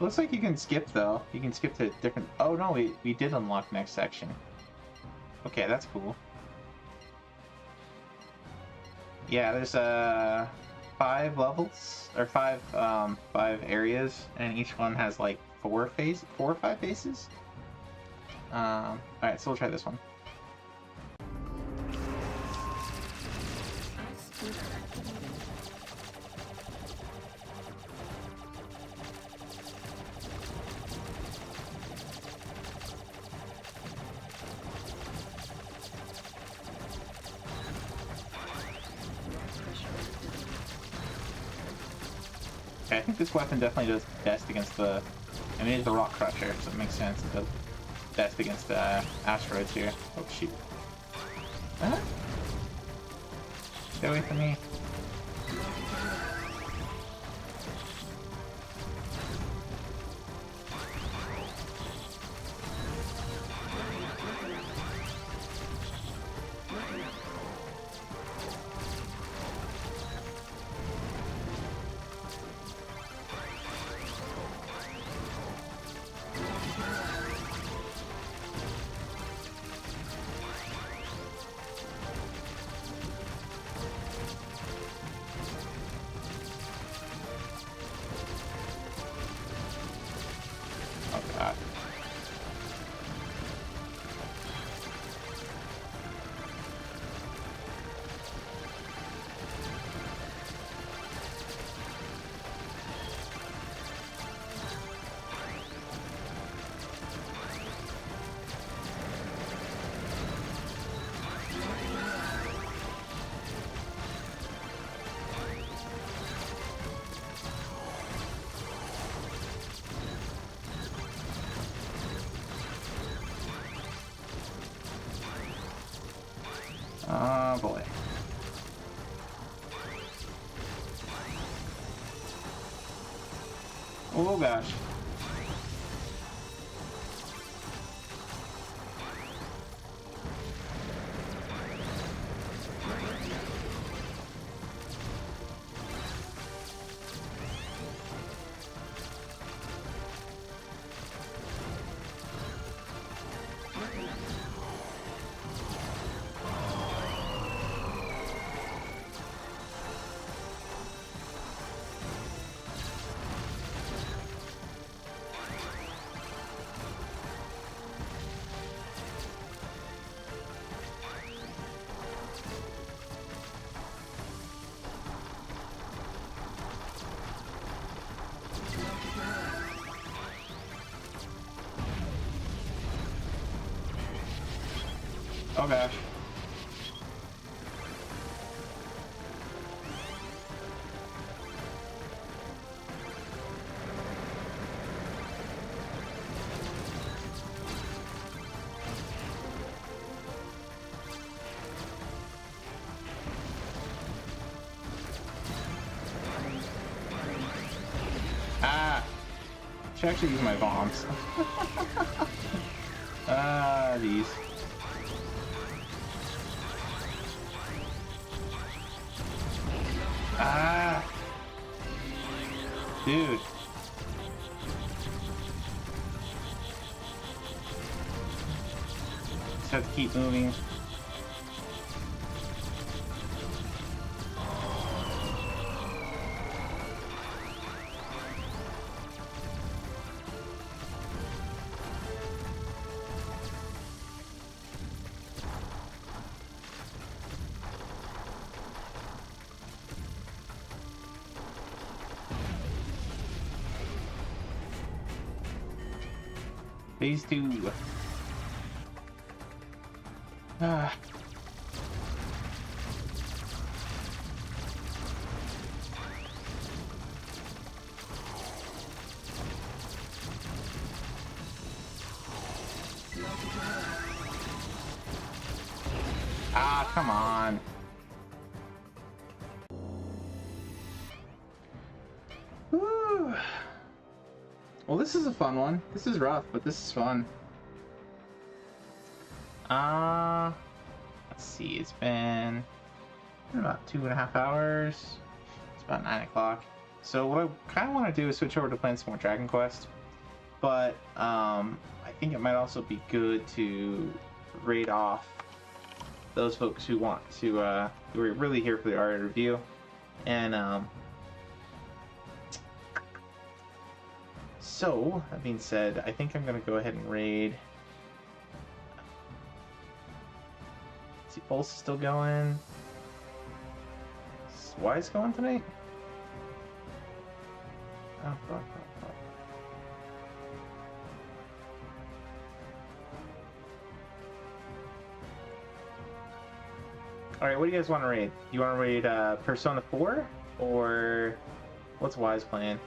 Looks like you can skip though. You can skip to different. Oh no, we did unlock next section. Okay, that's cool. Yeah, there's 5 levels or 5 areas, and each one has like 4 or 5 phases. All right, so we'll try this one. Okay, I think this weapon definitely does best against the... I mean, it's a rock crusher, so it makes sense. It does best against asteroids here. Oh, shoot. Huh? Stay away from me. Oh gosh. Oh gosh. Ah! Should actually use my bombs. These. Ah! Dude. Just have to keep moving. Phase 2. Ah. Ah, come on. Whew. Well, this is a fun one. This is rough, but this is fun. Let's see. It's been about 2.5 hours. It's about 9 o'clock. So what I kind of want to do is switch over to playing some more Dragon Quest. But I think it might also be good to raid off those folks who want to, who are really here for the art review. And so, that being said, I think I'm going to go ahead and raid. Let's see, Pulse is still going. Is Wise going tonight? Oh, fuck. Alright, what do you guys want to raid? You want to raid Persona 4? Or what's Wise playing?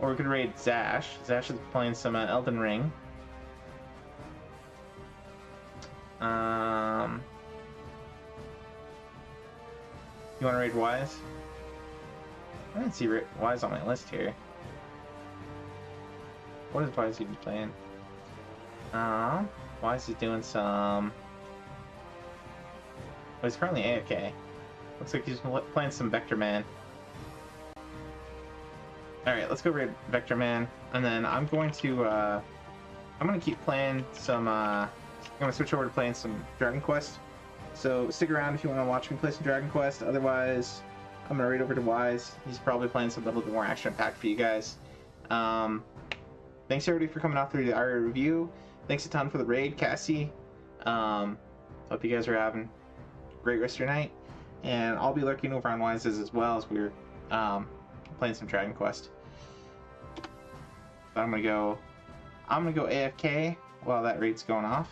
Or we could raid Zash. Zash is playing some Elden Ring. You want to raid Wise? I didn't see Wise on my list here. What is Wise even playing? Wise is doing some... Well, he's currently AFK. Looks like he's playing some Vector Man. Alright, let's go raid Vector Man, and then I'm going to keep playing some, I'm going to switch over to playing some Dragon Quest. So stick around if you want to watch me play some Dragon Quest, otherwise I'm going to raid over to Wise. He's probably playing something a little bit more action-packed for you guys. Thanks everybody for coming out through the Aria review. Thanks a ton for the raid, Cassie. Hope you guys are having a great rest of your night. And I'll be lurking over on Wise's as well as we're playing some Dragon Quest. So I'm gonna go AFK while that raid's going off.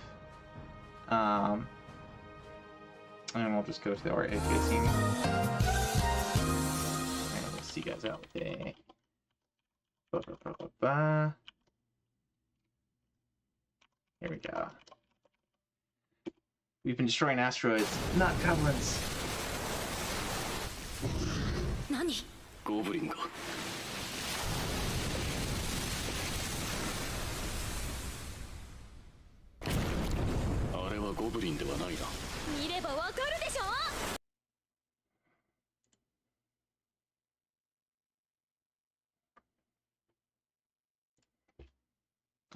And we'll just go to our AFK scene. And we'll see you guys out with a... Here we go. We've been destroying asteroids, not goblins. Nani? ゴブリンか。あれはゴブリンではないな。見ればわかるでしょ。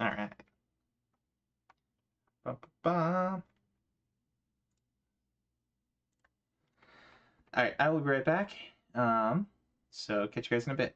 All right. Ba-ba-ba. All right, I will be right back. So catch you guys in a bit.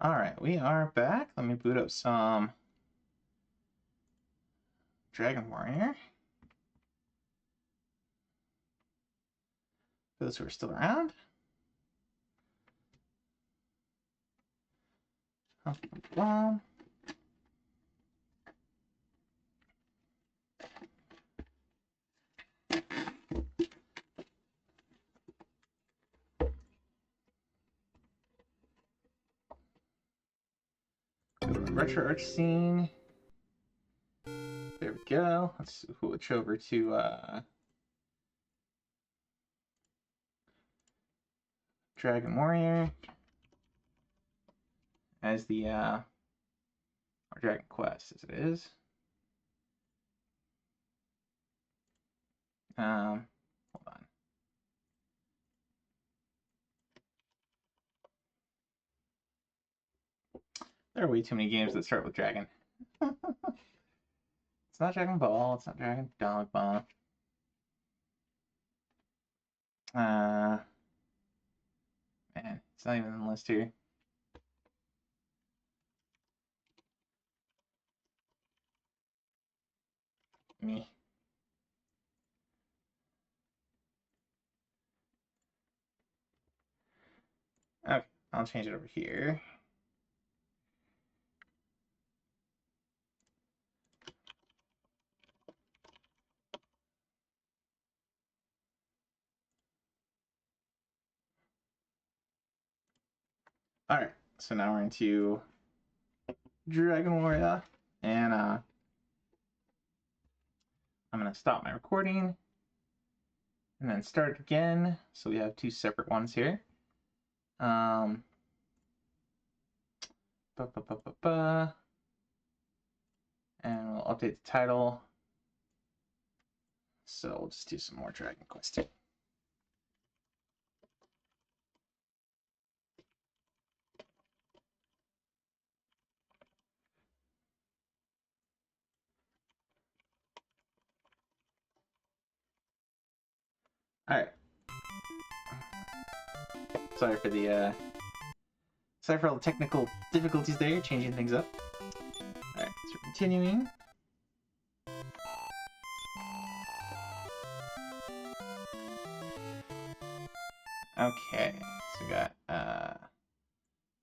Alright, we are back. Let me boot up some Dragon Warrior. For those who are still around. Retro Arch Scene. There we go. Let's switch over to Dragon Warrior as the or Dragon Quest as it is. Hold on. There are way too many games that start with Dragon. It's not Dragon Ball, it's not Dragon Dogma. Man, it's not even on the list here. Me. Okay, I'll change it over here. Alright, so now we're into Dragon Warrior, and I'm going to stop my recording, and then start again, so we have two separate ones here. And we'll update the title, so we'll just do some more Dragon Quest. Alright. Sorry for all the technical difficulties there, changing things up. Alright, so continuing. Okay, so we got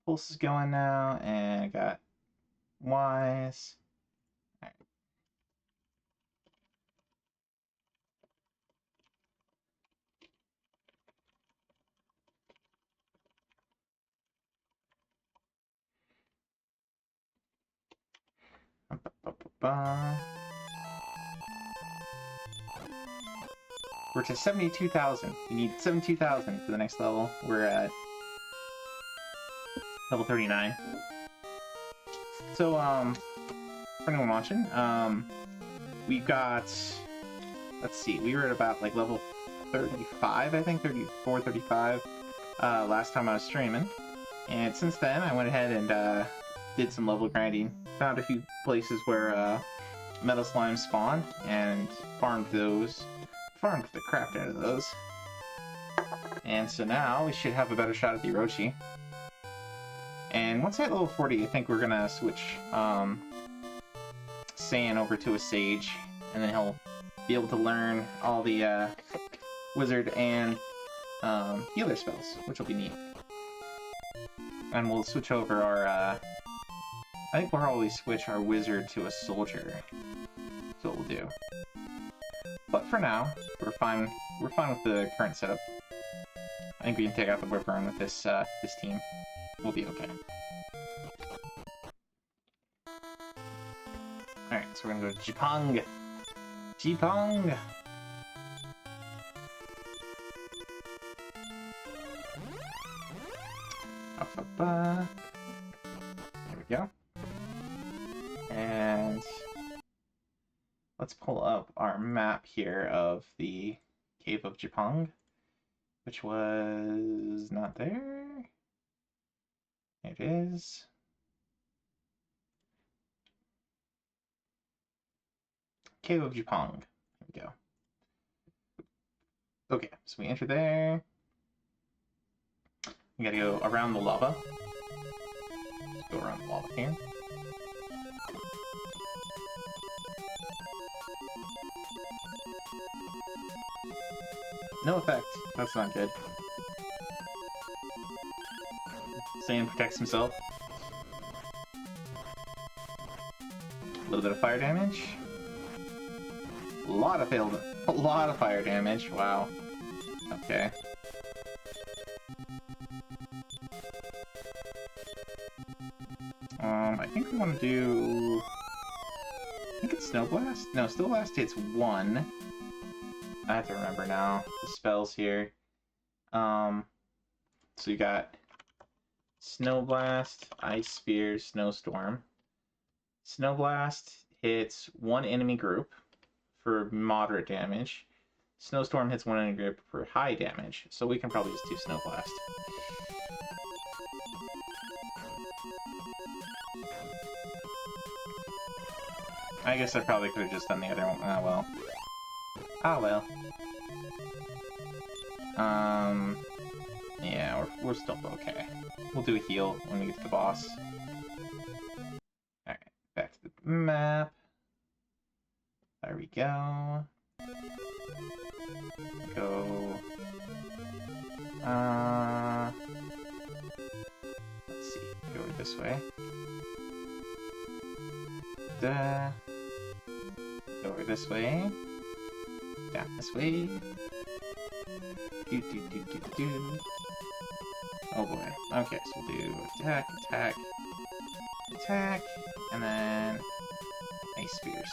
pulses going now, and I got Ys. We're to 72,000. We need 72,000 for the next level. We're at level 39. So, for anyone watching, we've got, let's see, we were at about like level 35, I think, 34, 35, last time I was streaming. And since then, I went ahead and did some level grinding. Found a few places where metal slimes spawned and farmed those. Farmed the crap out of those. And so now we should have a better shot at the Orochi. And once I hit level 40, I think we're gonna switch Saiyan over to a Sage, and then he'll be able to learn all the wizard and healer spells, which will be neat. And we'll switch over our I think we'll probably switch our wizard to a soldier. That's what we'll do. But for now, we're fine with the current setup. I think we can take out the Wyvern with this this team. We'll be okay. Alright, so we're gonna go to Jipang. Jipang! There we go. And let's pull up our map here of the Cave of Jipang, which was not there. It is. Cave of Jipang. There we go. Okay, so we enter there. We gotta go around the lava. go around the wall here. No effect. That's not good. Sand protects himself. A little bit of fire damage. A lot of fire damage. Wow. Okay. I think we want to do... I think it's Snow Blast? No, Snow Blast hits 1. I have to remember now the spells here. So you got Snow Blast, Ice Spear, Snowstorm. Snow Blast hits 1 enemy group for moderate damage. Snowstorm hits 1 enemy group for high damage. So we can probably just do Snow Blast. I guess I probably could have just done the other one. Ah, well. Ah, well. Yeah, we're still okay. We'll do a heal when we get to the boss. Alright, back to the map. There we go. Go... let's see. Go this way. Duh. Go over this way. Down this way. Do. Oh boy. Okay, so we'll do attack, attack, attack, and then Ice Spears.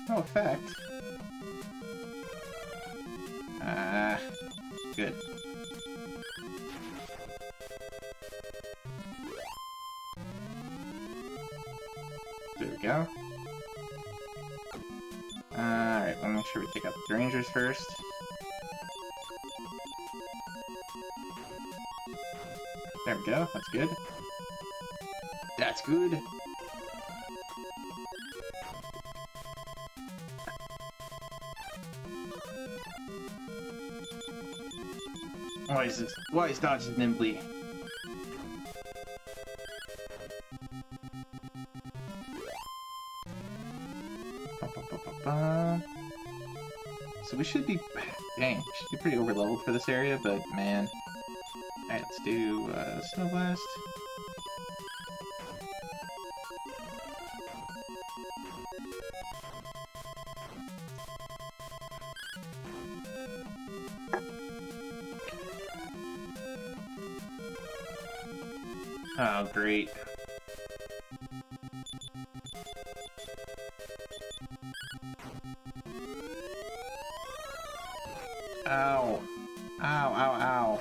No effect. Good. There we go. Alright, let me make sure we take out the Rangers first. There we go, that's good. That's good! Why is dodging nimbly? So we should be... Dang, we should be pretty over-leveled for this area, but man... Alright, let's do Snow Blast. Oh, great. Ow. Ow, ow, ow.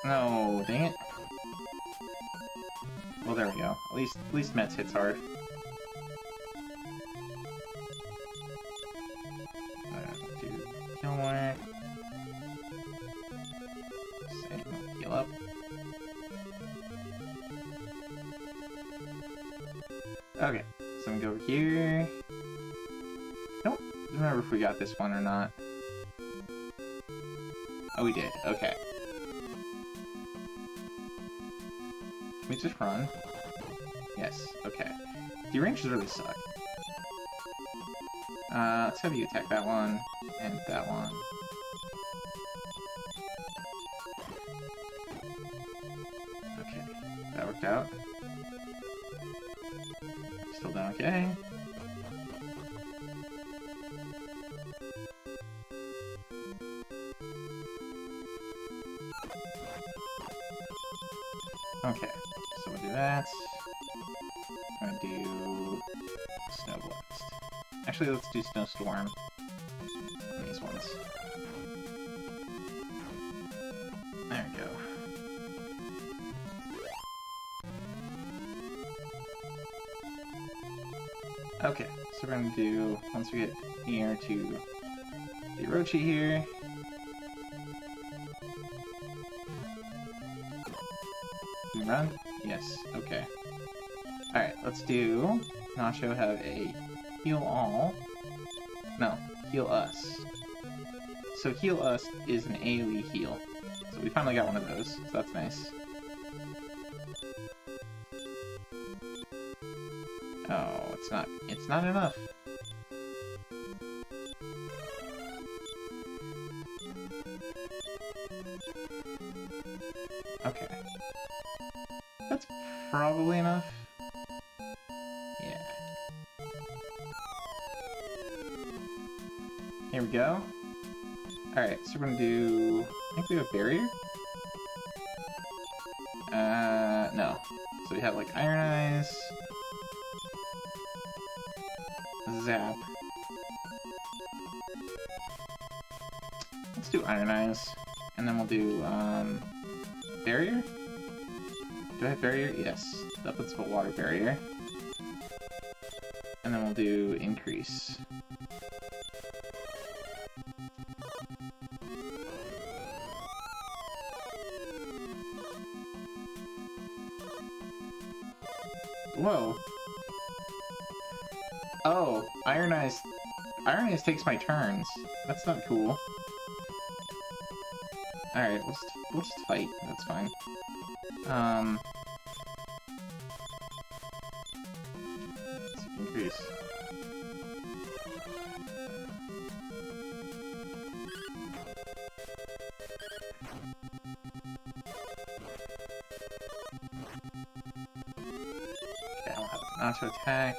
No, dang it. Well, there we go. At least Metz hits hard. Do kill more. Heal up. Okay, so I'm gonna go over here. Don't remember if we got this one or not. Oh, we did. Okay. Can we just run? Yes. Okay. The ranges really suck. Let's have you attack that one and that one. Okay, that worked out. Still done okay. Okay, so we'll do that. I'm gonna do Snow Blast. Actually, let's do Snowstorm on these ones. There we go. Okay, so we're gonna do, once we get here to the Orochi here, can we run? Yes, okay. Alright, let's do Nacho have a heal all. No, Heal us. So heal us is an AoE heal. So we finally got one of those, so that's nice. Oh, it's not enough. Okay. That's probably enough. Yeah. Here we go. Alright, so we're gonna do... I think we have barrier? No. So we have like Iron Eyes, Zap. Let's do Iron Eyes, and then we'll do barrier. Do I have barrier? Yes. That puts a water barrier, and then we'll do increase. Whoa. Oh, Iron Eyes takes my turns. That's not cool. Alright, we'll just fight. That's fine. Let's increase. Okay, I'll have Nacho attack.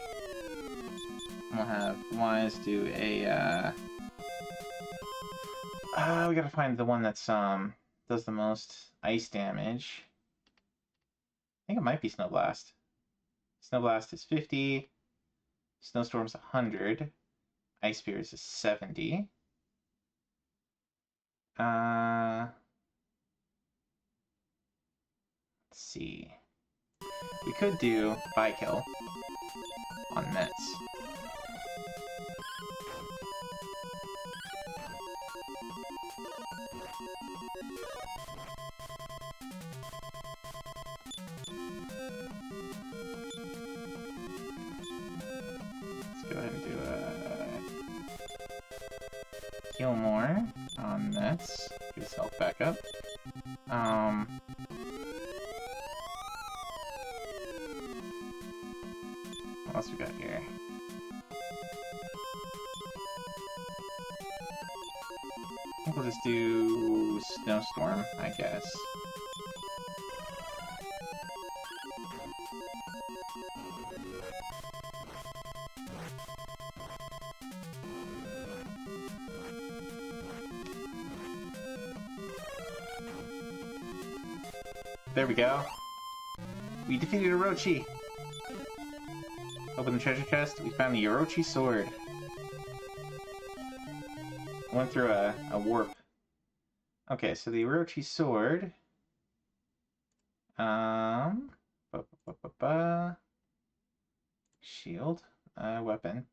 We'll have Wise do a, we gotta find the one that's, does the most ice damage. I think it might be Snow Blast. Snow Blast is 50. Snowstorm's 100. Ice Spears is 70. Let's see. We could do By-Kill on Metz. Let's go ahead and do a heal more on Metz. Get his health back up. What else we got here? I think we'll just do Snowstorm, I guess. There we go. We defeated Orochi! Open the treasure chest, we found the Orochi sword. Went through a warp. Okay, so the Orochi sword... Shield. Weapon.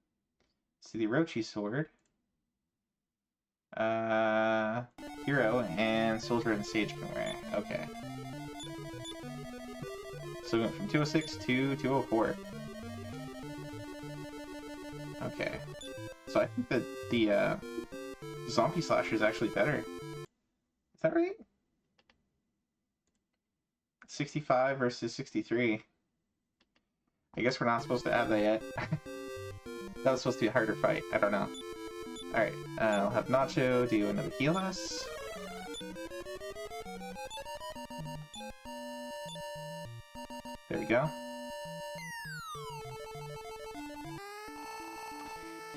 So the Orochi sword. Hero and Soldier and Sage can wear. Okay. So we went from 206 to 204. Okay. So I think that the Zombie Slasher is actually better. Is that right? 65 versus 63. I guess we're not supposed to add that yet. That was supposed to be a harder fight. I don't know. Alright, I'll have Nacho do another heal us. There we go.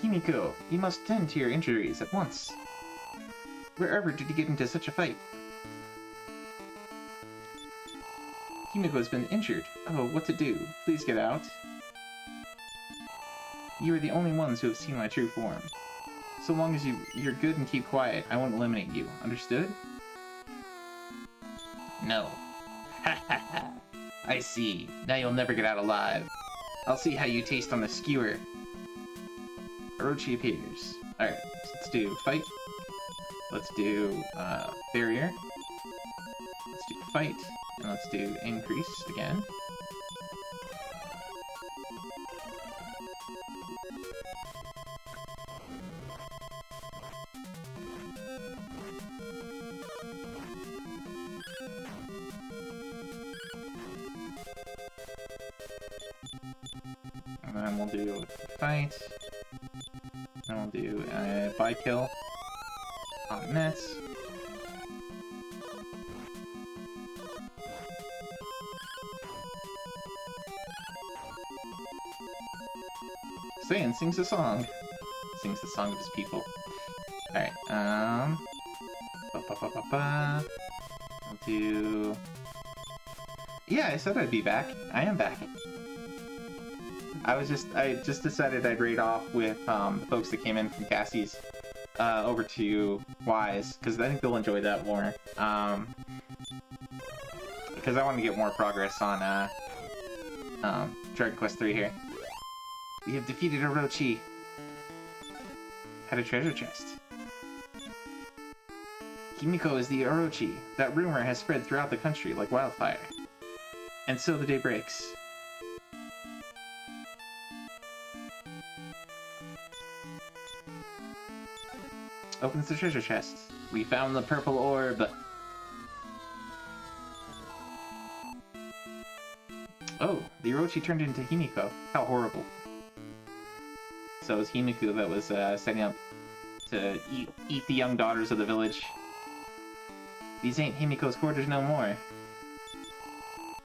Himiko, you must tend to your injuries at once. Wherever did you get into such a fight? Himiko has been injured. Oh, what to do? Please get out. You are the only ones who have seen my true form. So long as you're good and keep quiet, I won't eliminate you. Understood? No. Ha ha ha. I see. Now you'll never get out alive. I'll see how you taste on the skewer. Orochi appears. Alright, so let's do fight. Let's do barrier. Let's do fight. And let's do increase again. And then we'll do fight. And we'll do buy kill on Metz. Saiyan sings a song. Sings the song of his people. Alright, I'll do... Yeah, I said I'd be back. I am back. I just decided I'd raid off with the folks that came in from Cassie's over to Wise, because I think they'll enjoy that more. Because I want to get more progress on Dragon Quest III here. We have defeated Orochi. Had a treasure chest. Himiko is the Orochi. That rumor has spread throughout the country like wildfire. And so the day breaks. Opens the treasure chest. We found the purple orb. Oh, the Orochi turned into Himiko. How horrible. So it was Himiko that was setting up to eat the young daughters of the village. These ain't Himiko's quarters no more.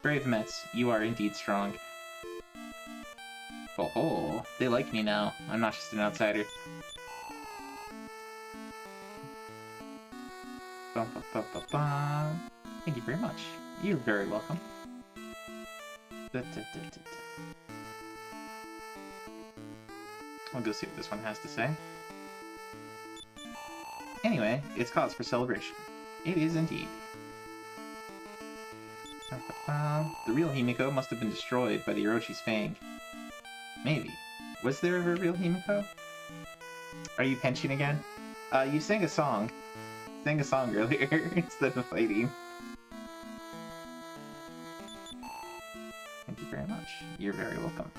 Brave Metz, you are indeed strong. Oh, they like me now. I'm not just an outsider. Thank you very much. You're very welcome. I'll go see what this one has to say. Anyway, it's cause for celebration. It is indeed. The real Himiko must have been destroyed by the Orochi's fang. Maybe. Was there ever a real Himiko? Are you penching again? You sang a song. Sang a song earlier instead of fighting. Thank you very much. You're very welcome.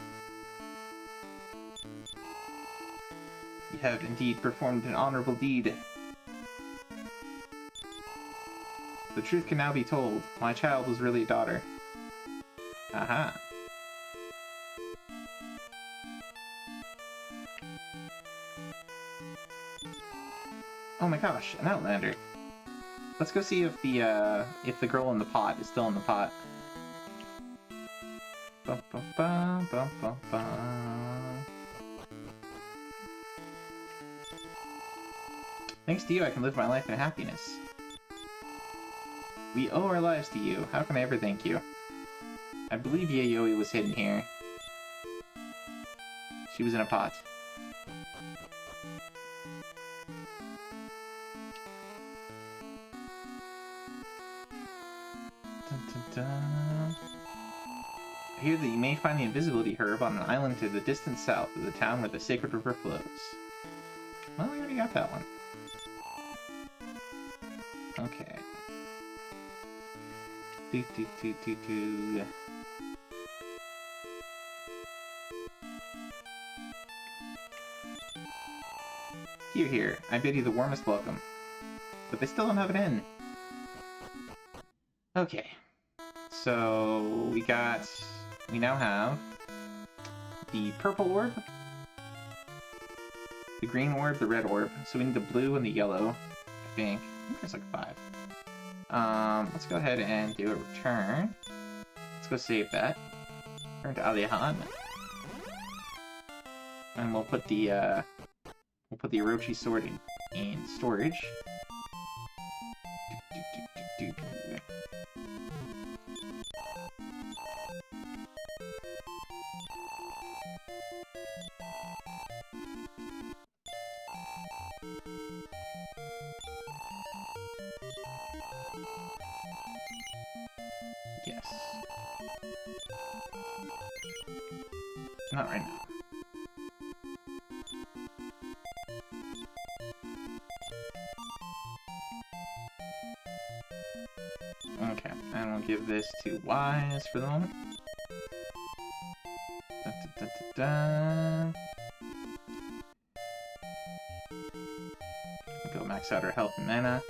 You have indeed performed an honorable deed. The truth can now be told. My child was really a daughter. Aha. Oh my gosh, an Outlander. Let's go see if the girl in the pot is still in the pot. Bum, bum, bum, bum, bum, bum. Thanks to you, I can live my life in happiness. We owe our lives to you. How can I ever thank you? I believe Yayoi was hidden here. She was in a pot. Dun, dun, dun. I hear that you may find the invisibility herb on an island to the distant south of the town where the sacred river flows. Well, we already got that one. Okay. Do. Here. I bid you the warmest welcome. But they still don't have an inn. Okay. So, we now have the purple orb, the green orb, the red orb. So we need the blue and the yellow, I think. I think there's like 5. Let's go ahead and do a return. Let's go save that. Return to Alihan. And we'll put the Orochi sword in storage. Yes. Not right now. Okay, and we'll give this to Wise for the moment. Go max out our health and mana.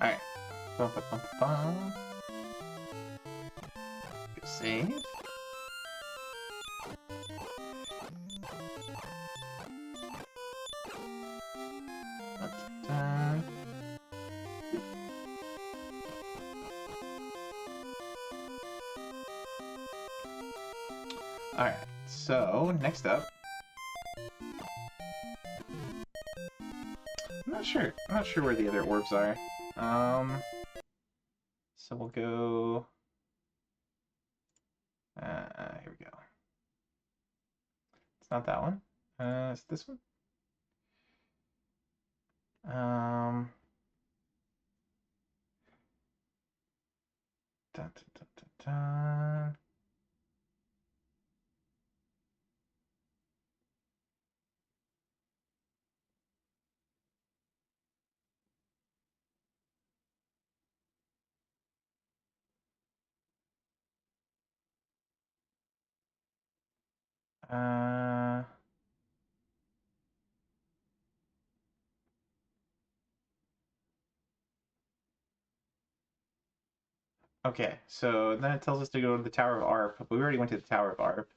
Alright. Bum, bum, bum, bum. Go save. Alright, so next up. I'm not sure where the other orbs are. So we'll go. Here we go. It's not that one. It's this one. Dun, dun, dun, dun, dun. Okay, so then it tells us to go to the Tower of Arp, but we already went to the Tower of Arp.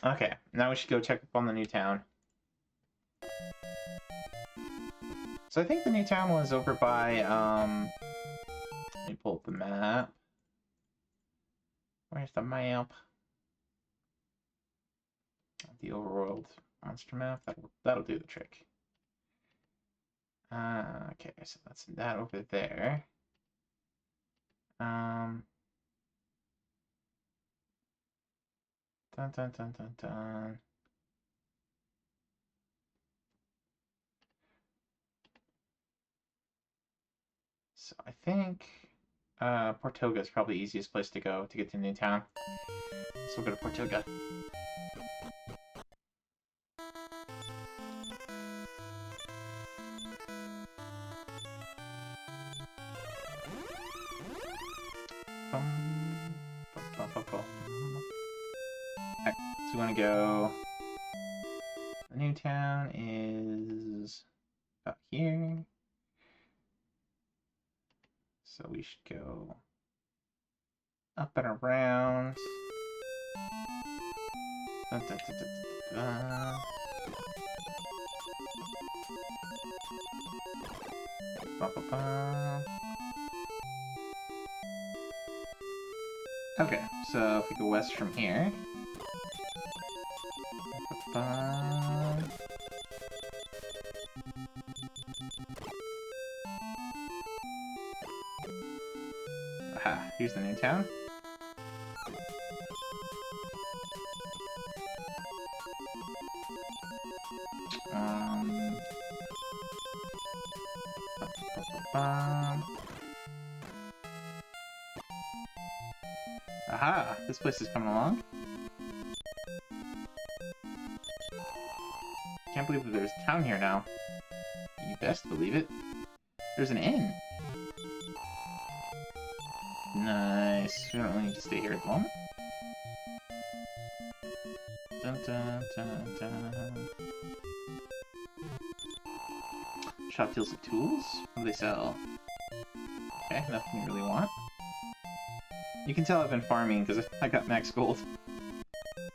Okay, now we should go check up on the new town. So I think the new town was over by, let me pull up the map. Where's the map? The overworld monster map. That'll do the trick. Okay, so that's that over there. Dun dun dun dun dun. So I think Portoga is probably the easiest place to go to get to Newtown. So we'll go to Portoga. Alright, so we want to go. The Newtown is about here. So we should go up and around. Dun, dun, dun, dun, dun, dun. Ba, ba, ba. Okay, so if we go west from here. Ba, ba, ba. Aha, here's the new town. Aha, this place is coming along. Can't believe that there's a town here now. You best believe it. There's an inn. Nice. We don't really need to stay here at the moment. Dun, dun, dun, dun. Shop deals with tools? What do they sell? Okay, nothing you really want. You can tell I've been farming because I got max gold.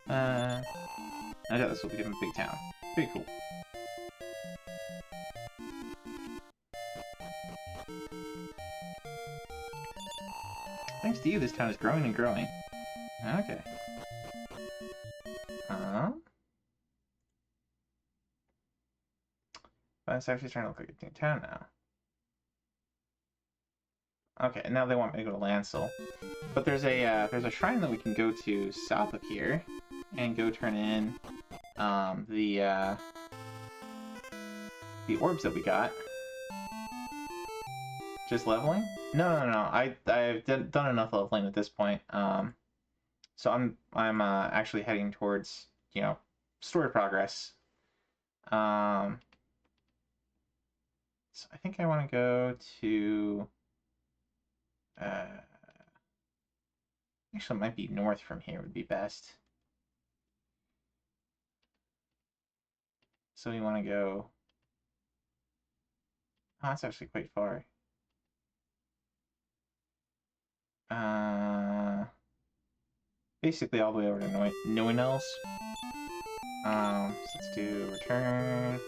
I doubt this will give him a big town. Pretty cool. Thanks to you, this town is growing and growing. Okay. But it's actually starting to look like a new town now. Okay, now they want me to go to Lancel. But there's a shrine that we can go to south of here and go turn in the orbs that we got. Just leveling? No. I've done enough leveling at this point. So I'm actually heading towards, you know, story progress. So I think I want to go to. Actually, it might be north from here would be best. So we want to go... Oh, that's actually quite far. Basically all the way over to no one else. So let's do return.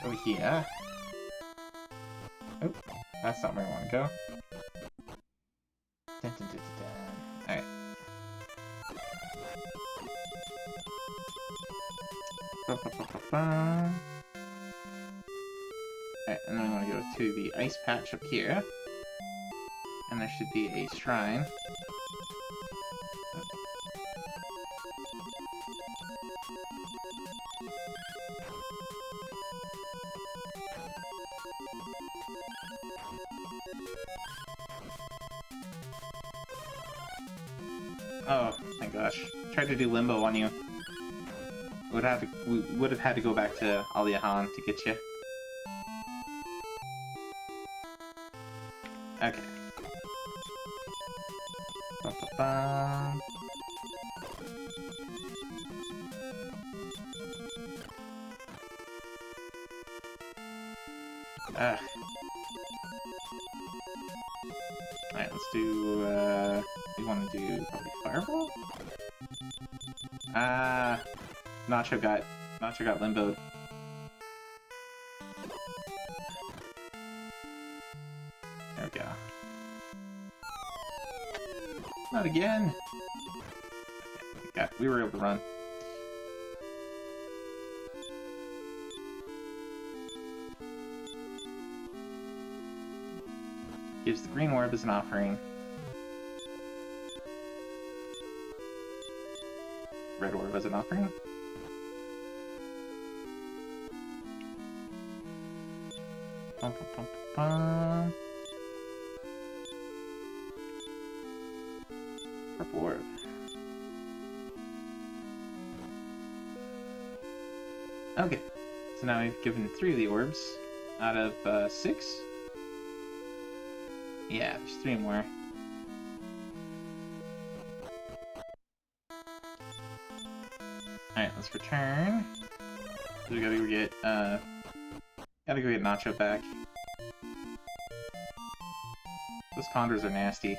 Oh here. Oh, that's not where I want to go. Dun, dun, dun, dun, dun. Alright. Alright, and then I'm going to go to the ice patch up here. And there should be a shrine. Oh my gosh. Tried to do limbo on you. We would have had to go back to Aliahan to get you. Okay. Ba-ba-ba. Alright, let's do, we want to do probably Fireball? Nacho got limboed. There we go. Not again! Okay, we were able to run. Gives the green orb as an offering. Red orb as an offering. Bum, bum, bum, bum. Purple orb. Okay, so now we've given 3 of the orbs out of 6. Yeah, there's 3 more. Alright, let's return. So we gotta go get Nacho back. Those condors are nasty.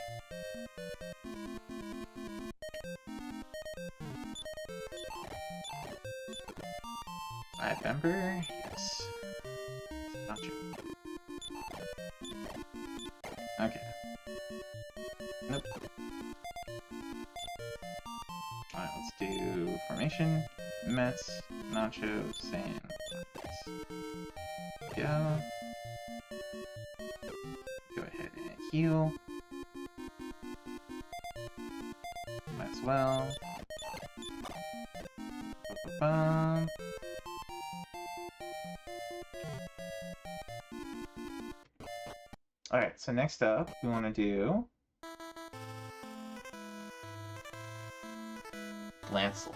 Ember? Yes. Nacho. Okay. Nope. Alright, let's do formation. Metz, Nacho, Sand. Go. Go ahead and heal. Might as well. Ba-ba-bum. Alright, so next up, we want to do Lancel.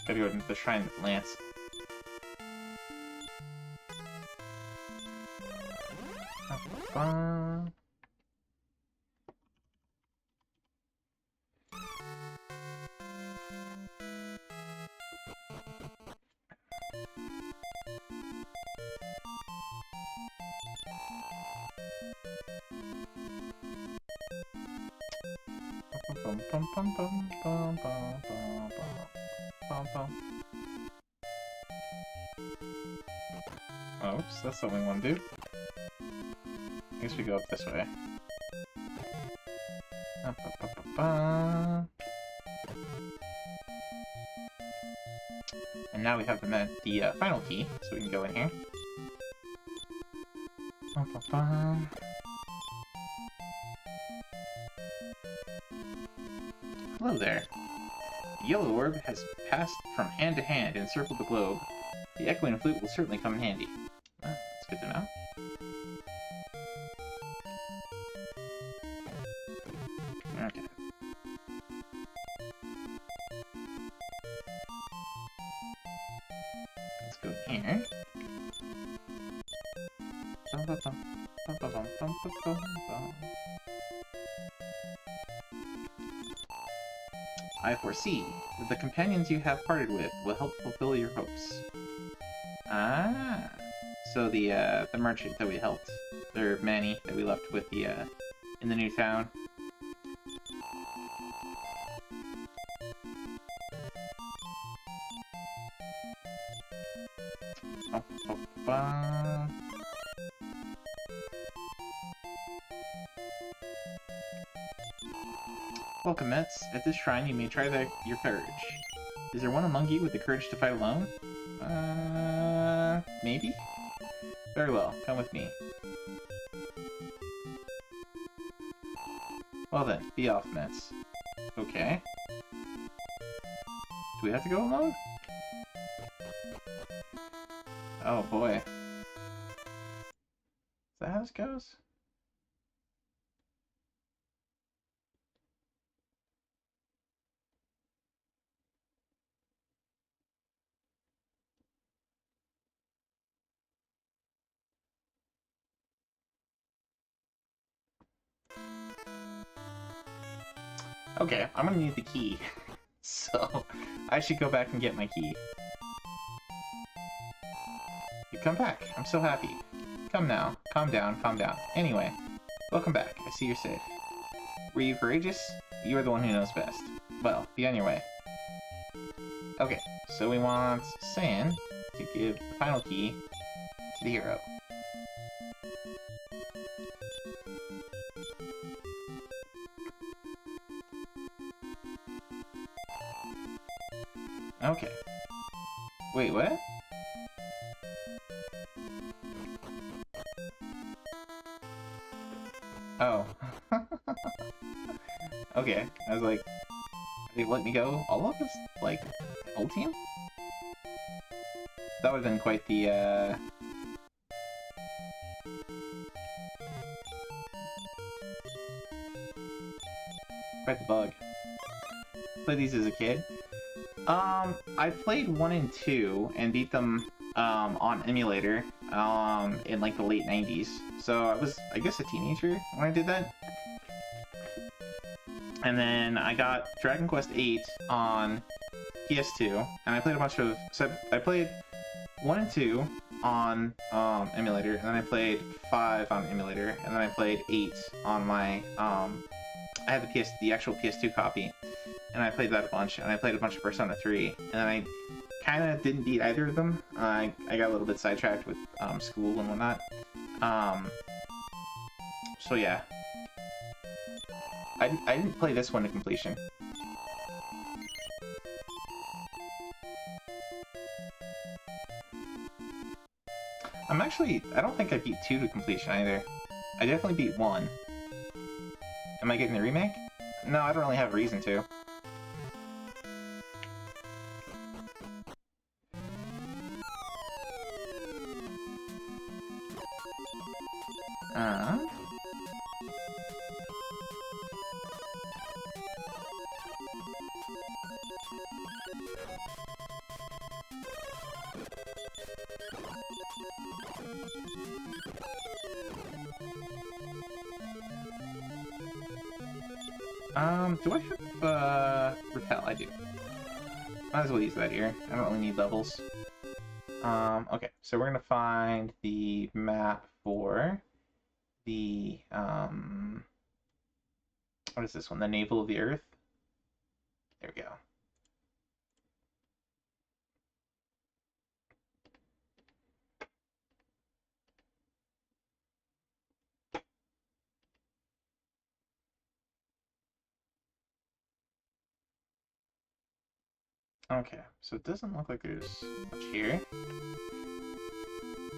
Gotta go to the shrine with Lancel. Oh, oops, that's what we want to do. I guess we go up this way. And now we have the final key, so we can go in here. Hello there. The yellow orb has passed from hand to hand and encircled the globe. The echoing flute will certainly come in handy. That's good to know. Okay. Let's go here. I foresee that the companions you have parted with will help fulfill your hopes. Ah, so the merchant that we helped, or Manny that we left with the in the new town. Welcome, Metz. At this shrine, you may try your courage. Is there one among you with the courage to fight alone? Maybe? Very well, come with me. Well then, be off, Metz. Okay. Do we have to go alone? Oh boy. Is that how this goes? Okay, I'm gonna need the key. So, I should go back and get my key. You come back. I'm so happy. Come now. Calm down, calm down. Anyway, welcome back. I see you're safe. Were you courageous? You are the one who knows best. Well, be on your way. Okay, so we want San to give the final key to the hero. Okay. Wait, what? Oh. Okay. I was like, they let me go all of us? Like, whole team? That would have been quite the, quite the bug. Played these as a kid. I played 1 and 2 and beat them on emulator in like the late 90s. So I was, I guess, a teenager when I did that. And then I got Dragon Quest VIII on PS2, and I played a bunch of. So I played 1 and 2 on emulator, and then I played 5 on emulator, and then I played 8 on my. I had the actual PS2 copy. And I played that a bunch, and I played a bunch of Persona 3, and then I kind of didn't beat either of them. I got a little bit sidetracked with school and whatnot. So yeah. I didn't play this one to completion. I don't think I beat 2 to completion either. I definitely beat 1. Am I getting the remake? No, I don't really have a reason to. Do I have, repel? I do. Might as well use that here. I don't really need levels. Okay, so we're gonna find the map for the, what is this one? The Navel of the Earth? There we go. Okay, so it doesn't look like there's much here.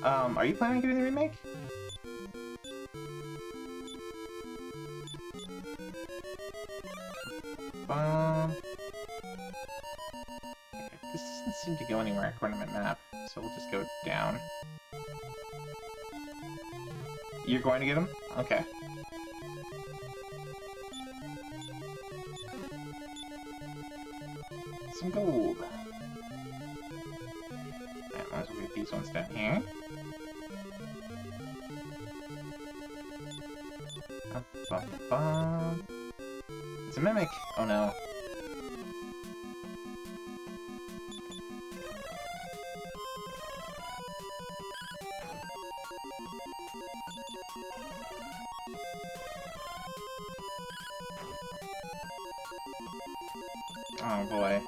Are you planning on getting the remake? Okay, this doesn't seem to go anywhere according to my map, so we'll just go down. You're going to get him? Okay. Some gold. Alright, might as well get these ones down here. It's a mimic! Oh no. Oh boy.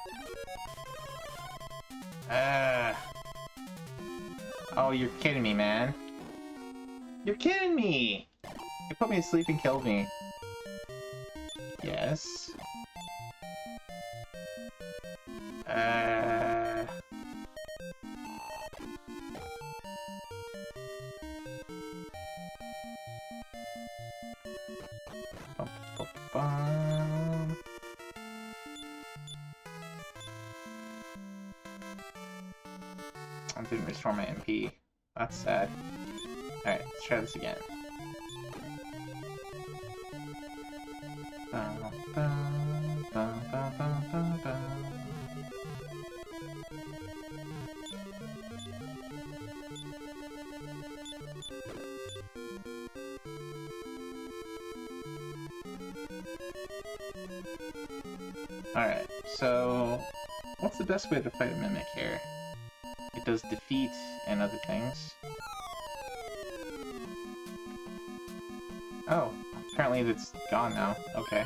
Oh, you're kidding me, man. You're kidding me! You put me to sleep and killed me. Yes. Bum. I didn't restore my MP. That's sad. Alright, let's try this again. Alright, so what's the best way to fight a mimic here? It does defeat and other things. Oh, apparently it's gone now. Okay.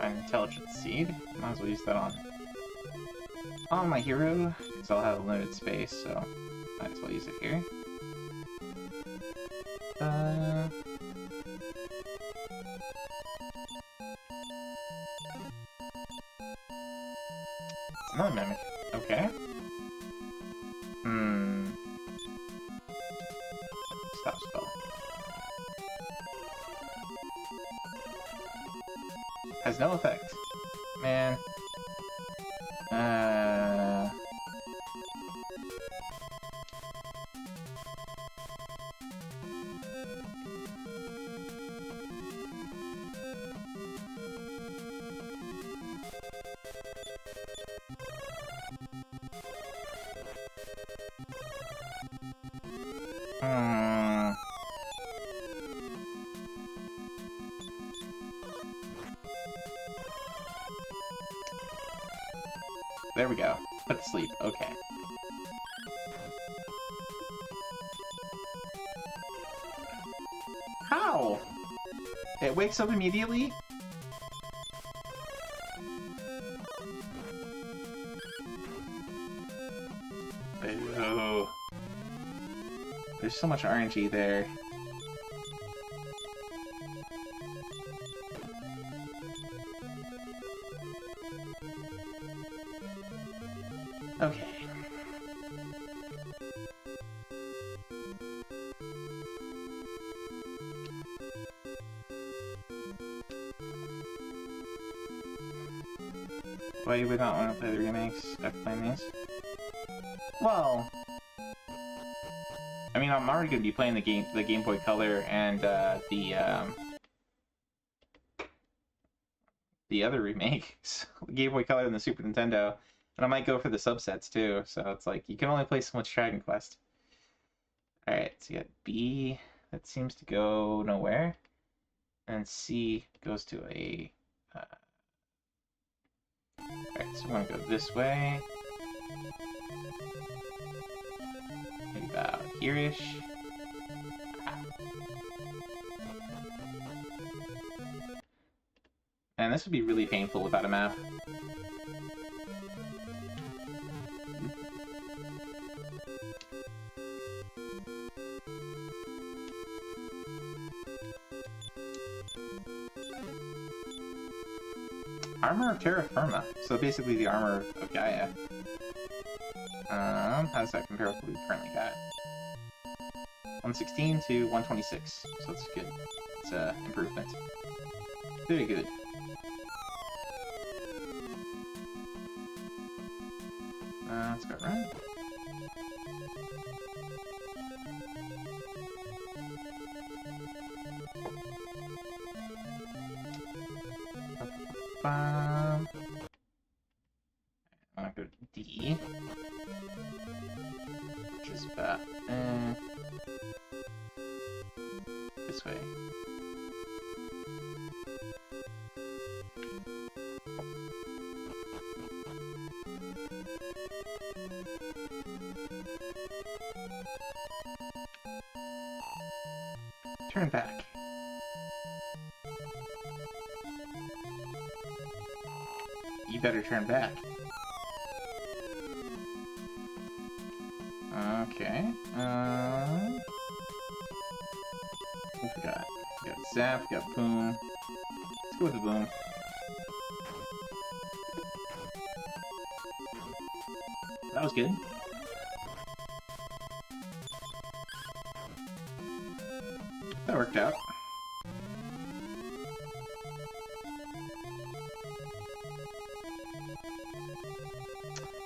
An intelligent seed. Might as well use that on my hero, because I'll have limited space, so might as well use it here. It's another mimic. Okay. Stop spell. Has no effect. Man. There we go. Put it to sleep. Okay. How? It wakes up immediately? Boo. There's so much RNG there. Okay. Why you would not want to play the remakes after playing these? Well, I mean, I'm already going to be playing the Game Boy Color and the other remakes, the Game Boy Color and the Super Nintendo. And I might go for the subsets too, so it's like, you can only play so much Dragon Quest. Alright, so you got B, that seems to go nowhere. And C goes to a... Alright, so we're gonna go this way. Maybe about here-ish. And this would be really painful without a map. Armor of Terra Firma, so basically the armor of Gaia. How does that compare with what we currently got? 116 to 126, so that's good. It's an improvement. Very good. Let's go run. I'm gonna go to D. B. Which is about this way. Turn back. You better turn back. Okay. What we got? We got Zap, we got Boom. Let's go with the Boom. That was good. That worked out.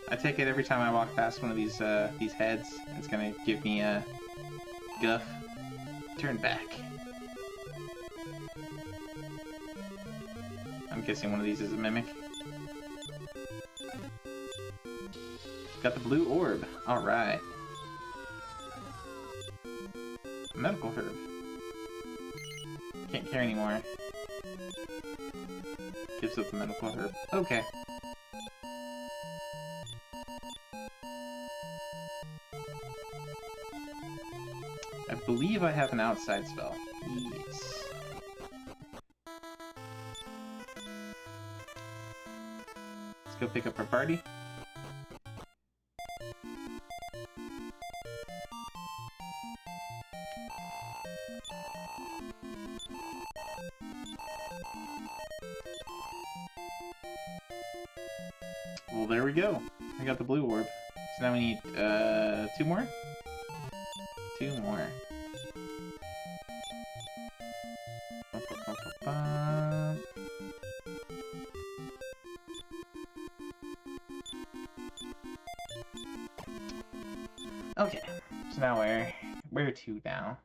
I take it every time I walk past one of these heads, it's gonna give me a guff. Turn back. I'm guessing one of these is a mimic. Got the blue orb. Alright. Medical herb. Can't carry anymore. Gives up the medical herb. Okay. I believe I have an outside spell. Yes. Let's go pick up our party. Well, there we go. I got the blue orb. So now we need, 2 more? 2 more. Okay, so now where to now?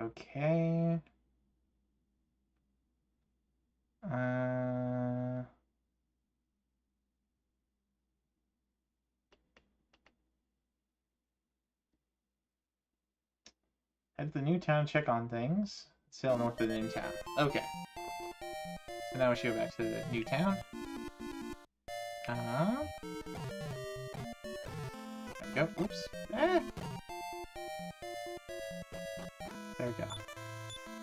Okay. Head to the new town, check on things. Sail north of the new town. Okay. So now we should go back to the new town. There we go. Oops. Ah! There we go.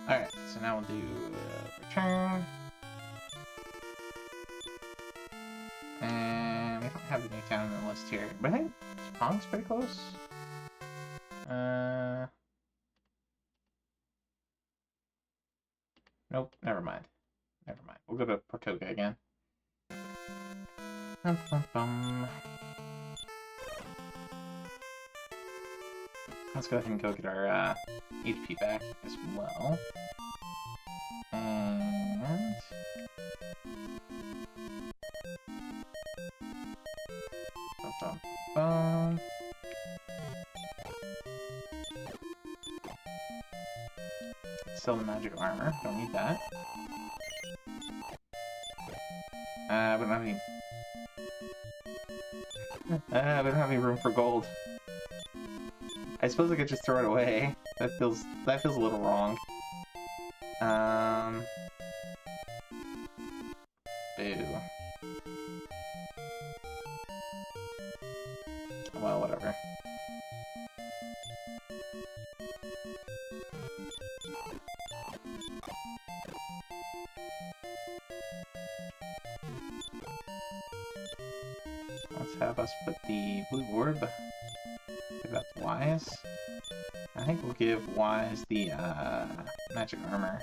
Alright, so now we'll do return. And we don't have the new town on the list here. But I think Pong's pretty close. Nope, never mind. Never mind. We'll go to Portoga again. Let's go ahead and go get our HP back as well. And sell the magic armor. Don't need that. We don't have any. We don't have any room for gold. I suppose I could just throw it away. That feels a little wrong. Boo. Well, whatever. Let's have us put the blue orb. If that's wise. I think we'll give Wise the magic armor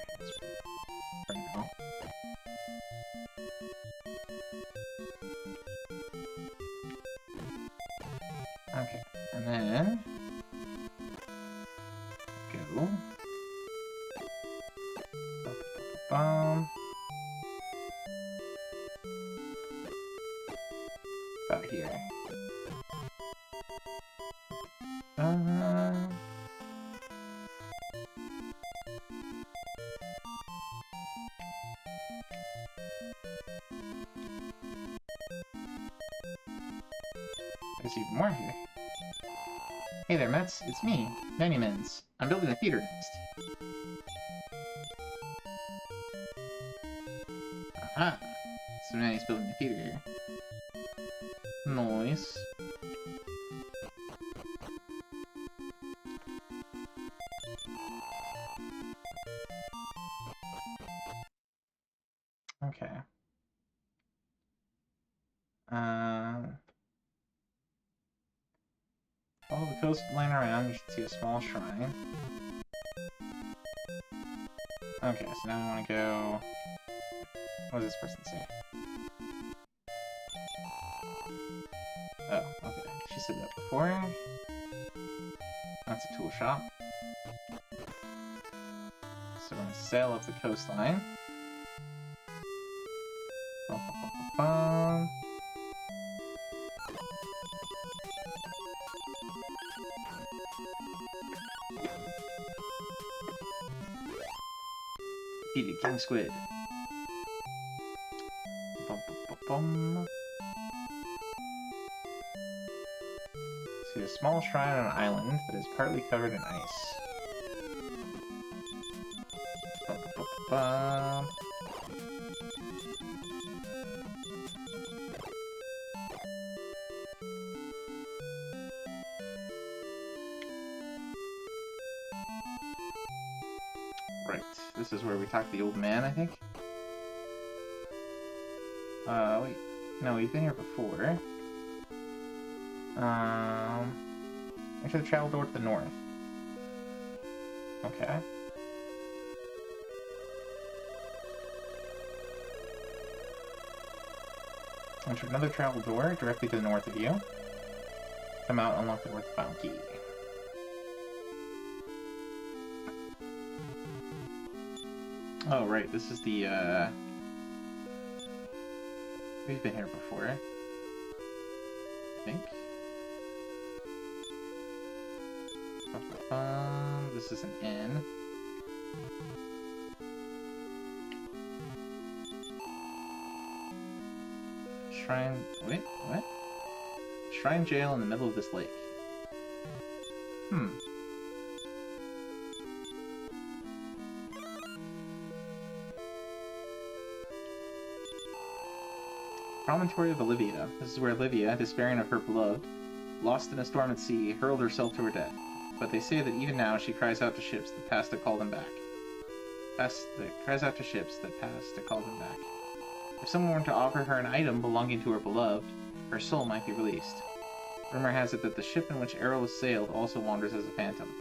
for now. Okay, and then go. About here. There's even more here. Hey there, Metz. It's me, Metz. I'm building a theater next. Aha! So now he's building a theater here. Nice. Okay. Follow the coastline around, you should see a small shrine. Okay, so now we want to go... What does this person say? Oh, okay. She said that before. That's a tool shop. So we're going to sail up the coastline. Bum, bum, bum, bum, bum. Defeated King Squid. Bum, bum, bum, bum. See a small shrine on an island that is partly covered in ice. Bum, bum, bum, bum. Right, this is where we talk to the old man, I think. Wait. No, we've been here before. Enter the travel door to the north. Okay. Enter another travel door directly to the north of you. Come out, unlock the northbound key. Oh, right, this is the, we've been here before, I think. This is an inn. Shrine... Wait, what? Shrine jail in the middle of this lake. Hmm. Promontory of Olivia. This is where Olivia, despairing of her beloved, lost in a storm at sea, hurled herself to her death. But they say that even now she cries out to ships that pass to call them back. Cries out to ships that pass to call them back. If someone were to offer her an item belonging to her beloved, her soul might be released. Rumor has it that the ship in which Errol has sailed also wanders as a phantom.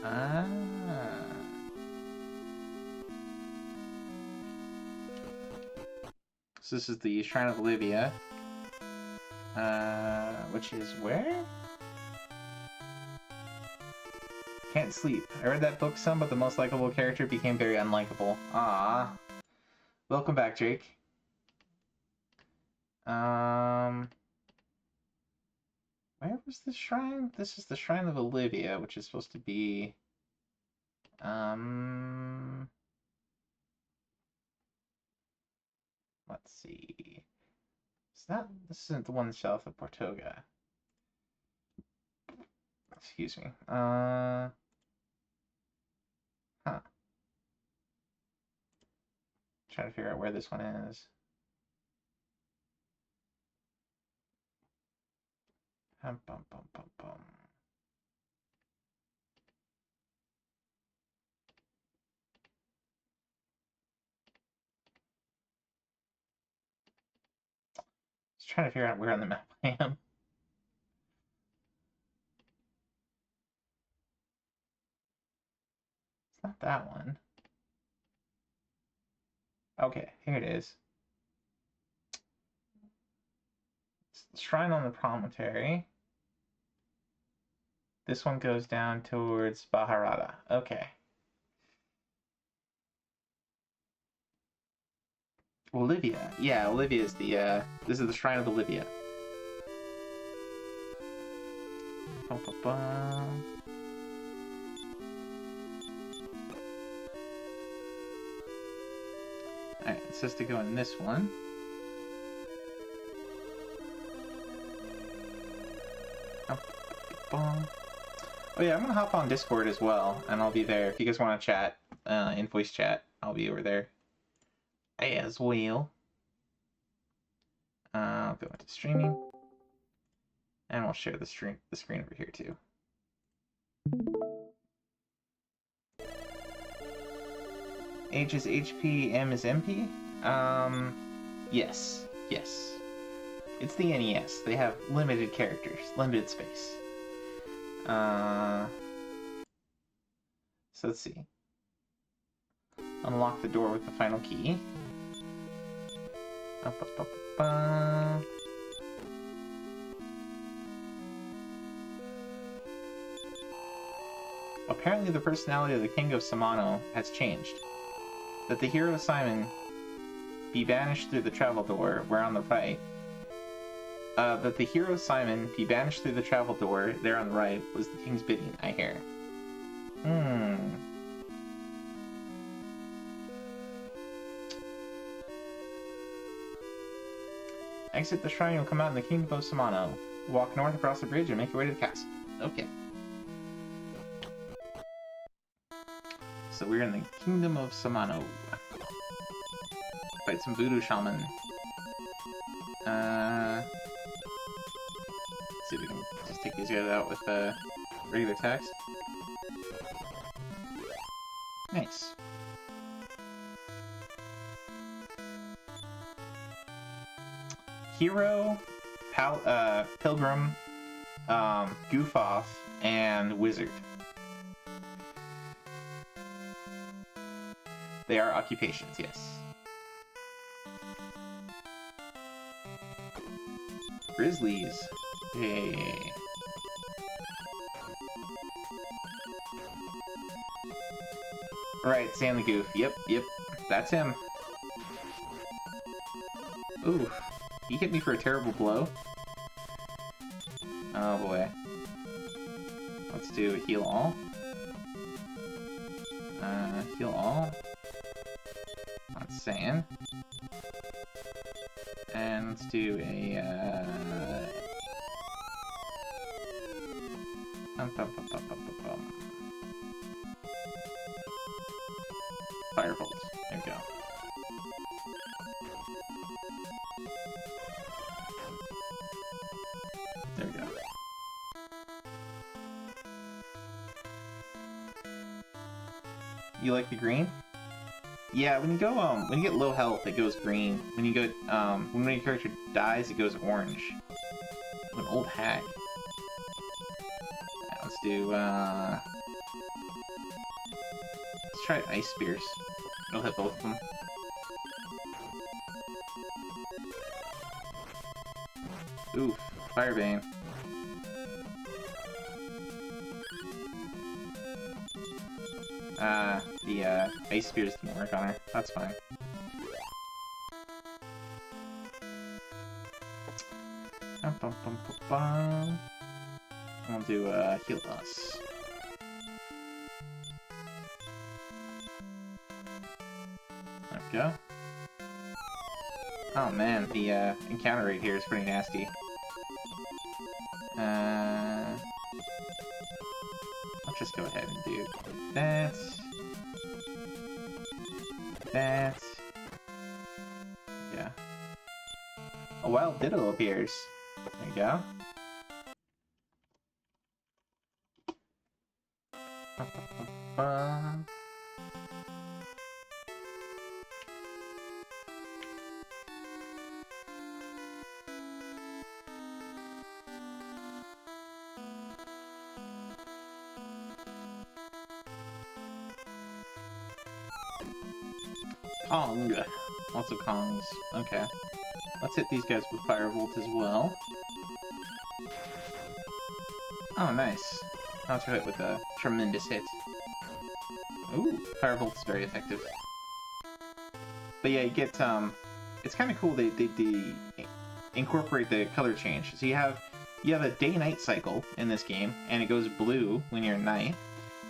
Ah. So this is the Shrine of Olivia. Which is where? Can't sleep. I read that book some, but the most likable character became very unlikable. Ah. Welcome back, Jake. Where was the shrine? This is the Shrine of Olivia, which is supposed to be... Let's see. This isn't the one south of Portoga. Excuse me. Huh. Trying to figure out where this one is. Bum, bum, bum, bum, bum. Just trying to figure out where on the map I am. Not that one. Okay, here it is. It's the Shrine on the Promontory. This one goes down towards Baharata. Okay. Olivia. Yeah, Olivia is the, this is the Shrine of Olivia. Bum. Alright, it says to go in this one. Oh yeah, I'm gonna hop on Discord as well, and I'll be there. If you guys want to chat, in voice chat, I'll be over there as well. I'll go into streaming, and we'll share the screen over here too. H is HP, M is MP? Yes. Yes. It's the NES. They have limited characters, limited space. So let's see. Unlock the door with the final key. Apparently the personality of the King of Samano has changed. That the hero Simon be banished through the travel door, where on the right. That the hero Simon be banished through the travel door, there on the right, was the king's bidding, I hear. Exit the shrine, you'll come out in the Kingdom of Samano. Walk north across the bridge and make your way to the castle. Okay. So we're in the Kingdom of Samano. Fight some voodoo shaman. Let's see if we can just take these guys out with regular attacks. Nice. Hero, Pilgrim, Goof Off, and Wizard. They are occupations, yes. Grizzlies. Yay. Right, Sam the Goof. Yep, that's him. Ooh, he hit me for a terrible blow. Oh boy. Let's do a heal all. Heal all. On sand. And let's do a, Firebolt. There we go. There we go. You like the green? Yeah, when you go, when you get low health, it goes green. When you go, when your character dies, it goes orange. An old hack. Right, let's do, let's try Ice Spears. It'll hit both of them. Oof, Firebane. The Ice Spears didn't work on her. That's fine. We'll do Heal Us. There we go. Oh man, the encounter rate here is pretty nasty. Let's just go ahead and do that. That. Yeah. A wild Ditto appears. There you go. Oh, yeah. Lots of Kongs. Okay. Let's hit these guys with Firebolt as well. Oh, nice. Not to hit with a tremendous hit. Ooh, Firebolt is very effective. But yeah, you get, it's kind of cool they incorporate the color change. So you have a day-night cycle in this game, and it goes blue when you're night.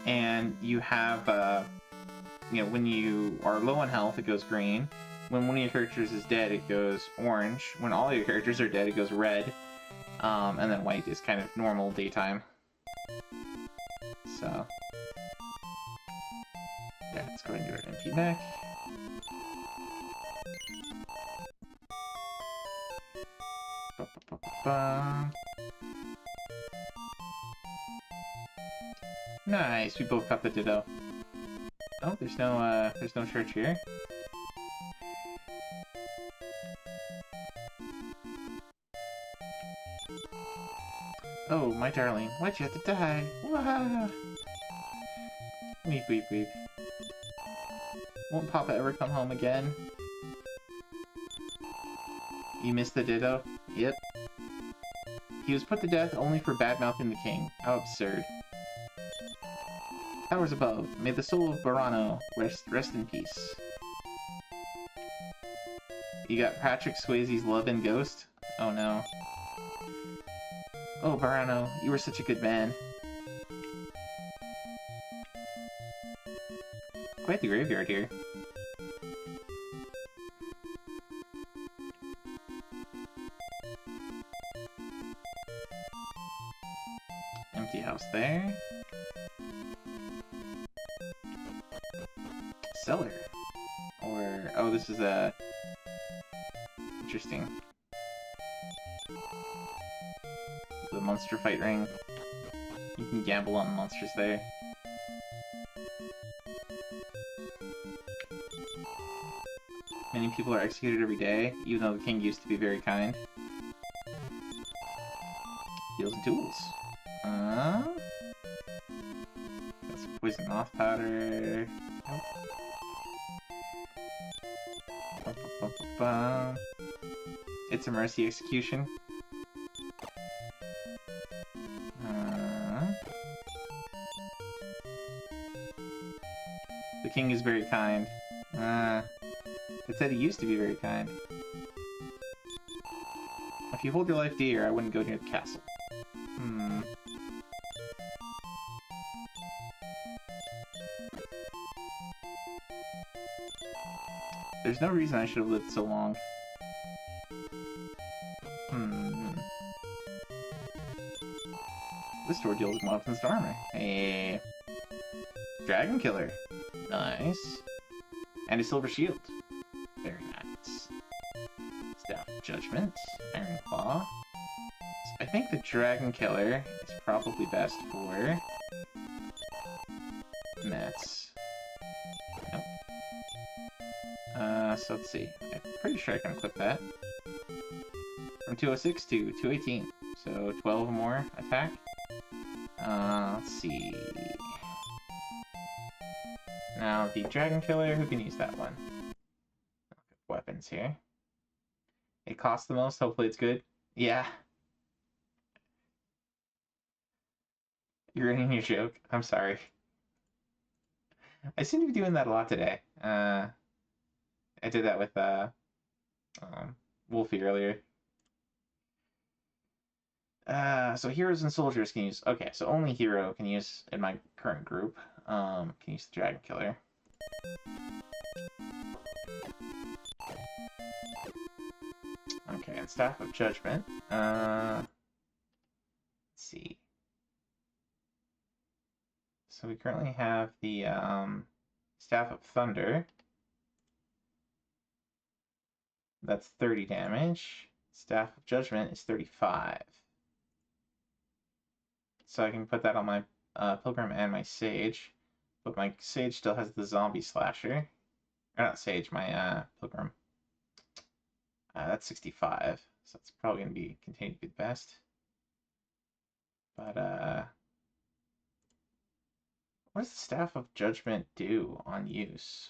And you have, you know, when you are low on health, it goes green. When one of your characters is dead, it goes orange. When all your characters are dead, it goes red. And then white is kind of normal daytime. So, yeah, let's go ahead and do an MP back. Nice, we both got the Ditto. Oh, there's no church here. Oh, my darling, why'd you have to die? Wah! Weep, weep, weep. Won't Papa ever come home again? You missed the Ditto? Yep. He was put to death only for bad-mouthing the king. How absurd. Powers above, may the soul of Barano rest in peace. You got Patrick Swayze's Love and Ghost? Oh no. Oh, Barano, you were such a good man. Quite the graveyard here. Empty house there. Cellar. Or, oh, this is a... Interesting. The monster fight ring. You can gamble on monsters there. Many people are executed every day, even though the king used to be very kind. Heals and tools. That's poison moth powder. Nope. It's a mercy execution. The king is very kind. It said he used to be very kind. If you hold your life dear, I wouldn't go near the castle. There's no reason I should have lived so long. This door deals with weapons to armor. Hey. Dragon Killer. Nice. And a silver shield. Very nice. Staff of Judgment. Iron Claw. So I think the Dragon Killer is probably best for Metz. Nope. So let's see. I'm pretty sure I can equip that. From 206 to 218. So 12 more attack. Let's see. Now the Dragon Killer, who can use that one? Weapons here. It costs the most, hopefully it's good. Yeah. You're in your joke. I'm sorry. I seem to be doing that a lot today. I did that with Wolfie earlier. So heroes and soldiers can use... Okay, so only hero can use in my current group. Can use the Dragon Killer. Okay, and Staff of Judgment. Let's see. So we currently have the Staff of Thunder. That's 30 damage. Staff of Judgment is 35. So I can put that on my Pilgrim and my Sage. But my Sage still has the Zombie Slasher. Or not Sage, my Pilgrim. That's 65. So it's probably going to continue to be the best. But, what does the Staff of Judgment do on use?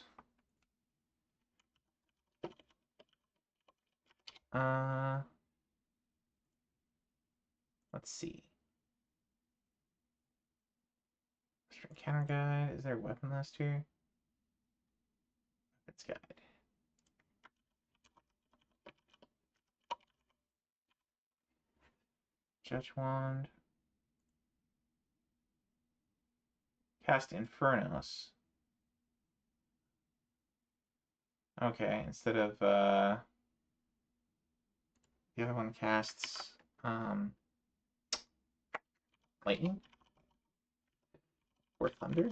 Let's see. Encounter guide. Is there a weapon list here? Weapons guide. Judge wand. Cast Infernos. Okay, instead of the other one casts lightning or thunder.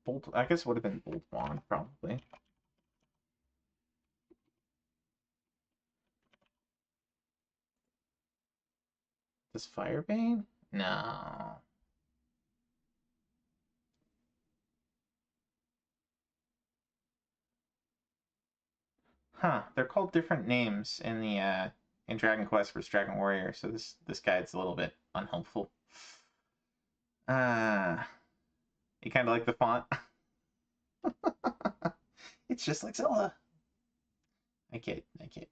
Bolt. I guess it would have been Bolt Wand, probably. Does Firebane? No. Huh. They're called different names in the in Dragon Quest vs. Dragon Warrior, so this guide's a little bit unhelpful. You kind of like the font? It's just like Zelda. I kid. Okay.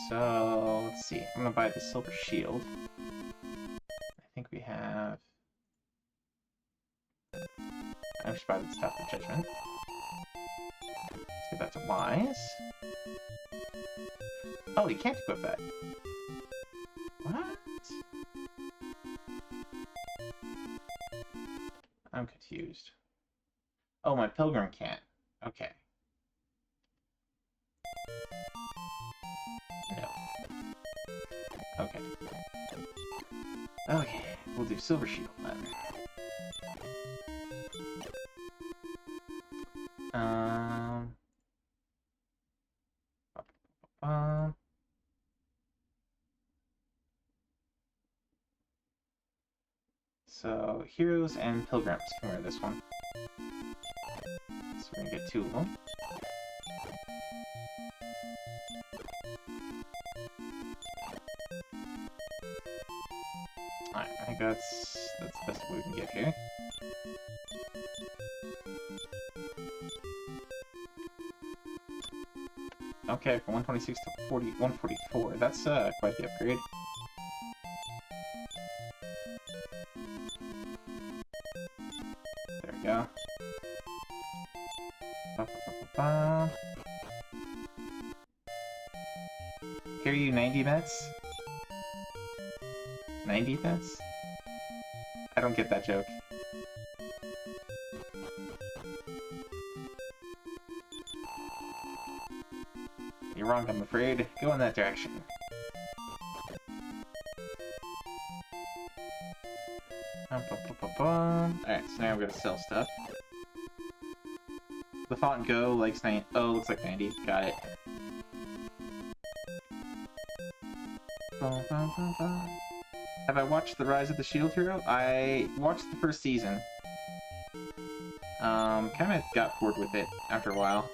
So, let's see. I'm gonna buy the Silver Shield. I think we have... I should buy the Staff of Judgment. Let's give that to Wise. Oh, you can't equip that. What? I'm confused. Oh, my Pilgrim can't. Okay. No. Okay. Okay, we'll do Silver Shield then. So, Heroes and Pilgrims can wear this one. So we're gonna get 2 of them. Alright, I think that's the best we can get here. Okay, from 126 to 144. That's quite the upgrade. There we go. Here you 90 Metz? 90 Metz? I don't get that joke. You're wrong, I'm afraid. Go in that direction. Alright, so now we're gonna sell stuff. The font Go likes 90. Oh, looks like 90. Got it. Have I watched The Rise of the Shield Hero? I watched the first season. Kind of got bored with it after a while.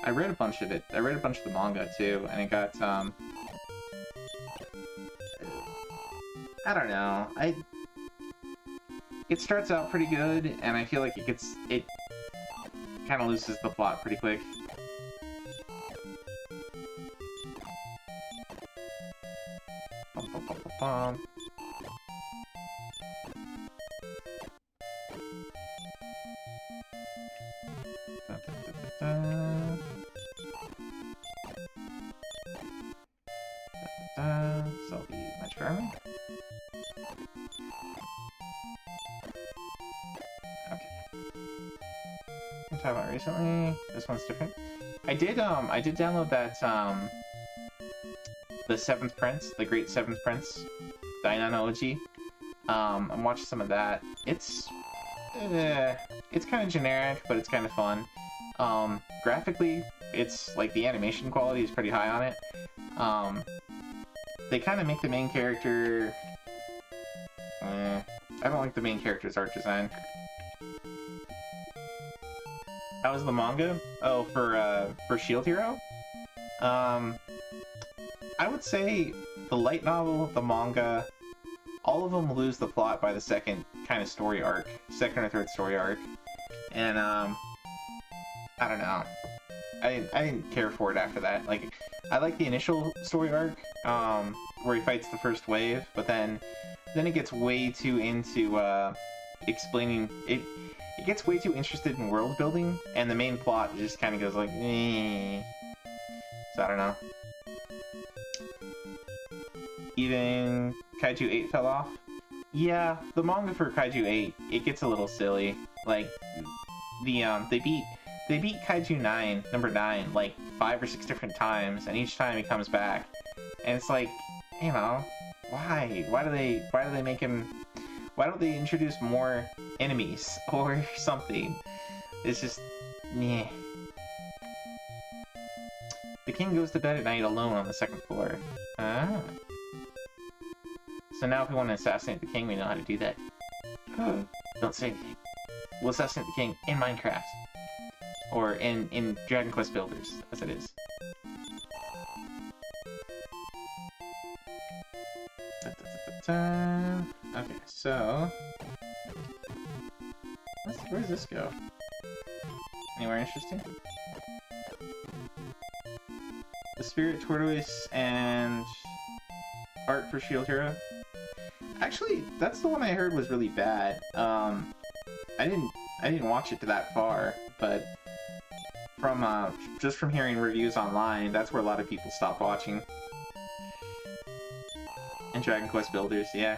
I read a bunch of it. I read a bunch of the manga too, and it got I don't know. It starts out pretty good, and I feel like it kind of loses the plot pretty quick. So the magic armor. Okay. I'm talking about recently. This one's different. I did download that the Seventh Prince, the Great Seventh Prince, Dynanogy. I'm watching some of that. It's kind of generic, but it's kind of fun. Graphically, it's like the animation quality is pretty high on it. they kind of make the main character... I don't like the main character's art design. How was the manga? Oh, for Shield Hero? I would say the light novel, the manga, all of them lose the plot by the second kind of story arc. Second or third story arc. And, I don't know. I didn't care for it after that. Like, I like the initial story arc, where he fights the first wave, but then it gets way too into, explaining... It gets way too interested in world building, and the main plot just kind of goes like, eh. So I don't know. Even Kaiju 8 fell off. Yeah, the manga for Kaiju 8, it gets a little silly. Like, they beat Kaiju 9, number 9, like 5 or 6 different times, and each time he comes back, and it's like, you know, why? Why do they make him? Why don't they introduce more enemies or something? It's just, meh. The king goes to bed at night alone on the second floor. Ah. So now if we want to assassinate the king, we know how to do that. Don't say anything. We'll assassinate the king in Minecraft. Or in Dragon Quest Builders, as it is. Okay, so... Where does this go? Anywhere interesting? The Spirit Tortoise and... Art for Shield Hero? Actually, that's the one I heard was really bad. I didn't watch it to that far, but... just from hearing reviews online, that's where a lot of people stop watching. And Dragon Quest Builders, yeah.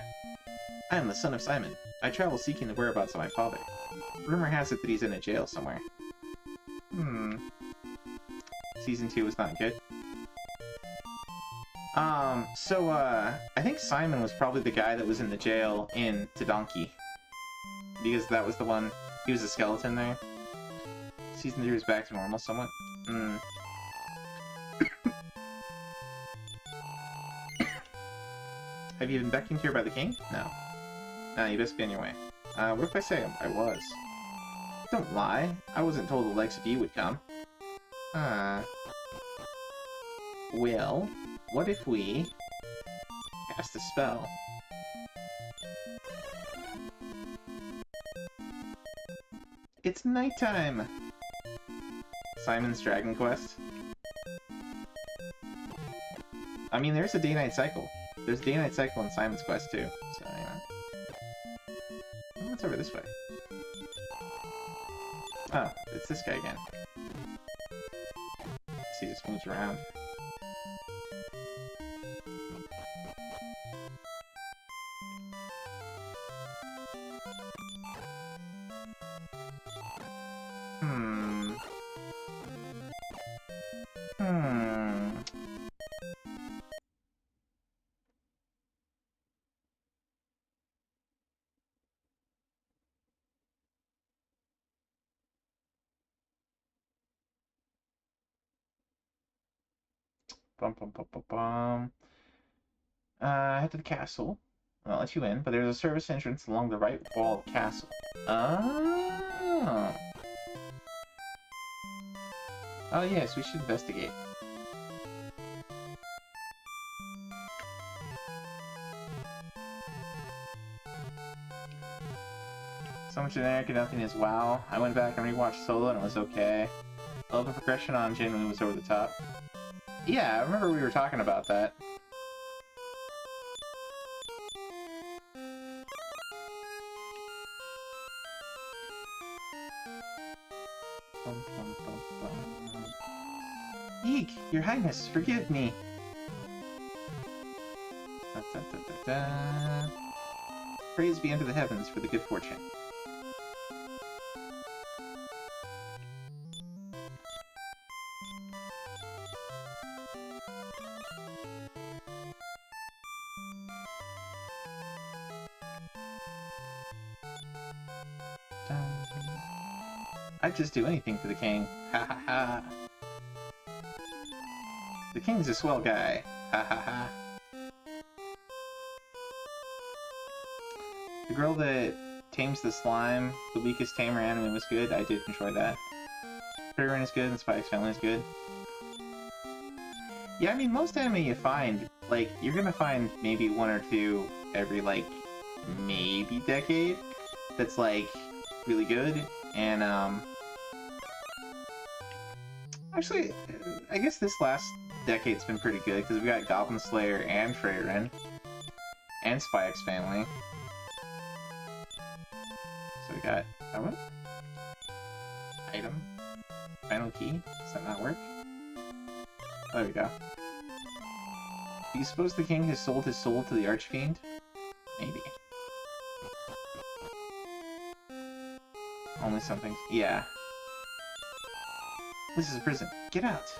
I am the son of Simon. I travel seeking the whereabouts of my father. Rumor has it that he's in a jail somewhere. Season 2 was not good. I think Simon was probably the guy that was in the jail in Tadanki. Because that was the one, he was a skeleton there. Season 3 is back to normal somewhat. Have you been beckoned here by the king? No. No, you best be on your way. What if I say I was? Don't lie. I wasn't told the likes of you would come. Well, what if we cast a spell? It's nighttime! Simon's Dragon Quest. I mean, there's a day-night cycle. There's a day-night cycle in Simon's Quest, too. So, you know. What's over this way? Oh, it's this guy again. See, he just moves around. Head to the castle. I'll let you in, but there's a service entrance along the right wall of the castle. Oh. Oh yes, we should investigate. So much generic and nothing is wow. I went back and rewatched Solo and it was okay. Although the progression on Jinwoo was over the top. Yeah, I remember we were talking about that. Eek, Your Highness, forgive me. Praise be unto the heavens for the good fortune. I'd just do anything for the king. Ha ha ha. The king's a swell guy. Ha ha ha. girl that tames the slime, the weakest tamer anime was good. I did enjoy that. Pretty Run is good, and Spy X Family is good. Yeah, I mean, most anime you find, like, you're gonna find maybe one or two every, like, maybe decade that's, like, really good. And, actually, I guess this last decade's been pretty good, because we got Goblin Slayer and Freyren, and Spy X Family. So we got, what? Item? Final key? Does that not work? There we go. Do you suppose the king has sold his soul to the Archfiend? Maybe. Only something. Yeah. This is a prison. Get out!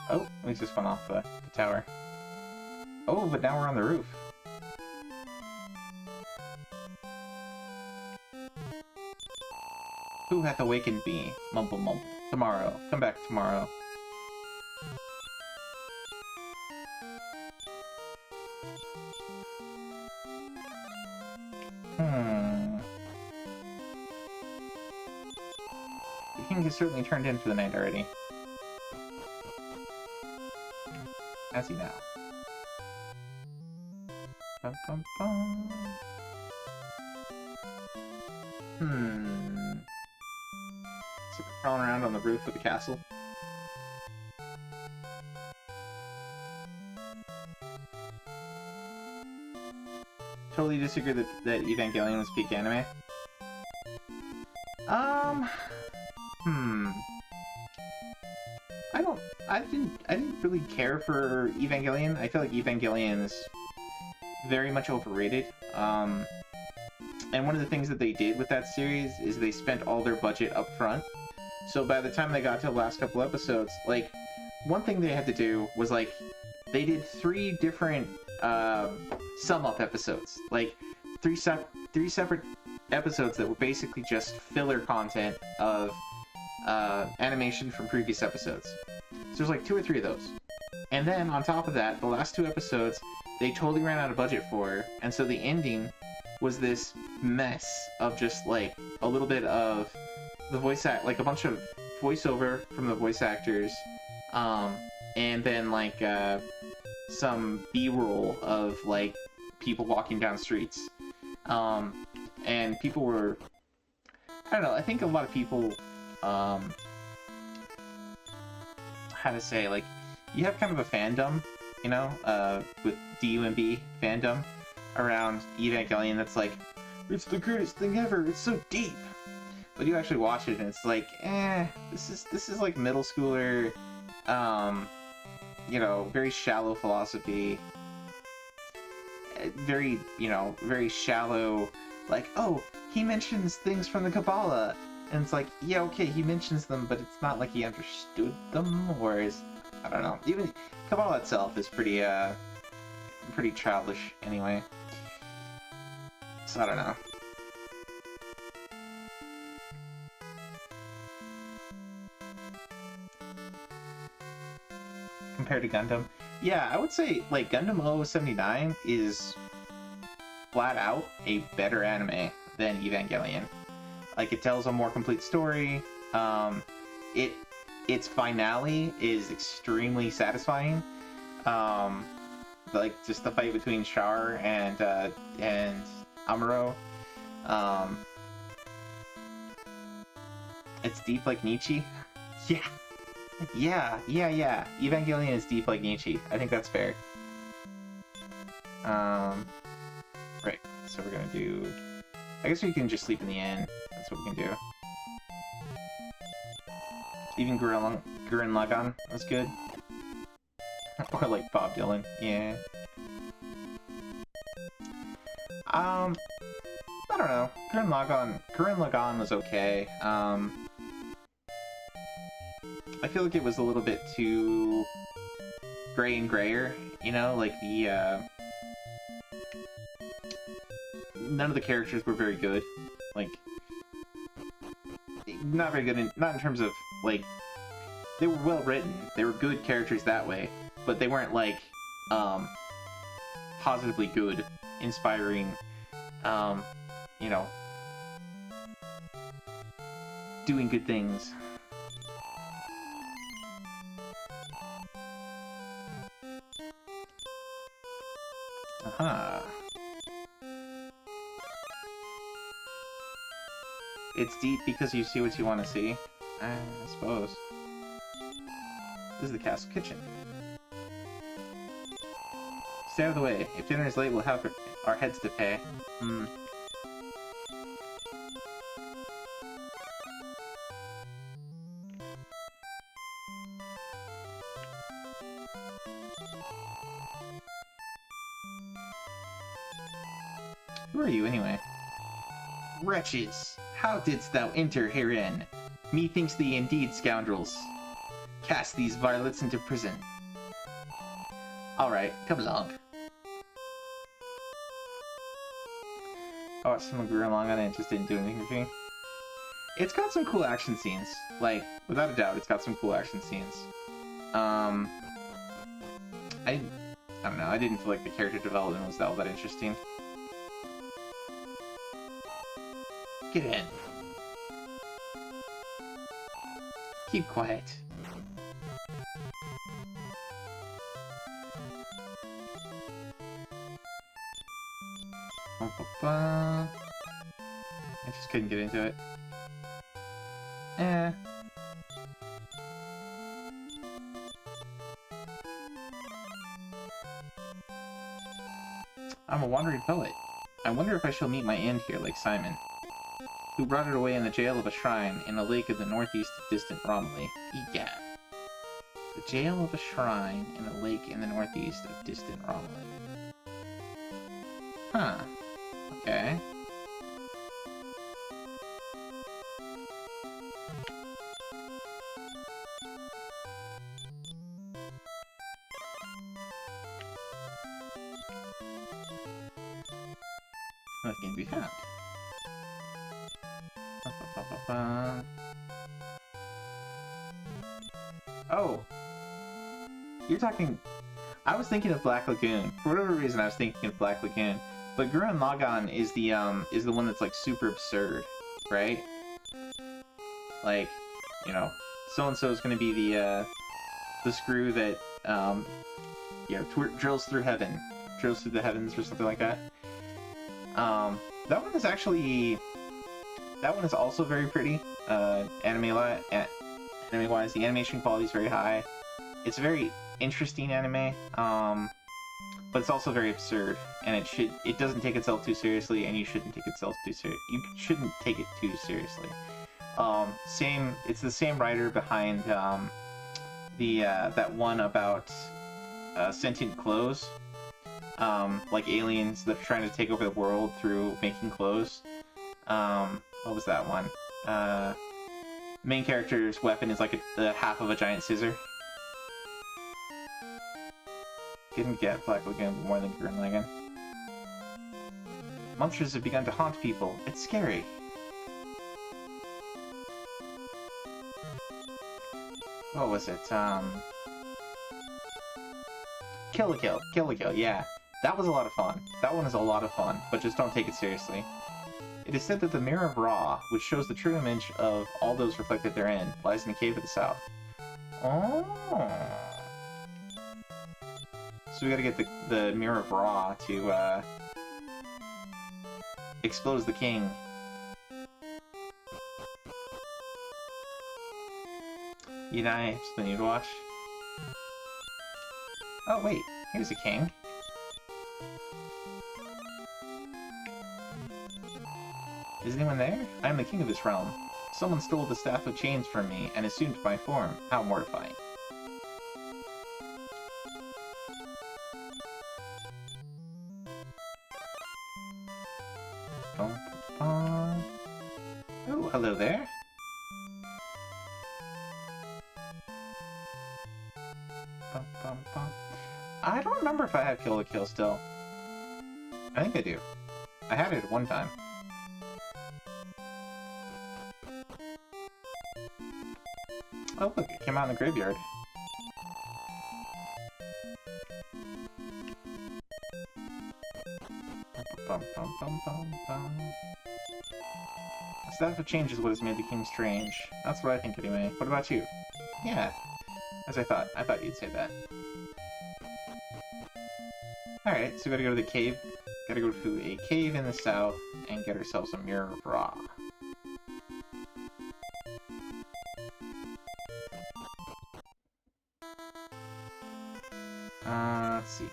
Oh, we just went off the tower. Oh, but now we're on the roof. Who hath awakened me? Mumble mumble. Tomorrow. Come back tomorrow. The king has certainly turned in for the night already. Has he now? Bum, bum, bum. So we're crawling around on the roof of the castle. Totally disagree that Evangelion was peak anime. I didn't really care for Evangelion. I feel like Evangelion is very much overrated. And one of the things that they did with that series is they spent all their budget up front. So by the time they got to the last couple episodes, like, one thing they had to do was, like, they did 3 different sum-up episodes. Like, three separate episodes that were basically just filler content of animation from previous episodes. So there's like 2 or 3 of those. And then, on top of that, the last 2 episodes, they totally ran out of budget for, and so the ending was this mess of just, like, a little bit of the like, a bunch of voiceover from the voice actors, and then, like, some B-roll of, like, people walking down streets. And people were... I don't know, I think a lot of people, how to say, like, you have kind of a fandom, you know, with DUMB fandom around Evangelion that's like, it's the greatest thing ever, it's so deep. But you actually watch it and it's like, this is like middle schooler, you know, very shallow philosophy. Very, you know, very shallow, like, oh, he mentions things from the Kabbalah. And it's like, yeah, okay, he mentions them, but it's not like he understood them, or is, I don't know. Even Kabbalah itself is pretty childish anyway. So I don't know. Compared to Gundam, yeah, I would say, like, Gundam 0079 is flat out a better anime than Evangelion. Like, it tells a more complete story. Its finale is extremely satisfying. Like, just the fight between Char and Amuro. It's deep like Nietzsche. Yeah. Evangelion is deep like Nietzsche. I think that's fair. Right. So we're gonna do... I guess we can just sleep in the inn. That's what we can do. Even Gurren Lagann was good. Or like Bob Dylan. Yeah. I don't know. Gurren Lagann was okay. I feel like it was a little bit too gray and grayer, you know, like none of the characters were very good. Like, not very good not in terms of, like, they were well written. They were good characters that way, but they weren't, like, positively good, inspiring, you know, doing good things. It's deep because you see what you want to see, I suppose. This is the castle kitchen. Stay out of the way. If dinner is late, we'll have our heads to pay. Who are you, anyway? Wretches! How didst thou enter herein? Methinks thee indeed scoundrels. Cast these varlets into prison. Alright, come along. I watched some of Gurren Lagann and it just didn't do anything for me. It's got some cool action scenes. Like, without a doubt, it's got some cool action scenes. I don't know, I didn't feel like the character development was all that interesting. Get in. Keep quiet. I just couldn't get into it. I'm a wandering poet. I wonder if I shall meet my end here like Simon, who brought it away in the jail of a shrine in a lake in the northeast of distant Romilly. Egad. The jail of a shrine in a lake in the northeast of distant Romilly. Huh. Okay. Nothing to be found. Oh! You're talking... I was thinking of Black Lagoon. For whatever reason, I was thinking of Black Lagoon. But Gurren Lagann is the one that's, like, super absurd, right? Like, you know, so-and-so is gonna be the screw that, you know, drills through heaven. Drills through the heavens or something like that. That one is actually... That one is also very pretty. Anime-wise, the animation quality is very high. It's a very interesting anime, but it's also very absurd, and it doesn't take itself too seriously, and you shouldn't take itself too you shouldn't take it too seriously. It's the same writer behind that one about sentient clothes, like aliens that are trying to take over the world through making clothes. What was that one? Main character's weapon is like the half of a giant scissor. Didn't get Black Lagoon more than Gurren Lagann. Monsters have begun to haunt people. It's scary. What was it? Kill la Kill. Kill la Kill, yeah. That was a lot of fun. That one is a lot of fun, but just don't take it seriously. It is said that the Mirror of Ra, which shows the true image of all those reflected therein, lies in the cave of the south. Oh. So we gotta get the Mirror of Ra to expose the king. You know, something you'd watch. Oh wait, here's a king. Is anyone there? I am the king of this realm. Someone stole the staff of chains from me and assumed my form. How mortifying. Oh, hello there. I don't remember if I have Kill la Kill still. I think I do. I had it at one time. Oh look, it came out in the graveyard. Staff of Change is what has made the king strange. That's what I think anyway. What about you? Yeah, as I thought. I thought you'd say that. Alright, so we gotta go to the cave. Gotta go to a cave in the south and get ourselves a Mirror of Ra. Let's see.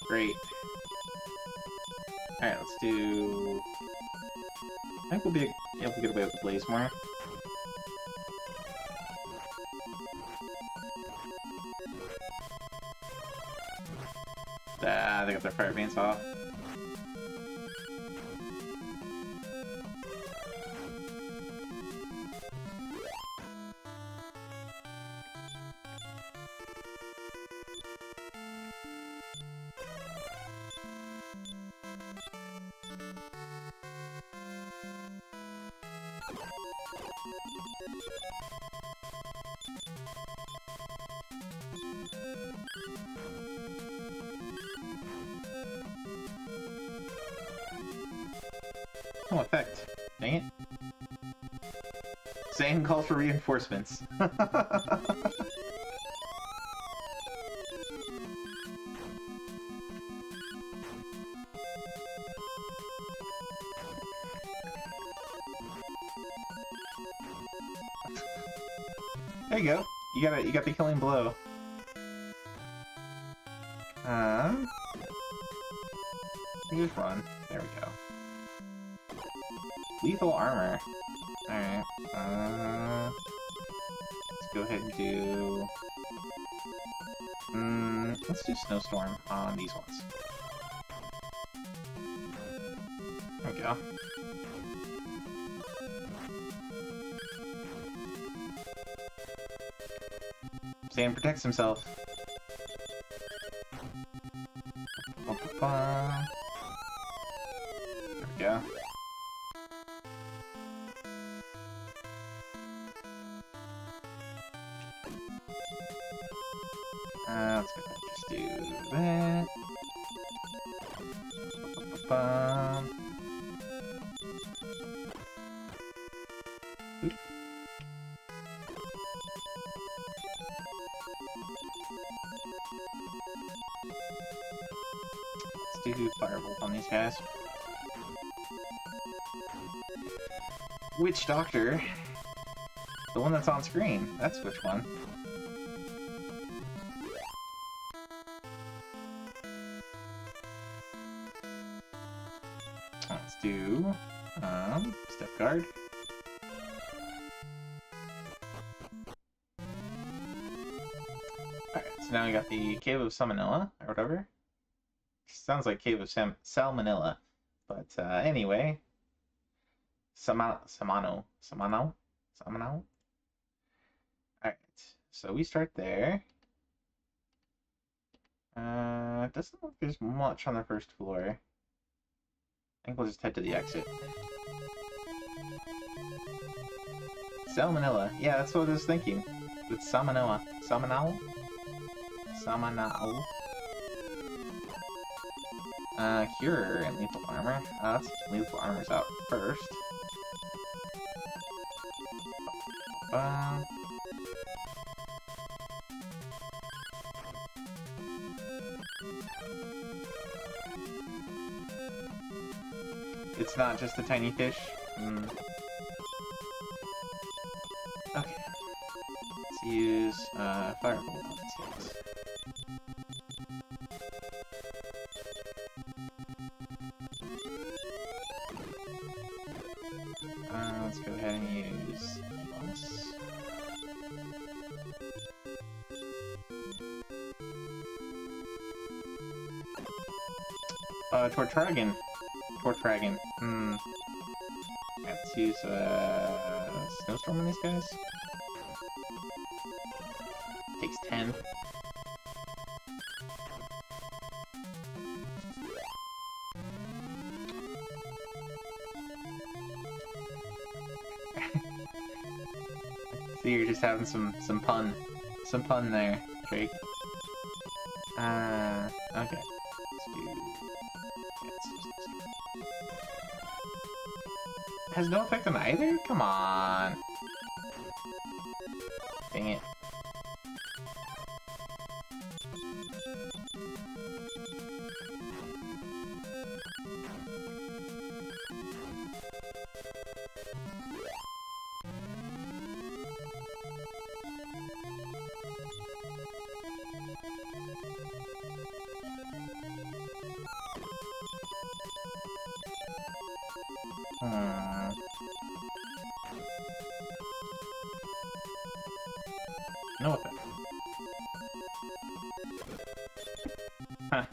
Great. Alright, let's do... I think we'll be able to get away with the Blaze more. Ah, they got their fire veins off. No effect. Dang it. Zane calls for reinforcements. There you go. You got the killing blow. You just run. There we go. Lethal armor. Alright. Let's go ahead and do... let's do Snowstorm on these ones. There we go. Zane protects himself. There we go. Let's go just do that. Oop. Let's do Firebolt on these guys. Which doctor? The one that's on screen. That's which one. Let's do Step Guard. Alright, so now we got the Cave of Salmonella, or whatever. Sounds like Cave of Salmonella. But anyway. Samano. Alright, so we start there. It doesn't look like there's much on the first floor. I think we'll just head to the exit. Salmonella. Yeah, that's what I was thinking. It's Salmonella. Salmonella? Salmonella. Cure and Lethal Armor. Let's get Lethal Armor's out first. It's not just a tiny fish. Okay. Let's use Firebolt on these guys. Tortragon. Tortragon. Let's use, Snowstorm on these guys. Takes 10. See, you're just having some fun there, Drake. Okay. Has no effect on either? Come on. Dang it. No effect. Huh.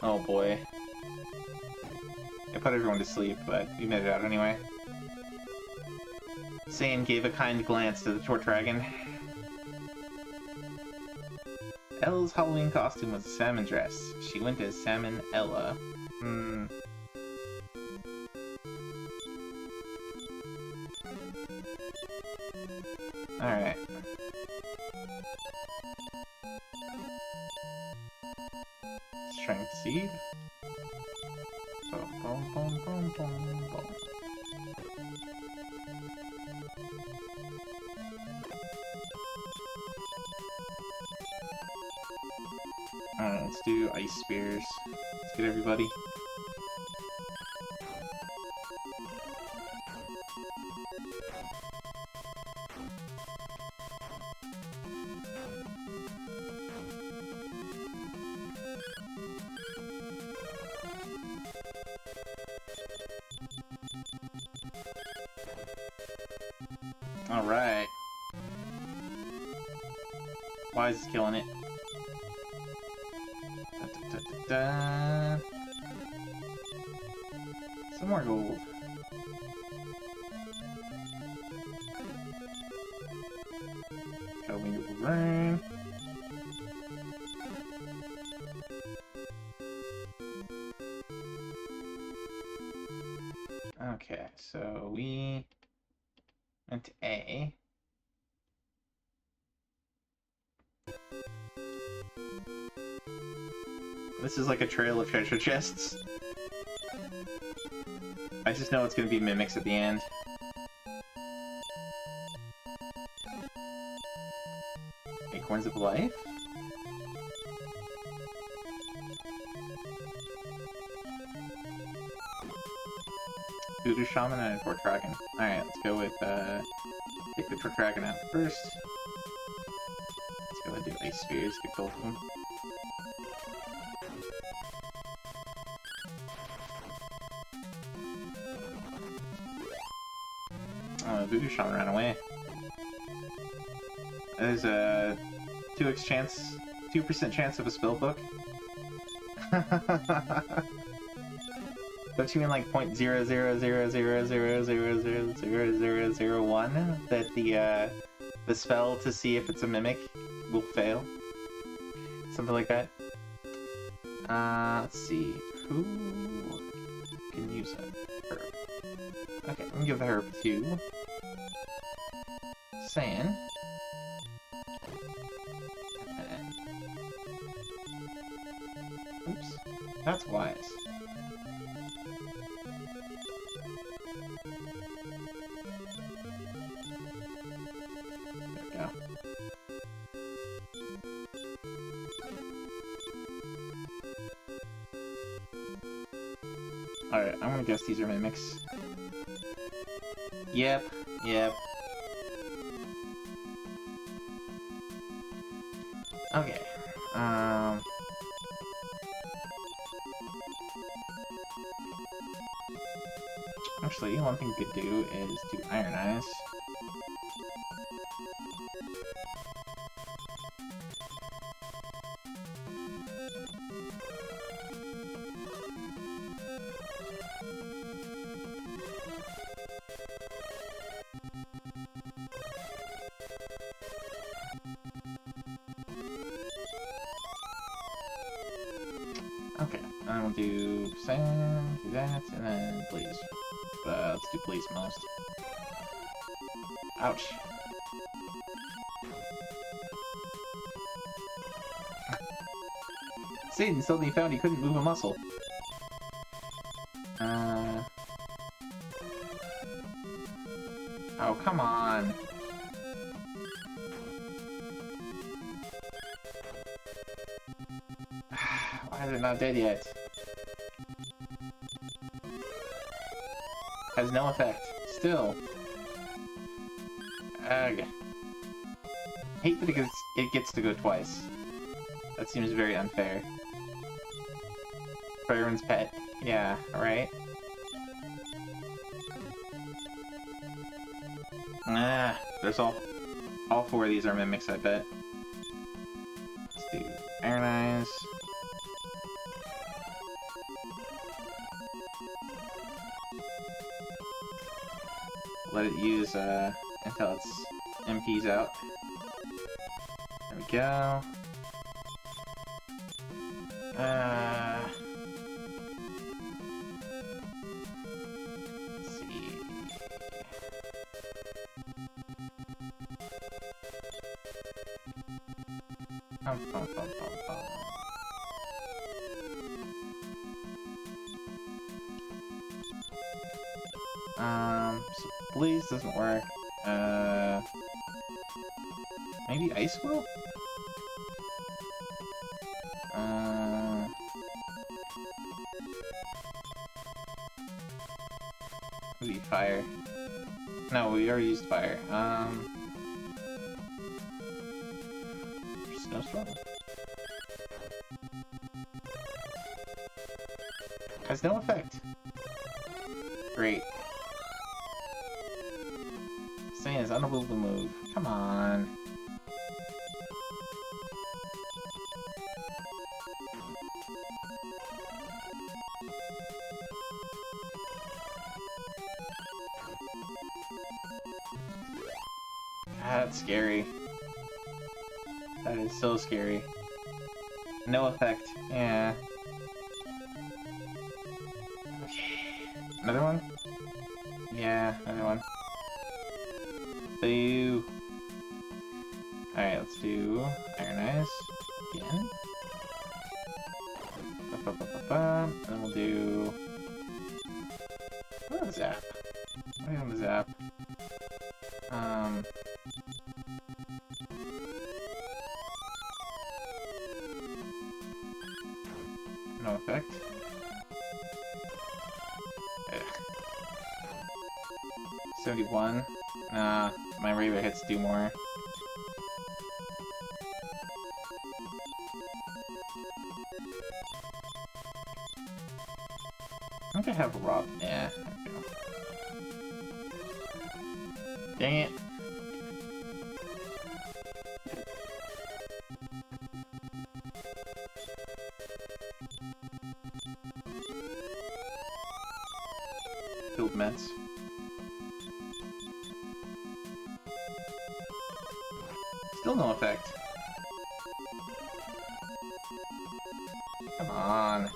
Oh boy. I put everyone to sleep, but we made it out anyway. Sane gave a kind glance to the Tortragon. Ella's Halloween costume was a salmon dress. She went as Salmon Ella. Alright. Strength seed. Boom, boom, boom, boom, boom, boom. Alright, let's do ice spears. Let's get everybody. Alright. Wise is killing it. Some more gold. Coming over rain. Okay, so we went to A. This is like a trail of treasure chests. I just know it's gonna be mimics at the end. Acorns of Life? Voodoo Shaman and a Tortragon. Alright, let's go with, take the Tortragon out first. Let's go ahead and do Ice Spears, get both of them. Oh, Voodoo Shaman ran away. There's a 2% chance of a spell book. Don't you mean like 0.00000000001 that the spell to see if it's a mimic will fail? Something like that. Let's see. Who can use a herb? Okay, I'm gonna give the herb to Sand. Oops. That's wise. There we go. Alright, I'm gonna guess these are mimics. Yep. Okay. Actually, one thing we could do is do Iron Eyes. Okay, and we'll do sand, do that, and then please. Let's do please most. Ouch. Satan suddenly found he couldn't move a muscle. Oh, come on. Why is it not dead yet? Has no effect. Still. Ugh. Hate that it gets to go twice. That seems very unfair. For everyone's pet. Yeah, right? There's all four of these are mimics, I bet. Let's do Iron Eyes. Let it use until its MP's out. There we go. Let's see. So Blaze doesn't work. Maybe Ice will? Maybe Fire. No, we already used Fire. Snowstorm? Has no effect. Great. Saying is unable to move. Come on. That's scary. That is so scary. No effect. Yeah. Okay. Another one? Yeah, another one. Boo. Alright, let's do Iron Eyes again. And then we'll do... What is Zap? What do you want to Zap? No effect. Ugh. 71. Nah, my regular hits do more. I think I have Rob. Yeah, there we go. Dang it. Killed Metz. Still no effect. Come on.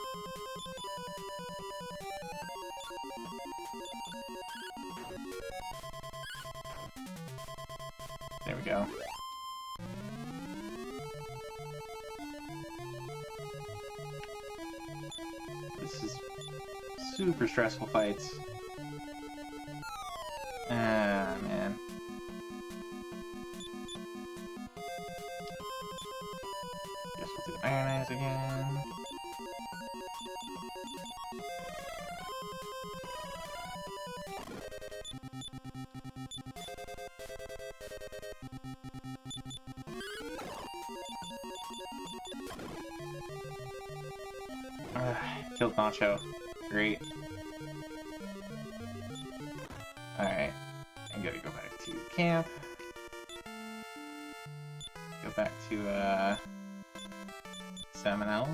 There we go. This is super stressful fights. Ah, man. Guess we'll do Iron Eyes again. Killed Nacho. Great. Alright. I gotta go back to camp. Go back to Seminole.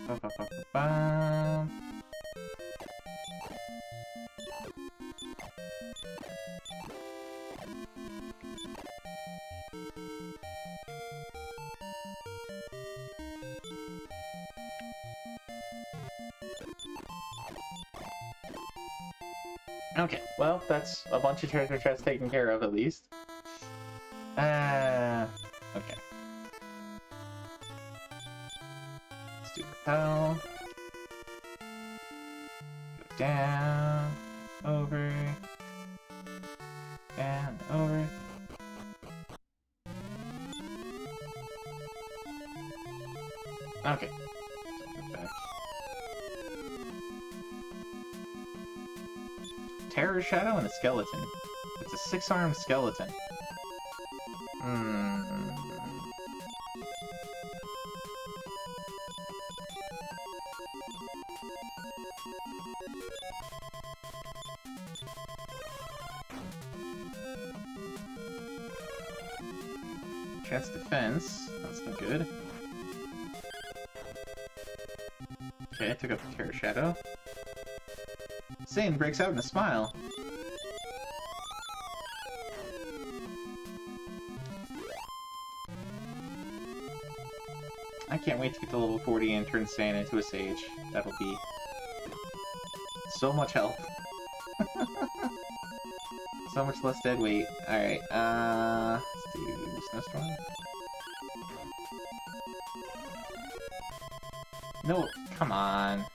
Ba-ba-ba-ba-ba. Okay, well, that's a bunch of treasure chests taken care of, at least. Okay. Let's do repel. Go down, over, down, over. Okay. Go back. Terror Shadow and a skeleton. It's a 6-armed skeleton. Chest defense. That's not good. Okay, I took up the Terror Shadow. Satan breaks out in a smile. I can't wait to get to level 40 and turn Satan into a sage. That'll be so much help. So much less dead weight. Alright, let's do Snowstorm. No, come on.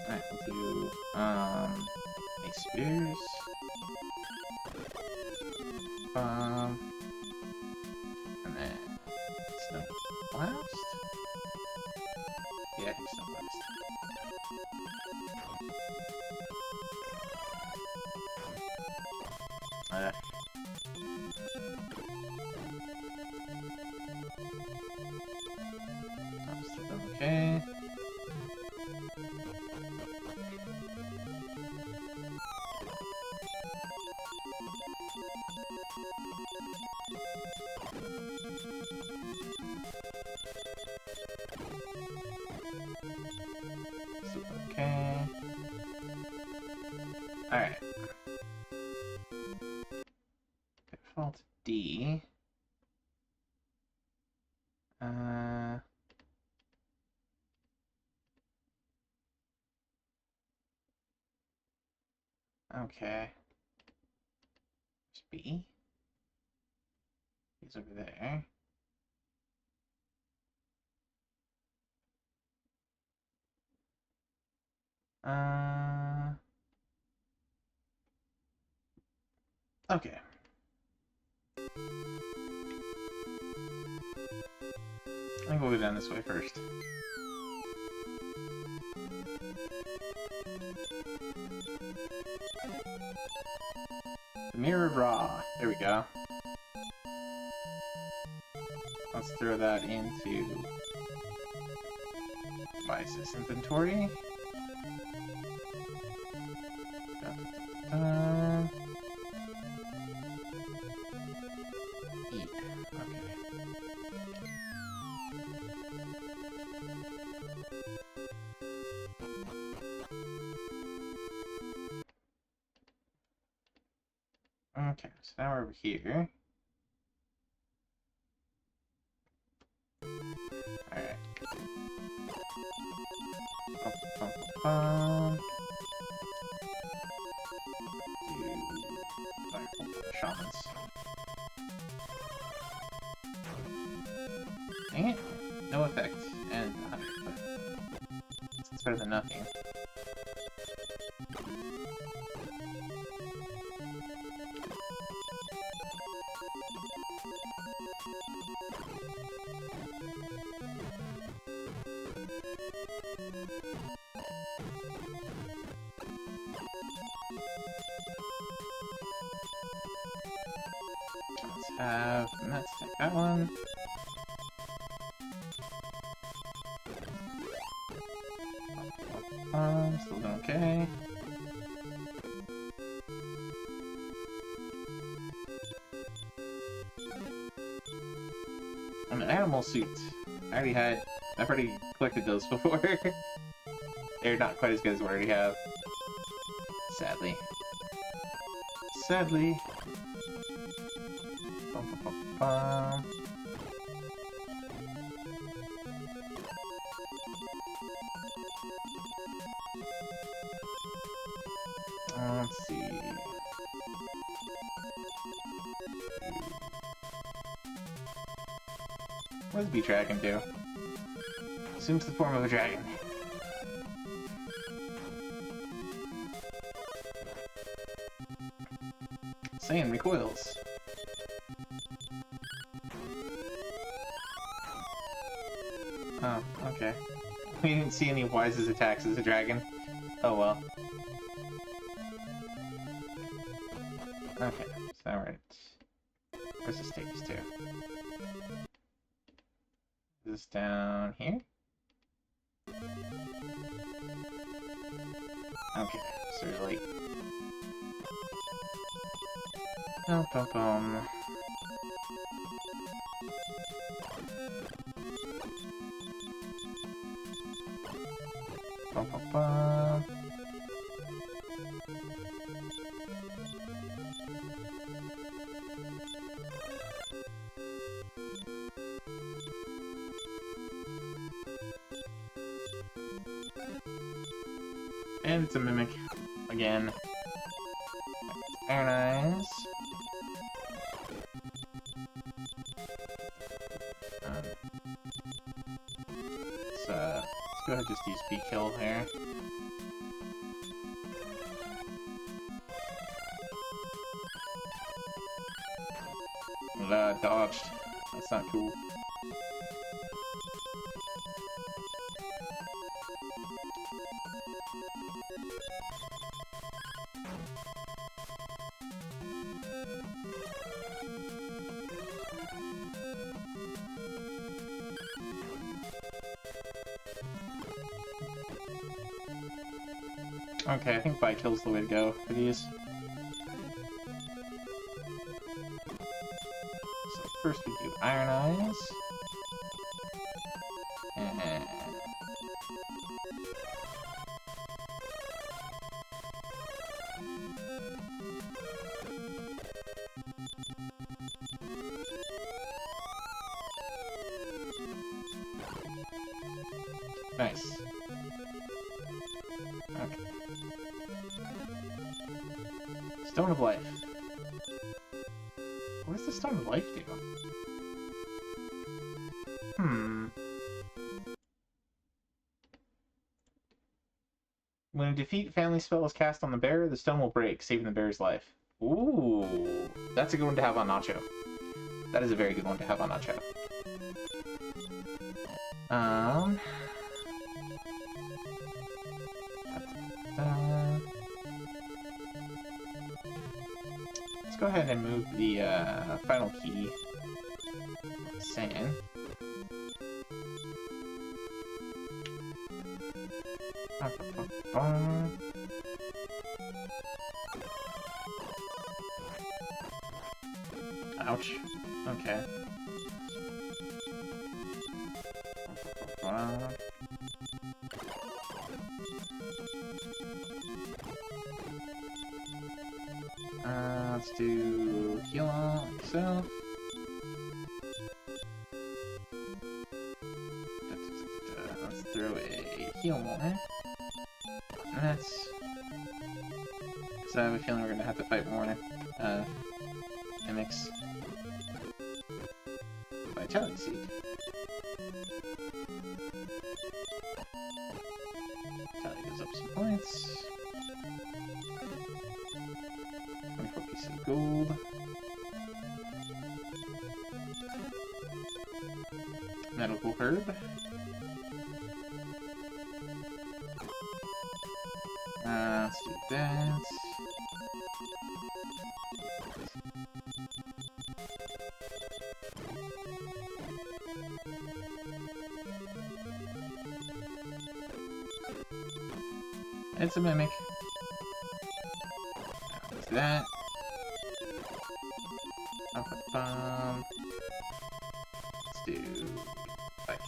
Alright, we'll do, Ace Spears. And then Snow Blast? Yeah, I think Snow Blast. Okay. Okay. Alright. Default D. Okay. There's B. He's over there. Okay. I think we'll go down this way first. The Mirrored Raw. There we go. Let's throw that into my inventory. Eat. Okay. Okay, so now we're over here. Alright. Shamans. Dang it. No effect. And 100, but it's better than nothing. Metz, take that one. Still doing okay. An animal suit. I've already collected those before. They're not quite as good as what I already have. Sadly. Sadly. Bum, bum, bum, bum. Let's see. What does Bee Dragon do? Assumes the form of a dragon. Saiyan recoils. Oh, okay. We didn't see any Wise's attacks as a dragon. Oh well. Okay, so alright. Where's this take us to? Is this down here? Okay, so like... Bum bum bum. Bum bum bum. And it's a mimic again. Very nice. Let's go ahead and just use B-Kill here. Dodged. That's not cool. Okay, I think Bi-Kill's the way to go for these. So first we do Iron Eyes. And... Nice. Okay. Stone of Life. What does the Stone of Life do? When a defeat family spell is cast on the bear, the stone will break, saving the bear's life. Ooh, that's a good one to have on Nacho. That is a very good one to have on Nacho. Let's go ahead and move the final key. Sand. Ouch. Okay. Let's do heal on myself. Let's throw a heal more. That's... because I have a feeling we're gonna have to fight more mimics. Vitality Seed. Vitality goes up some points. 24 pieces of gold. Medical herb. Let's do that. 2 of It's a mimic. Let's do that. Let's do bike.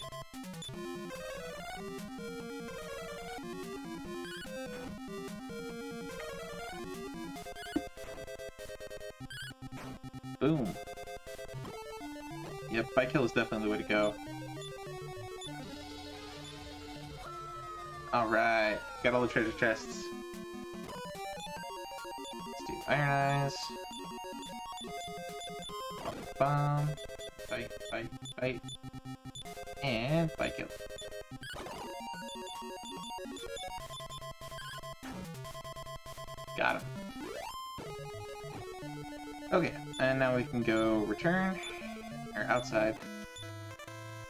Boom. Yep, bike kill is definitely the way to go. Alright, got all the treasure chests. Let's do Iron Eyes. Bomb. Fight, fight, fight. And bike kill. Got him. Okay, and now we can go return, or outside,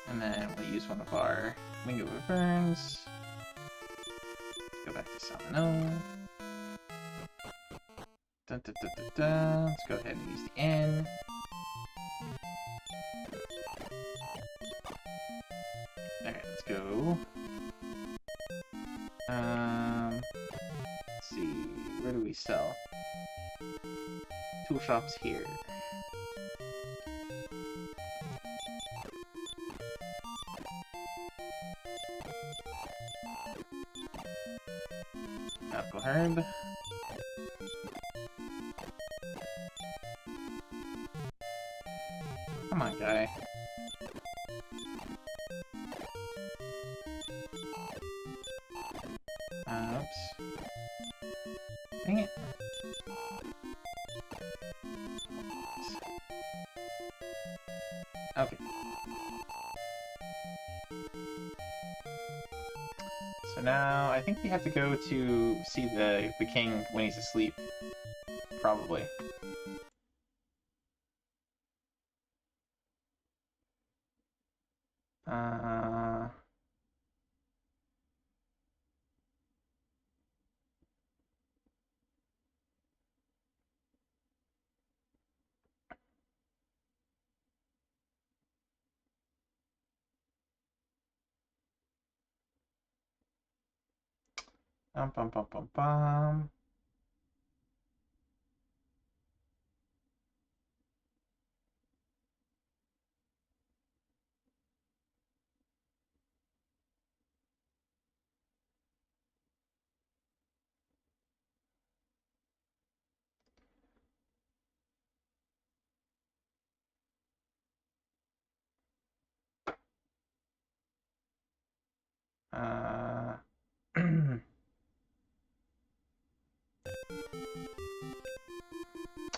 and then we'll use one of our Mingo Returns. Go back to Samano. Dun, dun, dun, dun, dun. Let's go ahead and use the N. Alright, let's go. Let's see, where do we sell? Tool shops here. Apple herb. Come on, guy. Oops. Dang it. Okay. So now I think we have to go to see the king when he's asleep. Probably. Bum, bum, bum, bum, bum.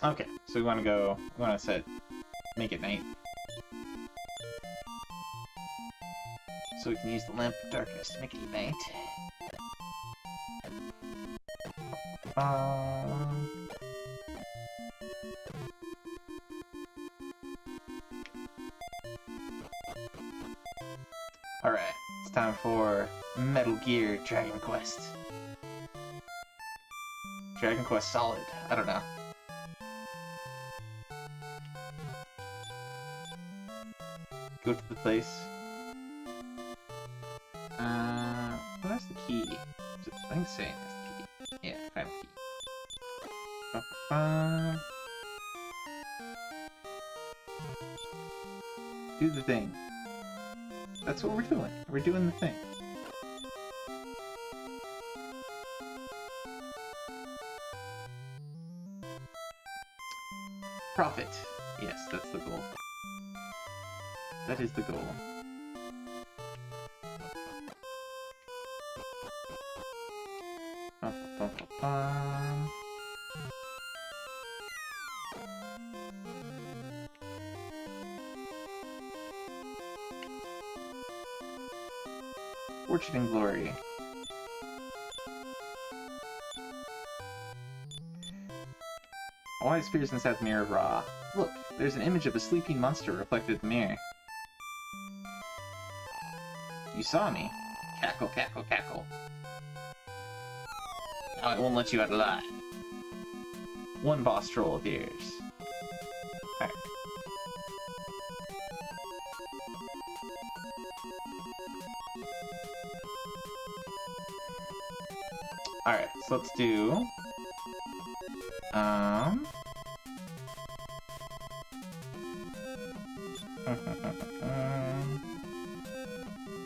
Okay, so we want to go, we want to set, make it night. So we can use the Lamp of Darkness to make it night. Alright, it's time for Metal Gear Dragon Quest. Dragon Quest Solid, I don't know. Go to the place. Who has the key? I think Sane has the key. Yeah, I have the key. Do the thing. That's what we're doing. We're doing the thing. Profit. Yes, that's the goal. That is the goal. Fortune and glory. A wise appears inside the mirror of Ra. Look, there's an image of a sleeping monster reflected in the mirror. You saw me. Cackle, cackle, cackle. Now I won't let you out alive. One boss troll appears. Alright. Alright. So let's do... I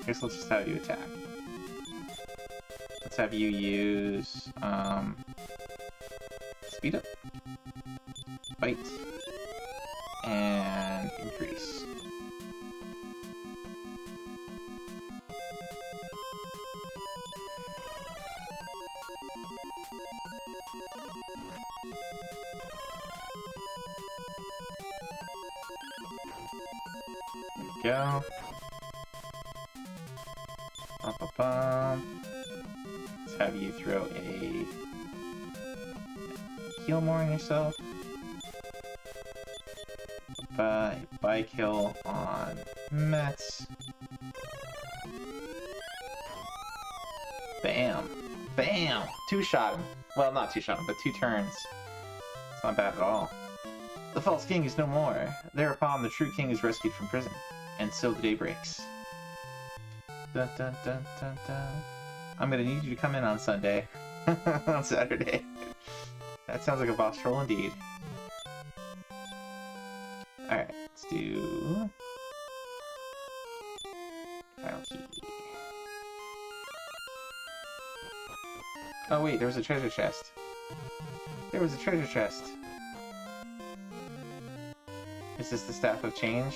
guess let's just have you attack. Let's have you use speed up, bite, and increase. There we go. Let's have you throw a heal more on yourself. Bike heal on Metz. Bam! Bam! Two-shot him. Well, not two-shot him, but 2 turns. It's not bad at all. The false king is no more. Thereupon, the true king is rescued from prison. And so the day breaks. Dun, dun, dun, dun, dun. I'm gonna need you to come in on Sunday. On Saturday. That sounds like a boss troll indeed. Alright, let's do... File key. Oh wait, there was a treasure chest. There was a treasure chest. Is this the Staff of Change?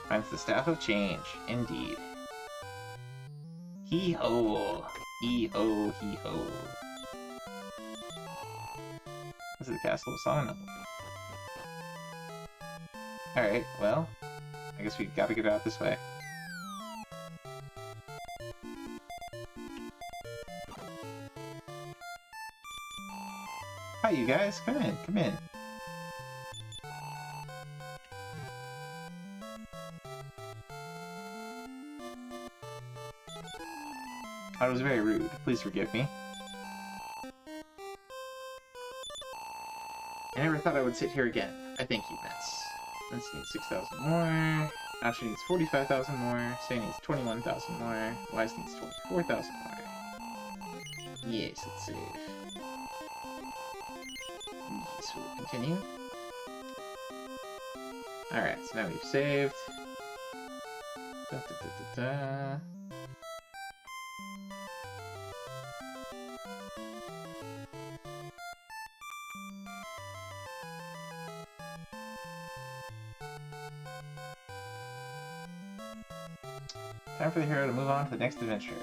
Finds the Staff of Change, indeed. Hee-ho! Hee-ho, hee-ho. This is the Castle of Sonnet. Alright, well, I guess we gotta get out this way. Hi, you guys. Come in, come in. I was very rude. Please forgive me. I never thought I would sit here again. I thank you, Metz. Metz needs 6,000 more. Asher needs 45,000 more. Say needs 21,000 more. Wise needs 24,000 more. Yes, let's save. Yes, we'll continue. Alright, so now we've saved. Da, da, da, da, da. Time for the hero to move on to the next adventure.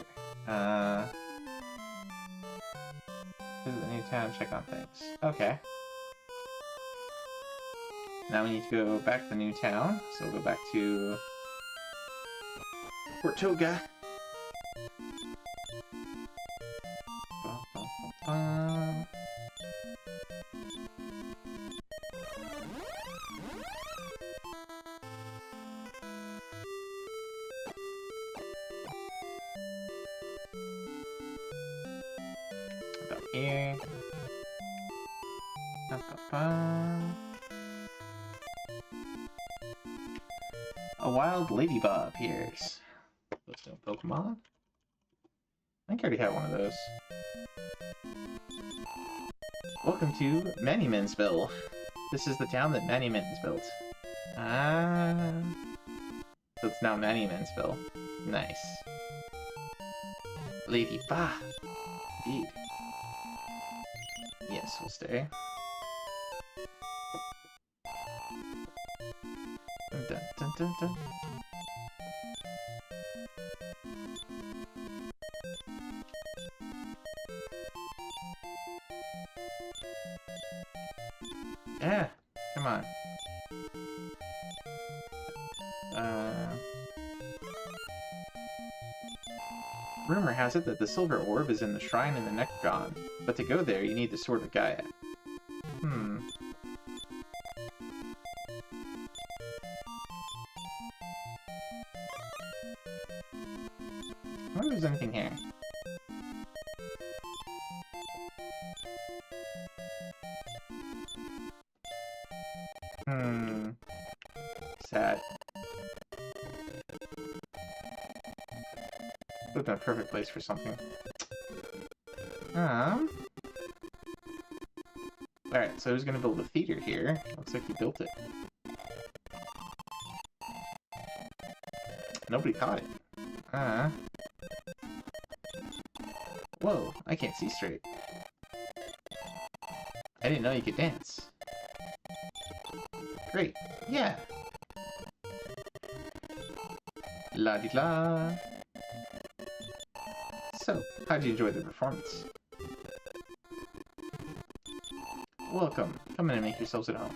Visit the new town, check on things. Okay. Now we need to go back to the new town, so we'll go back to Portoga. Bum, bum, bum, bum. About here. Bum, bum, bum. A wild ladybug appears. Those no Pokemon? I think I already have one of those. Welcome to Mannymansville. This is the town that Mannymans built. So it's now Mannymansville. Nice. Ladybug. Indeed. Yes, we'll stay. Dun, dun, dun, dun. Yeah, come on. Rumor has it that the silver orb is in the shrine in the Necron, but to go there you need the Sword of Gaia. I wonder if there's anything here. Sad. Would have been a perfect place for something. Alright, so who's gonna build a theater here? Looks like he built it. Nobody caught it. Whoa, I can't see straight. I didn't know you could dance. Great, yeah. La-di-la. So, how'd you enjoy the performance? Welcome. Come in and make yourselves at home.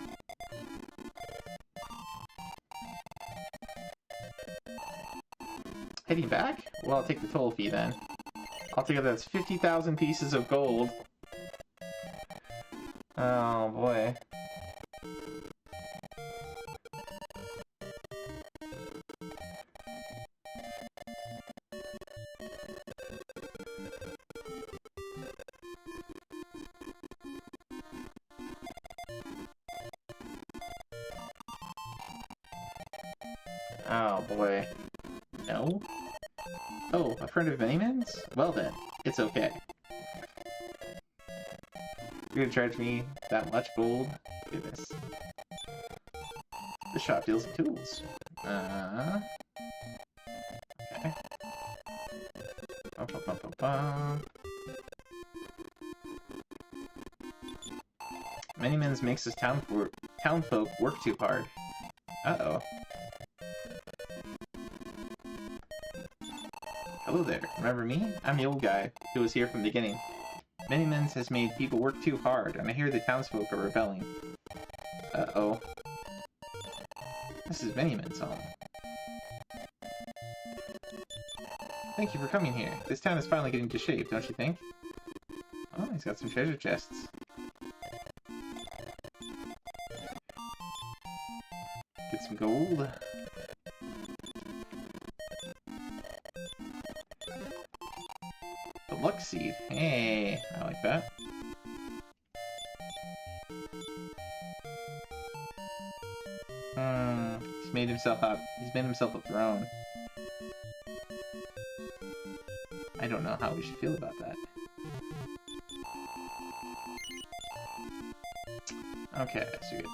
Heading back? Well, I'll take the toll fee then. Altogether, that's 50,000 pieces of gold. Oh, boy. Oh, boy. No? Oh, a friend of Miniman's? Well then, it's okay. You're gonna charge me that much gold? Goodness. The shop deals in tools. Okay. Miniman's makes his townfolk work too hard. Uh-oh. Hello there, remember me? I'm the old guy who was here from the beginning. Miniman's has made people work too hard, and I hear the townsfolk are rebelling. Uh-oh. This is Miniman's home. Thank you for coming here. This town is finally getting to shape, don't you think? Oh, he's got some treasure chests. Get some gold. The luck seed. Hey, I like that. He's made himself a throne. I don't know how we should feel about that. Okay, so it's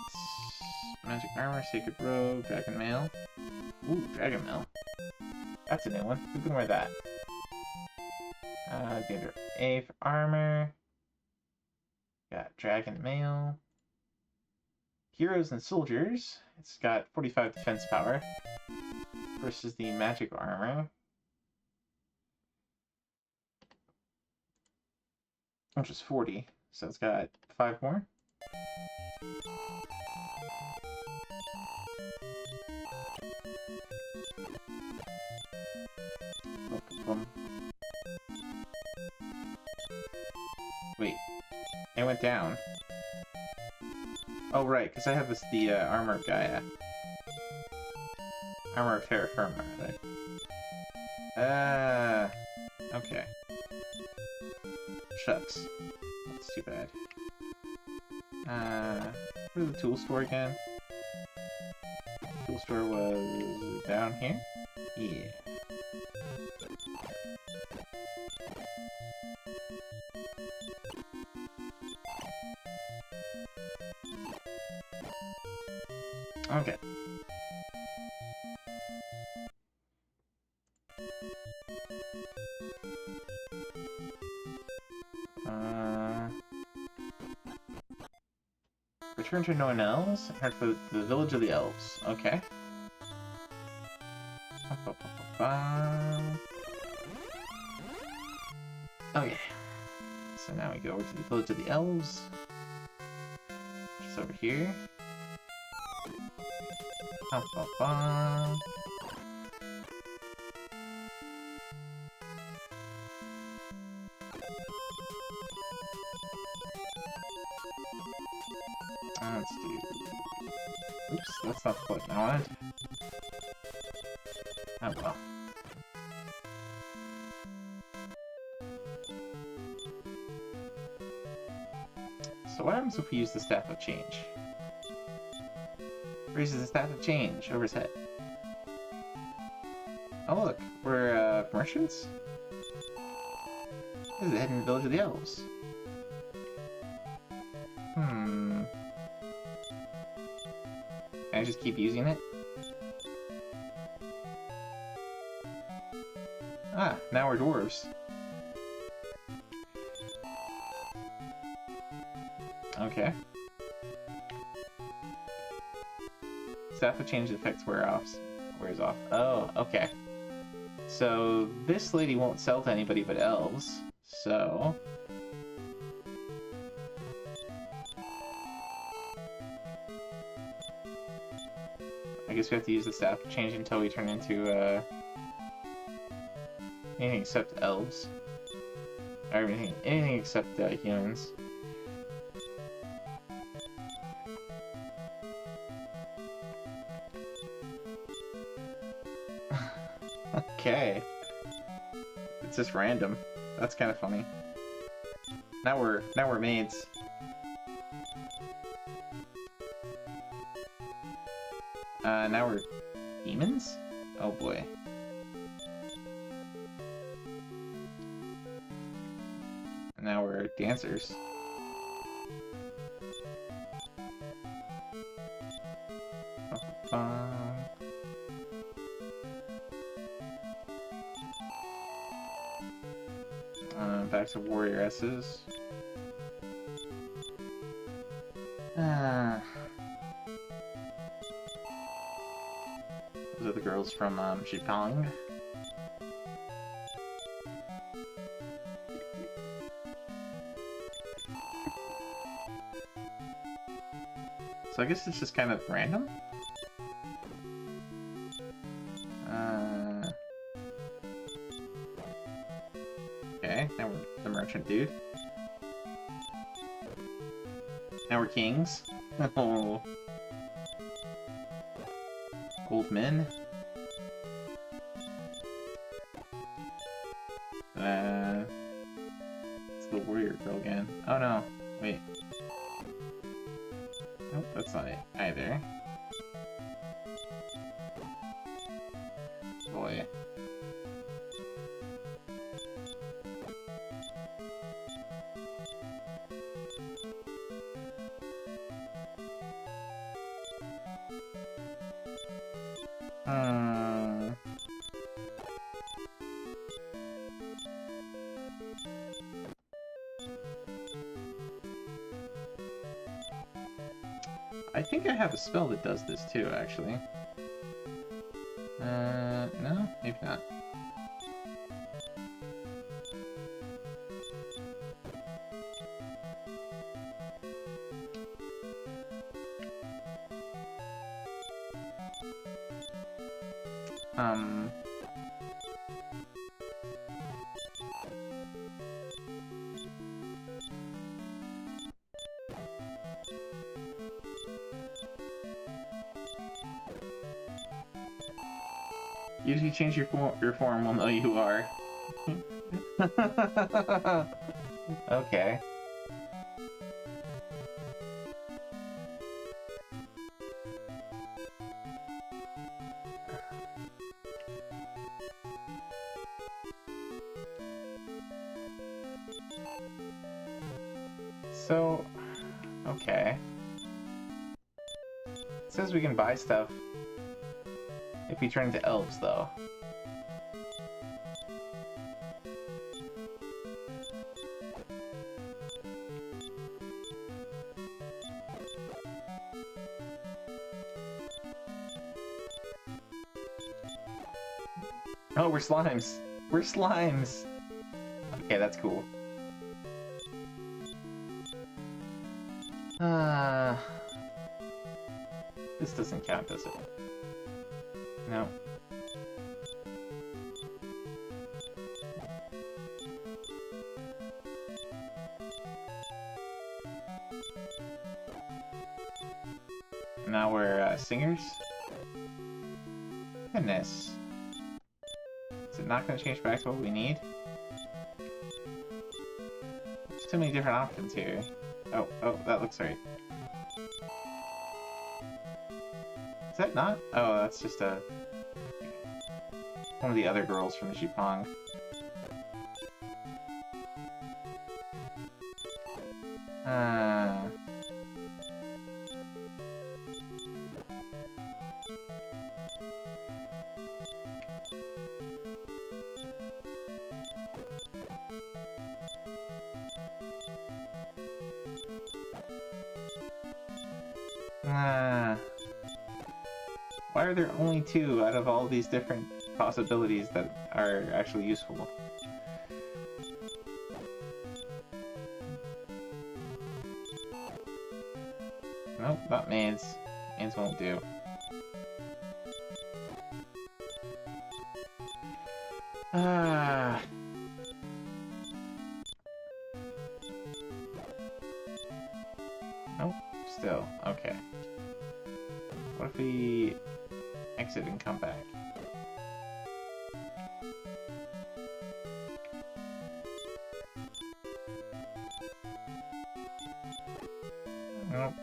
magic armor, sacred robe, dragon mail. Ooh, dragon mail. That's a new one. Who can wear that? Get A for armor. Got dragon mail. Heroes and soldiers. It's got 45 defense power. Versus the magic armor. Which is 40. So it's got 5 more. Wait, it went down. Oh right, because I have the armor of Gaia. Armor of terra firma, right? Okay. Shucks. That's too bad. Where's the tool store again? Tool store was down here? Yeah. Okay. Return to no one else and head for the village of the elves. Okay. Okay. So now we go over to the village of the elves. Just over here. Let's do... Oops, that's not the button I wanted. Oh well. So what happens if we use the Staff of Change? Raises the Staff of Change over his head. Oh look, we're merchants? This is the hidden village of the elves. Can I just keep using it? Ah, now we're dwarves. Okay. Staff of change effects wears off. Oh, okay. So this lady won't sell to anybody but elves. So I guess we have to use the staff of change until we turn into anything except elves. Or anything except humans. Okay. It's just random. That's kind of funny. Now we're maids. Now we're demons? Oh boy. And now we're dancers. Back to warrioresses. Those are the girls from Xipang. So I guess it's just kind of random. Okay, now we're the merchant dude. Now we're kings. Oh. Old men. It's the warrior girl again. Oh no, wait. Nope, that's not it either. Boy. I think I have a spell that does this too, actually. No? Maybe not. Usually change your form, we'll know you are. Okay. So, okay. It says we can buy stuff if we turn into elves, though. Oh, we're slimes! We're slimes! Okay, that's cool. This doesn't count, does it? No. Now we're singers? Goodness. Is it not going to change back to what we need? There's too many different options here. Oh, that looks right. Is that not? Oh, that's just a... one of the other girls from the Jupong. Why are there only 2 out of all these different possibilities that are actually useful? Nope, not maids. Maids won't do. Nope, still. Okay. What if we exit and come back? Nope.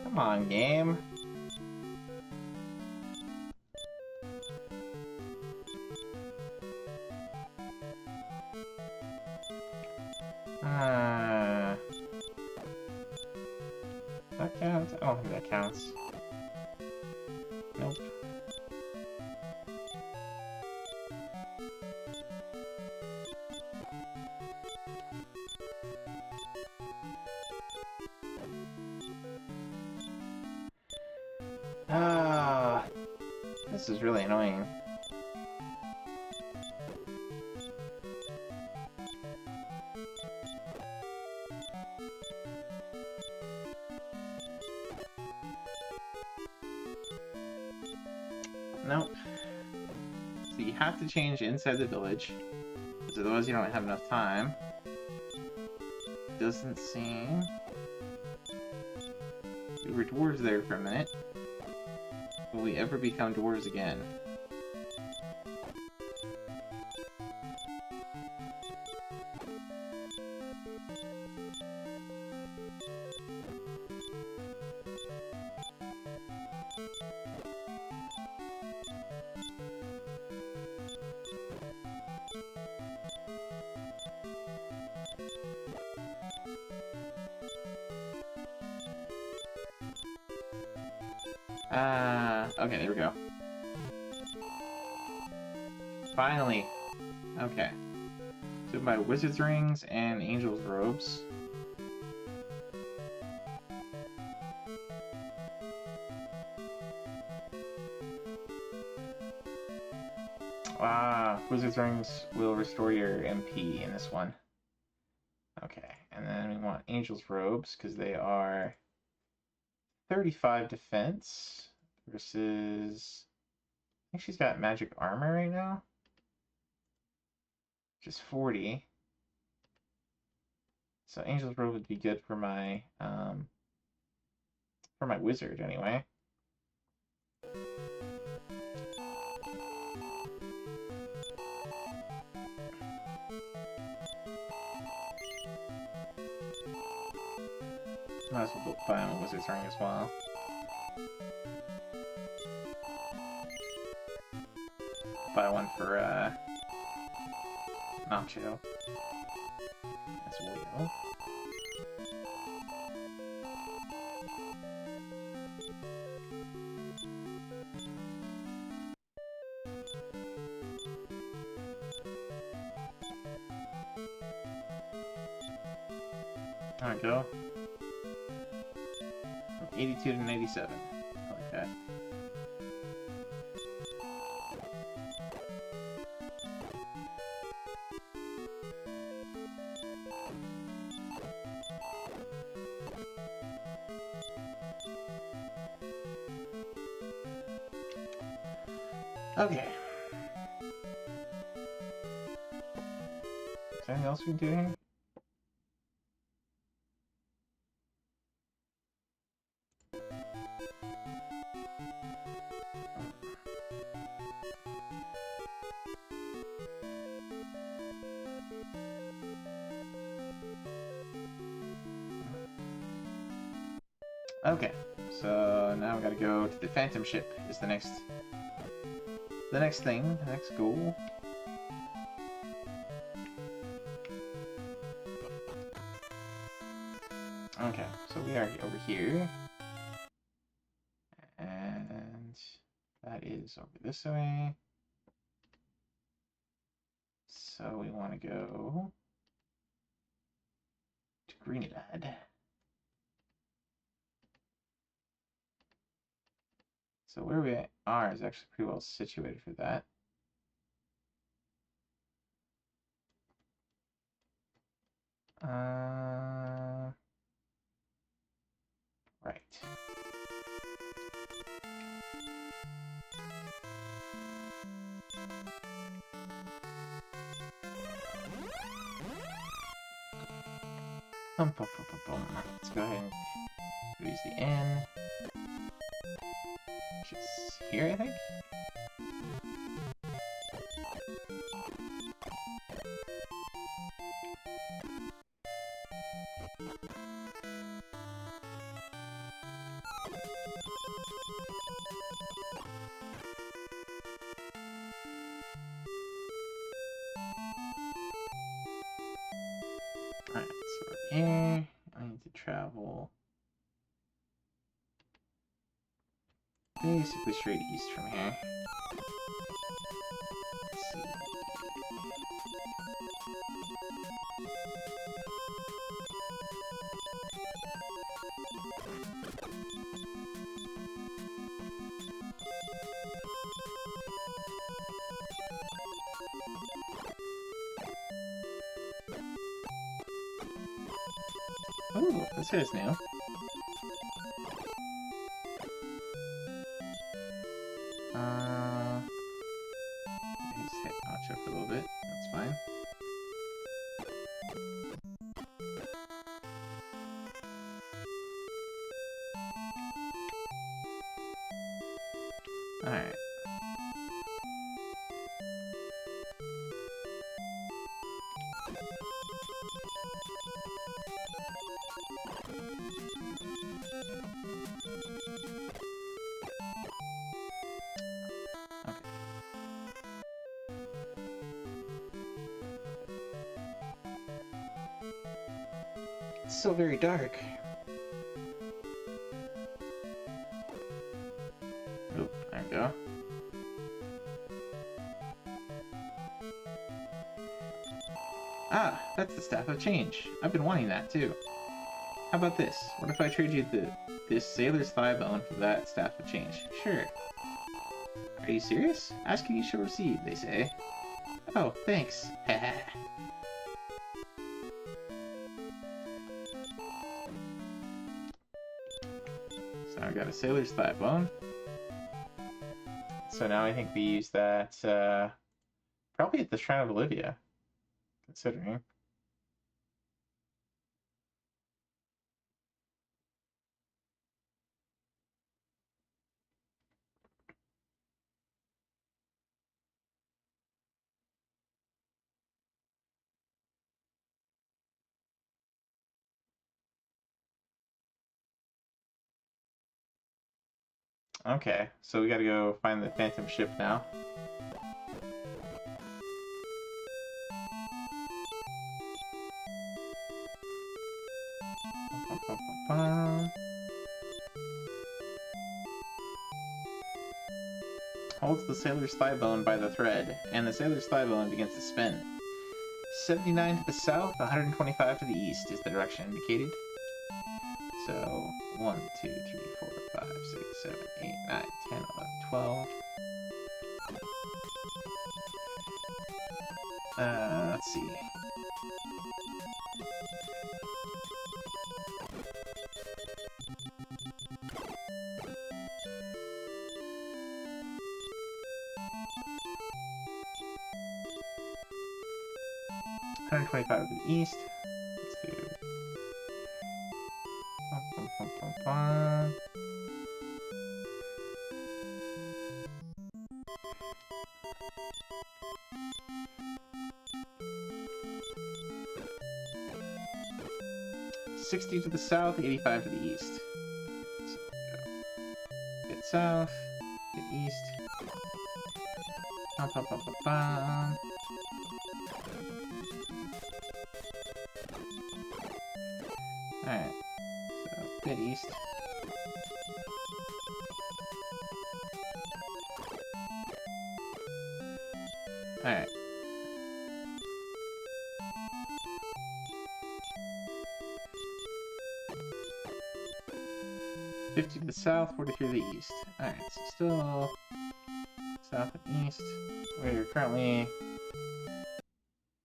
Come on, game. That counts? I don't think that counts. Nope. This is really annoying. Nope. So you have to change inside the village, because otherwise you don't have enough time. Doesn't seem... We were dwarves there for a minute. Will we ever become dwarves again? Okay, there we go. Finally! Okay. So my wizard's rings and angel's robes. Wizard's rings will restore your MP in this one. Okay, and then we want angel's robes, because they are 35 defense versus... I think she's got magic armor right now. Just 40. So angel's robe would be good for my wizard anyway. Might as well buy him a wizard's ring as well. Buy one for Nacho as well. There we go. From 82 to 97. I like that. Okay. Is there anything else we can do here? Okay, so now we gotta go to the Phantom Ship. Is the next thing, the next goal. Okay, so we are over here, and that is over this way. So we want to go to Greenland. So where we are is actually pretty well situated for that. Right. Let's go ahead and use the N. Which is here, I think. Alright, so we're here. I need to travel basically straight east from here. Let's see. Oh, this is new. Just hit notch up a little bit. That's fine. Alright. It's still very dark. Oh, there we go. Ah, that's the Staff of Change. I've been wanting that too. How about this? What if I trade you this Sailor's Thigh Bone for that Staff of Change? Sure. Are you serious? Asking you shall receive, they say. Oh, thanks. Haha. So I got a Sailor's Thigh Bone. So now I think we use that probably at the Shrine of Olivia, considering. Okay, so we gotta go find the Phantom Ship now. Holds the Sailor's Thigh Bone by the thread, and the Sailor's Thigh Bone begins to spin. 79 to the south, 125 to the east is the direction indicated. So, 1, 2, 3, 4, 5, 6, 7, 8, 9, 10, 11, 12. Let's see. 125 to the east. Let's do... Bum, bum, bum, bum, bum. $60 to the south, 85 to the east. So, bit south, bit east. Bum, bum, bum, bum, bum. Alright, so bit east. Alright. $50 to the south, 43 to the east. Alright, so still south and east. We're currently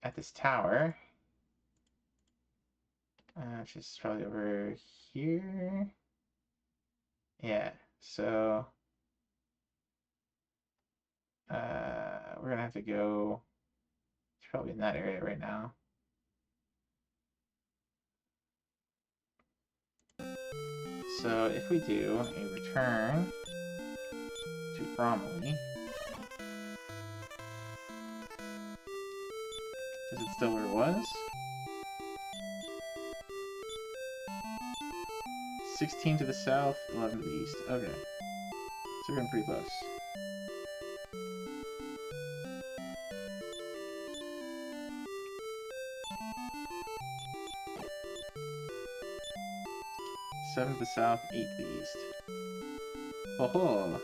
at this tower. Which is probably over here. Yeah, so we're gonna have to go. It's probably in that area right now. So if we do a return to Bromley, is it still where it was? 16 to the south, 11 to the east. Okay. So we're getting pretty close. Seven to the south, 8 to the east. Oh ho!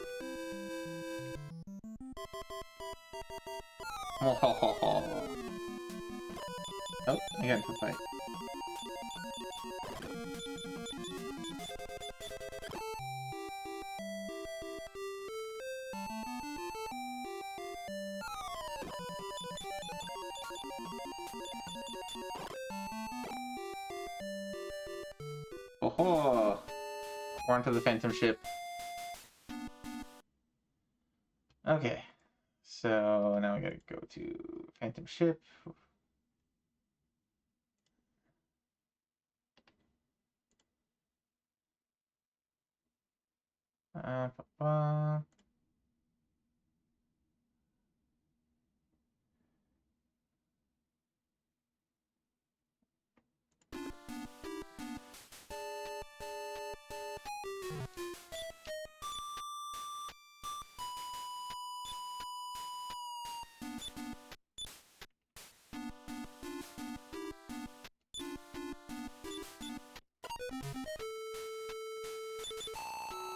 Oh ho ho ho! Oh, I got into a fight. Oh, we're onto the Phantom ship. Okay, so now we gotta go to Phantom ship. Ba-ba.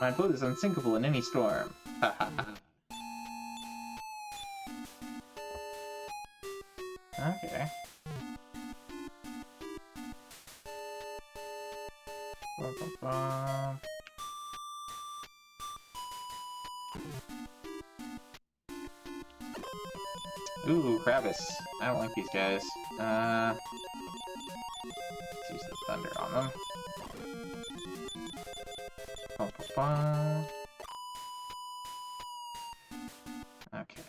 My boat is unsinkable in any storm. Ha ha ha. Okay. Bum, bum, bum. Ooh, Kravis. I don't like these guys. Let's use the thunder on them. Bum, bum, bum. Okay.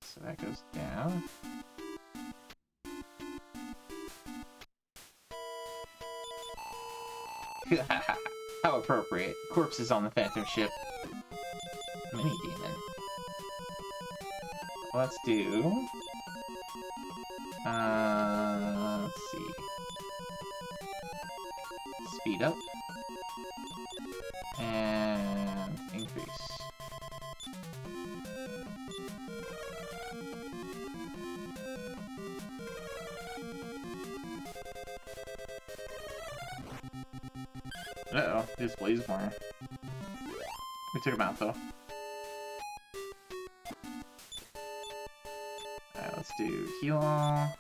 So that goes down. How appropriate. Corpses on the Phantom ship. Mini demon. Let's do... let's see. Speed up. And increase. Uh-oh, there's Blazemore. We took him out, though. Alright, let's do heal all.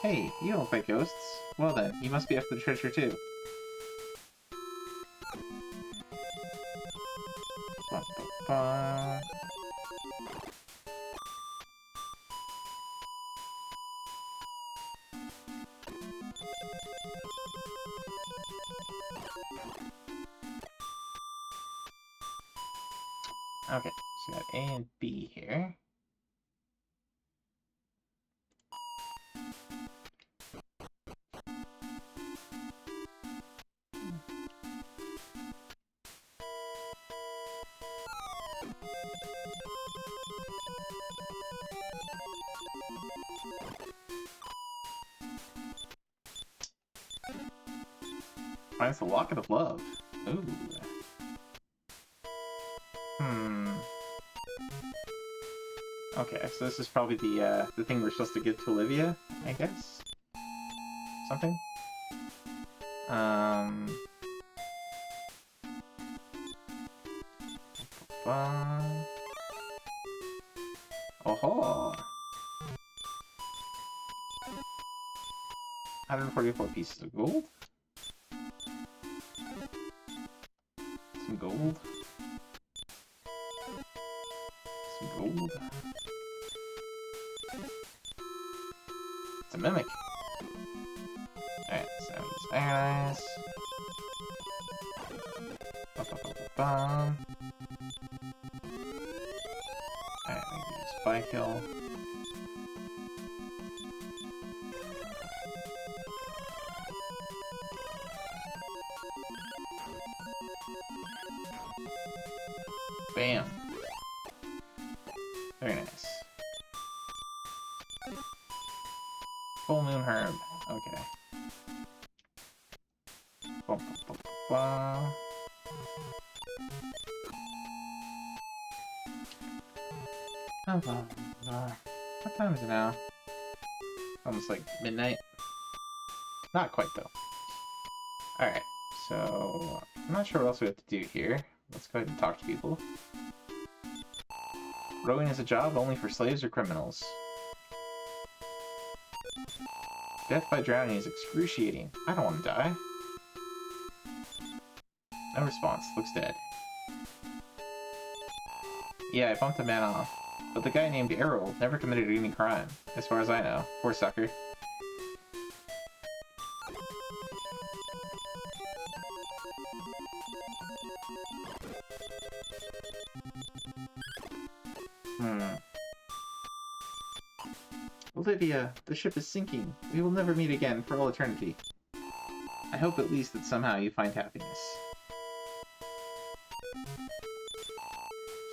Hey, you don't fight ghosts. Well then, you must be after the treasure too. Ba, ba, ba. Okay, so we got A and B here. Finds the Locket of Love. Ooh. Okay, so this is probably the thing we're supposed to give to Olivia, I guess? Something? Oh-ho! 144 pieces of gold. Some gold. Some gold. It's a mimic. Alright, so use Iron Eyes. Alright, we can use Bi-Kill. Bam. Very nice. Full Moon Herb. Okay. Bum, bum, bum, bum. What time is it now? Almost like midnight. Not quite though. Alright, so I'm not sure what else we have to do here. Let's go ahead and talk to people. Rowing is a job only for slaves or criminals. Death by drowning is excruciating. I don't want to die. No response. Looks dead. Yeah, I bumped a man off. But the guy named Errol never committed any crime, as far as I know. Poor sucker. Olivia, the ship is sinking. We will never meet again for all eternity. I hope at least that somehow you find happiness.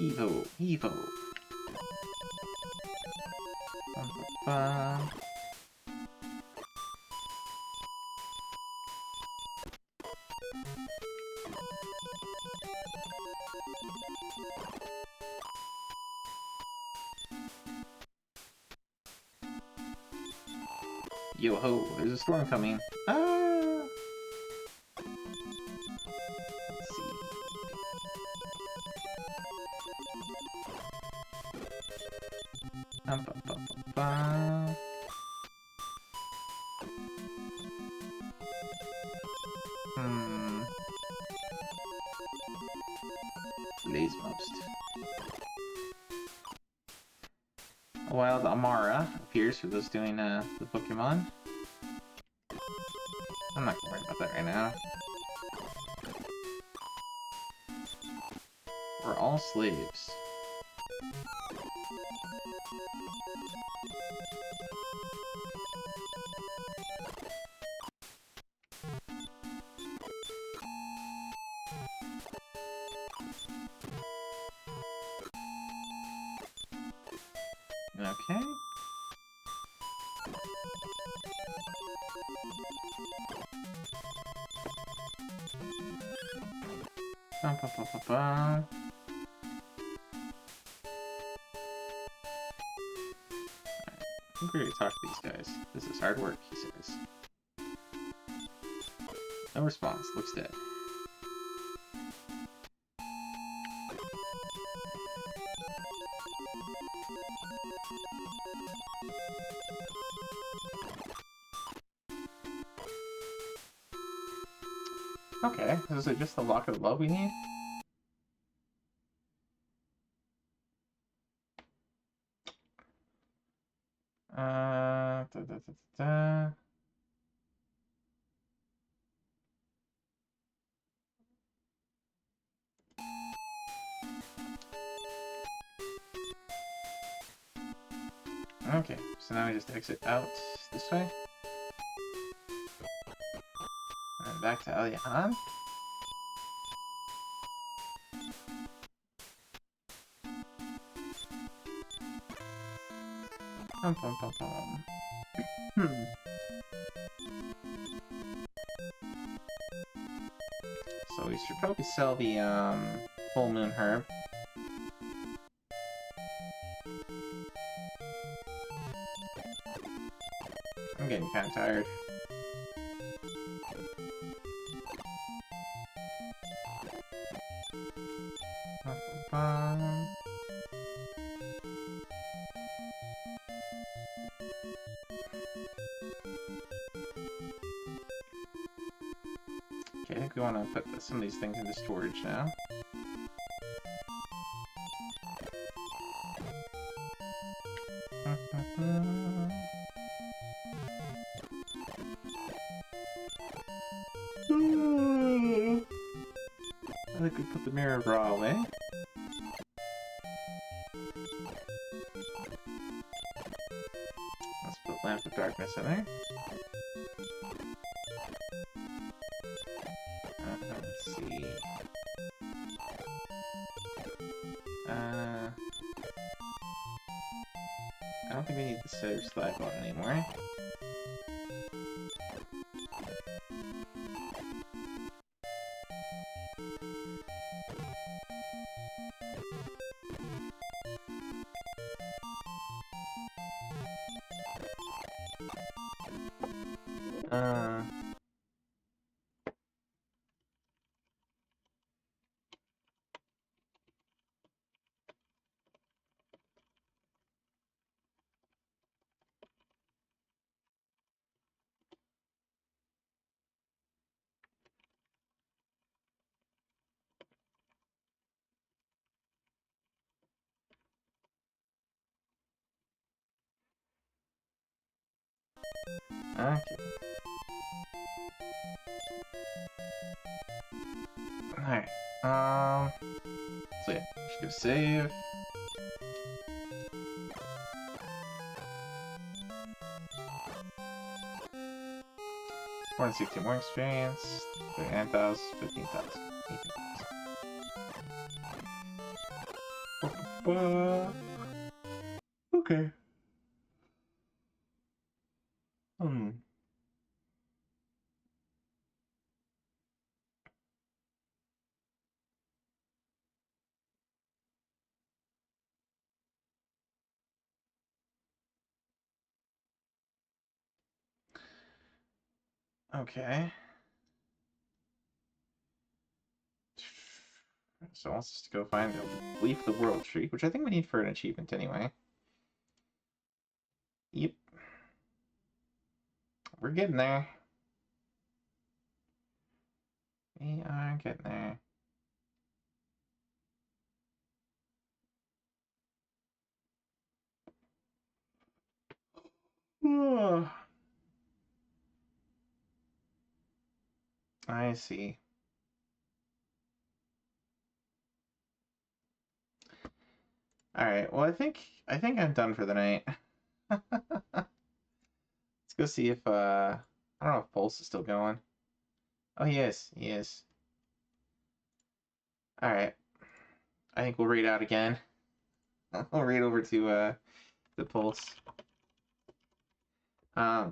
Evo, Evo. Yo ho, there's a storm coming. Ah! Let's see. Bum, bum, bum, bum, bum. Today's most. A wild Amara appears for those doing the Pokemon. I'm not gonna worry about that right now. We're all slaves. Okay. Bum, bum, bum, bum, bum. I think we're gonna talk to these guys. This is hard work, he says. No response. Looks dead. Okay, is it just the Locket of Love we need? Da, da, da, da. Okay, so now we just exit out this way. And then back to Aliahan. Pum pum pum pum. So we should probably sell the full moon herb. I'm getting kind of tired. Okay, I think we want to put some of these things into storage now. I think we put the mirror bra away. Let's put Lamp of Darkness in there. Let's see. I don't think we need the Setter slide button anymore. Okay. Alright. So yeah, just go save. More than 60 more experience. 39,000, 15,000, 18,000. Okay. Okay. So it wants us to go find a Leaf the World Tree, which I think we need for an achievement anyway. Yep. We're getting there. We are getting there. I see. Alright, well I think I'm done for the night. Let's go see if I don't know if Pulse is still going. Oh he is. Alright. I think we'll raid out again. We'll raid over to the Pulse.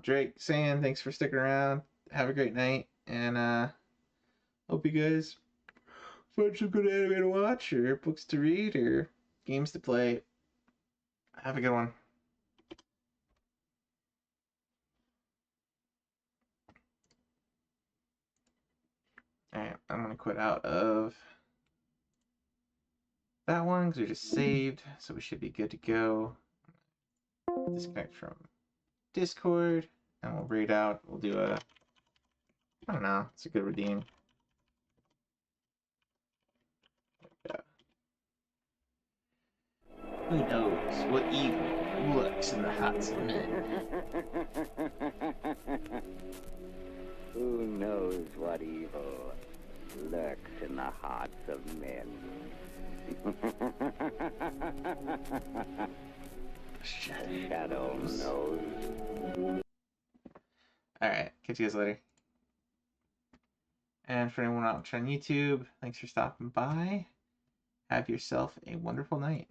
Drake, Sand, thanks for sticking around. Have a great night, and hope you guys find some good anime to watch, or books to read, or games to play. Have a good one. Alright, I'm gonna quit out of that one because we just saved, so we should be good to go. Disconnect from Discord, and we'll raid out. We'll do a, I don't know, it's a good redeem. Who knows what evil lurks in the hearts of men? Who knows what evil lurks in the hearts of men? Shadow knows. Alright, catch you guys later. And for anyone watching on YouTube, thanks for stopping by. Have yourself a wonderful night.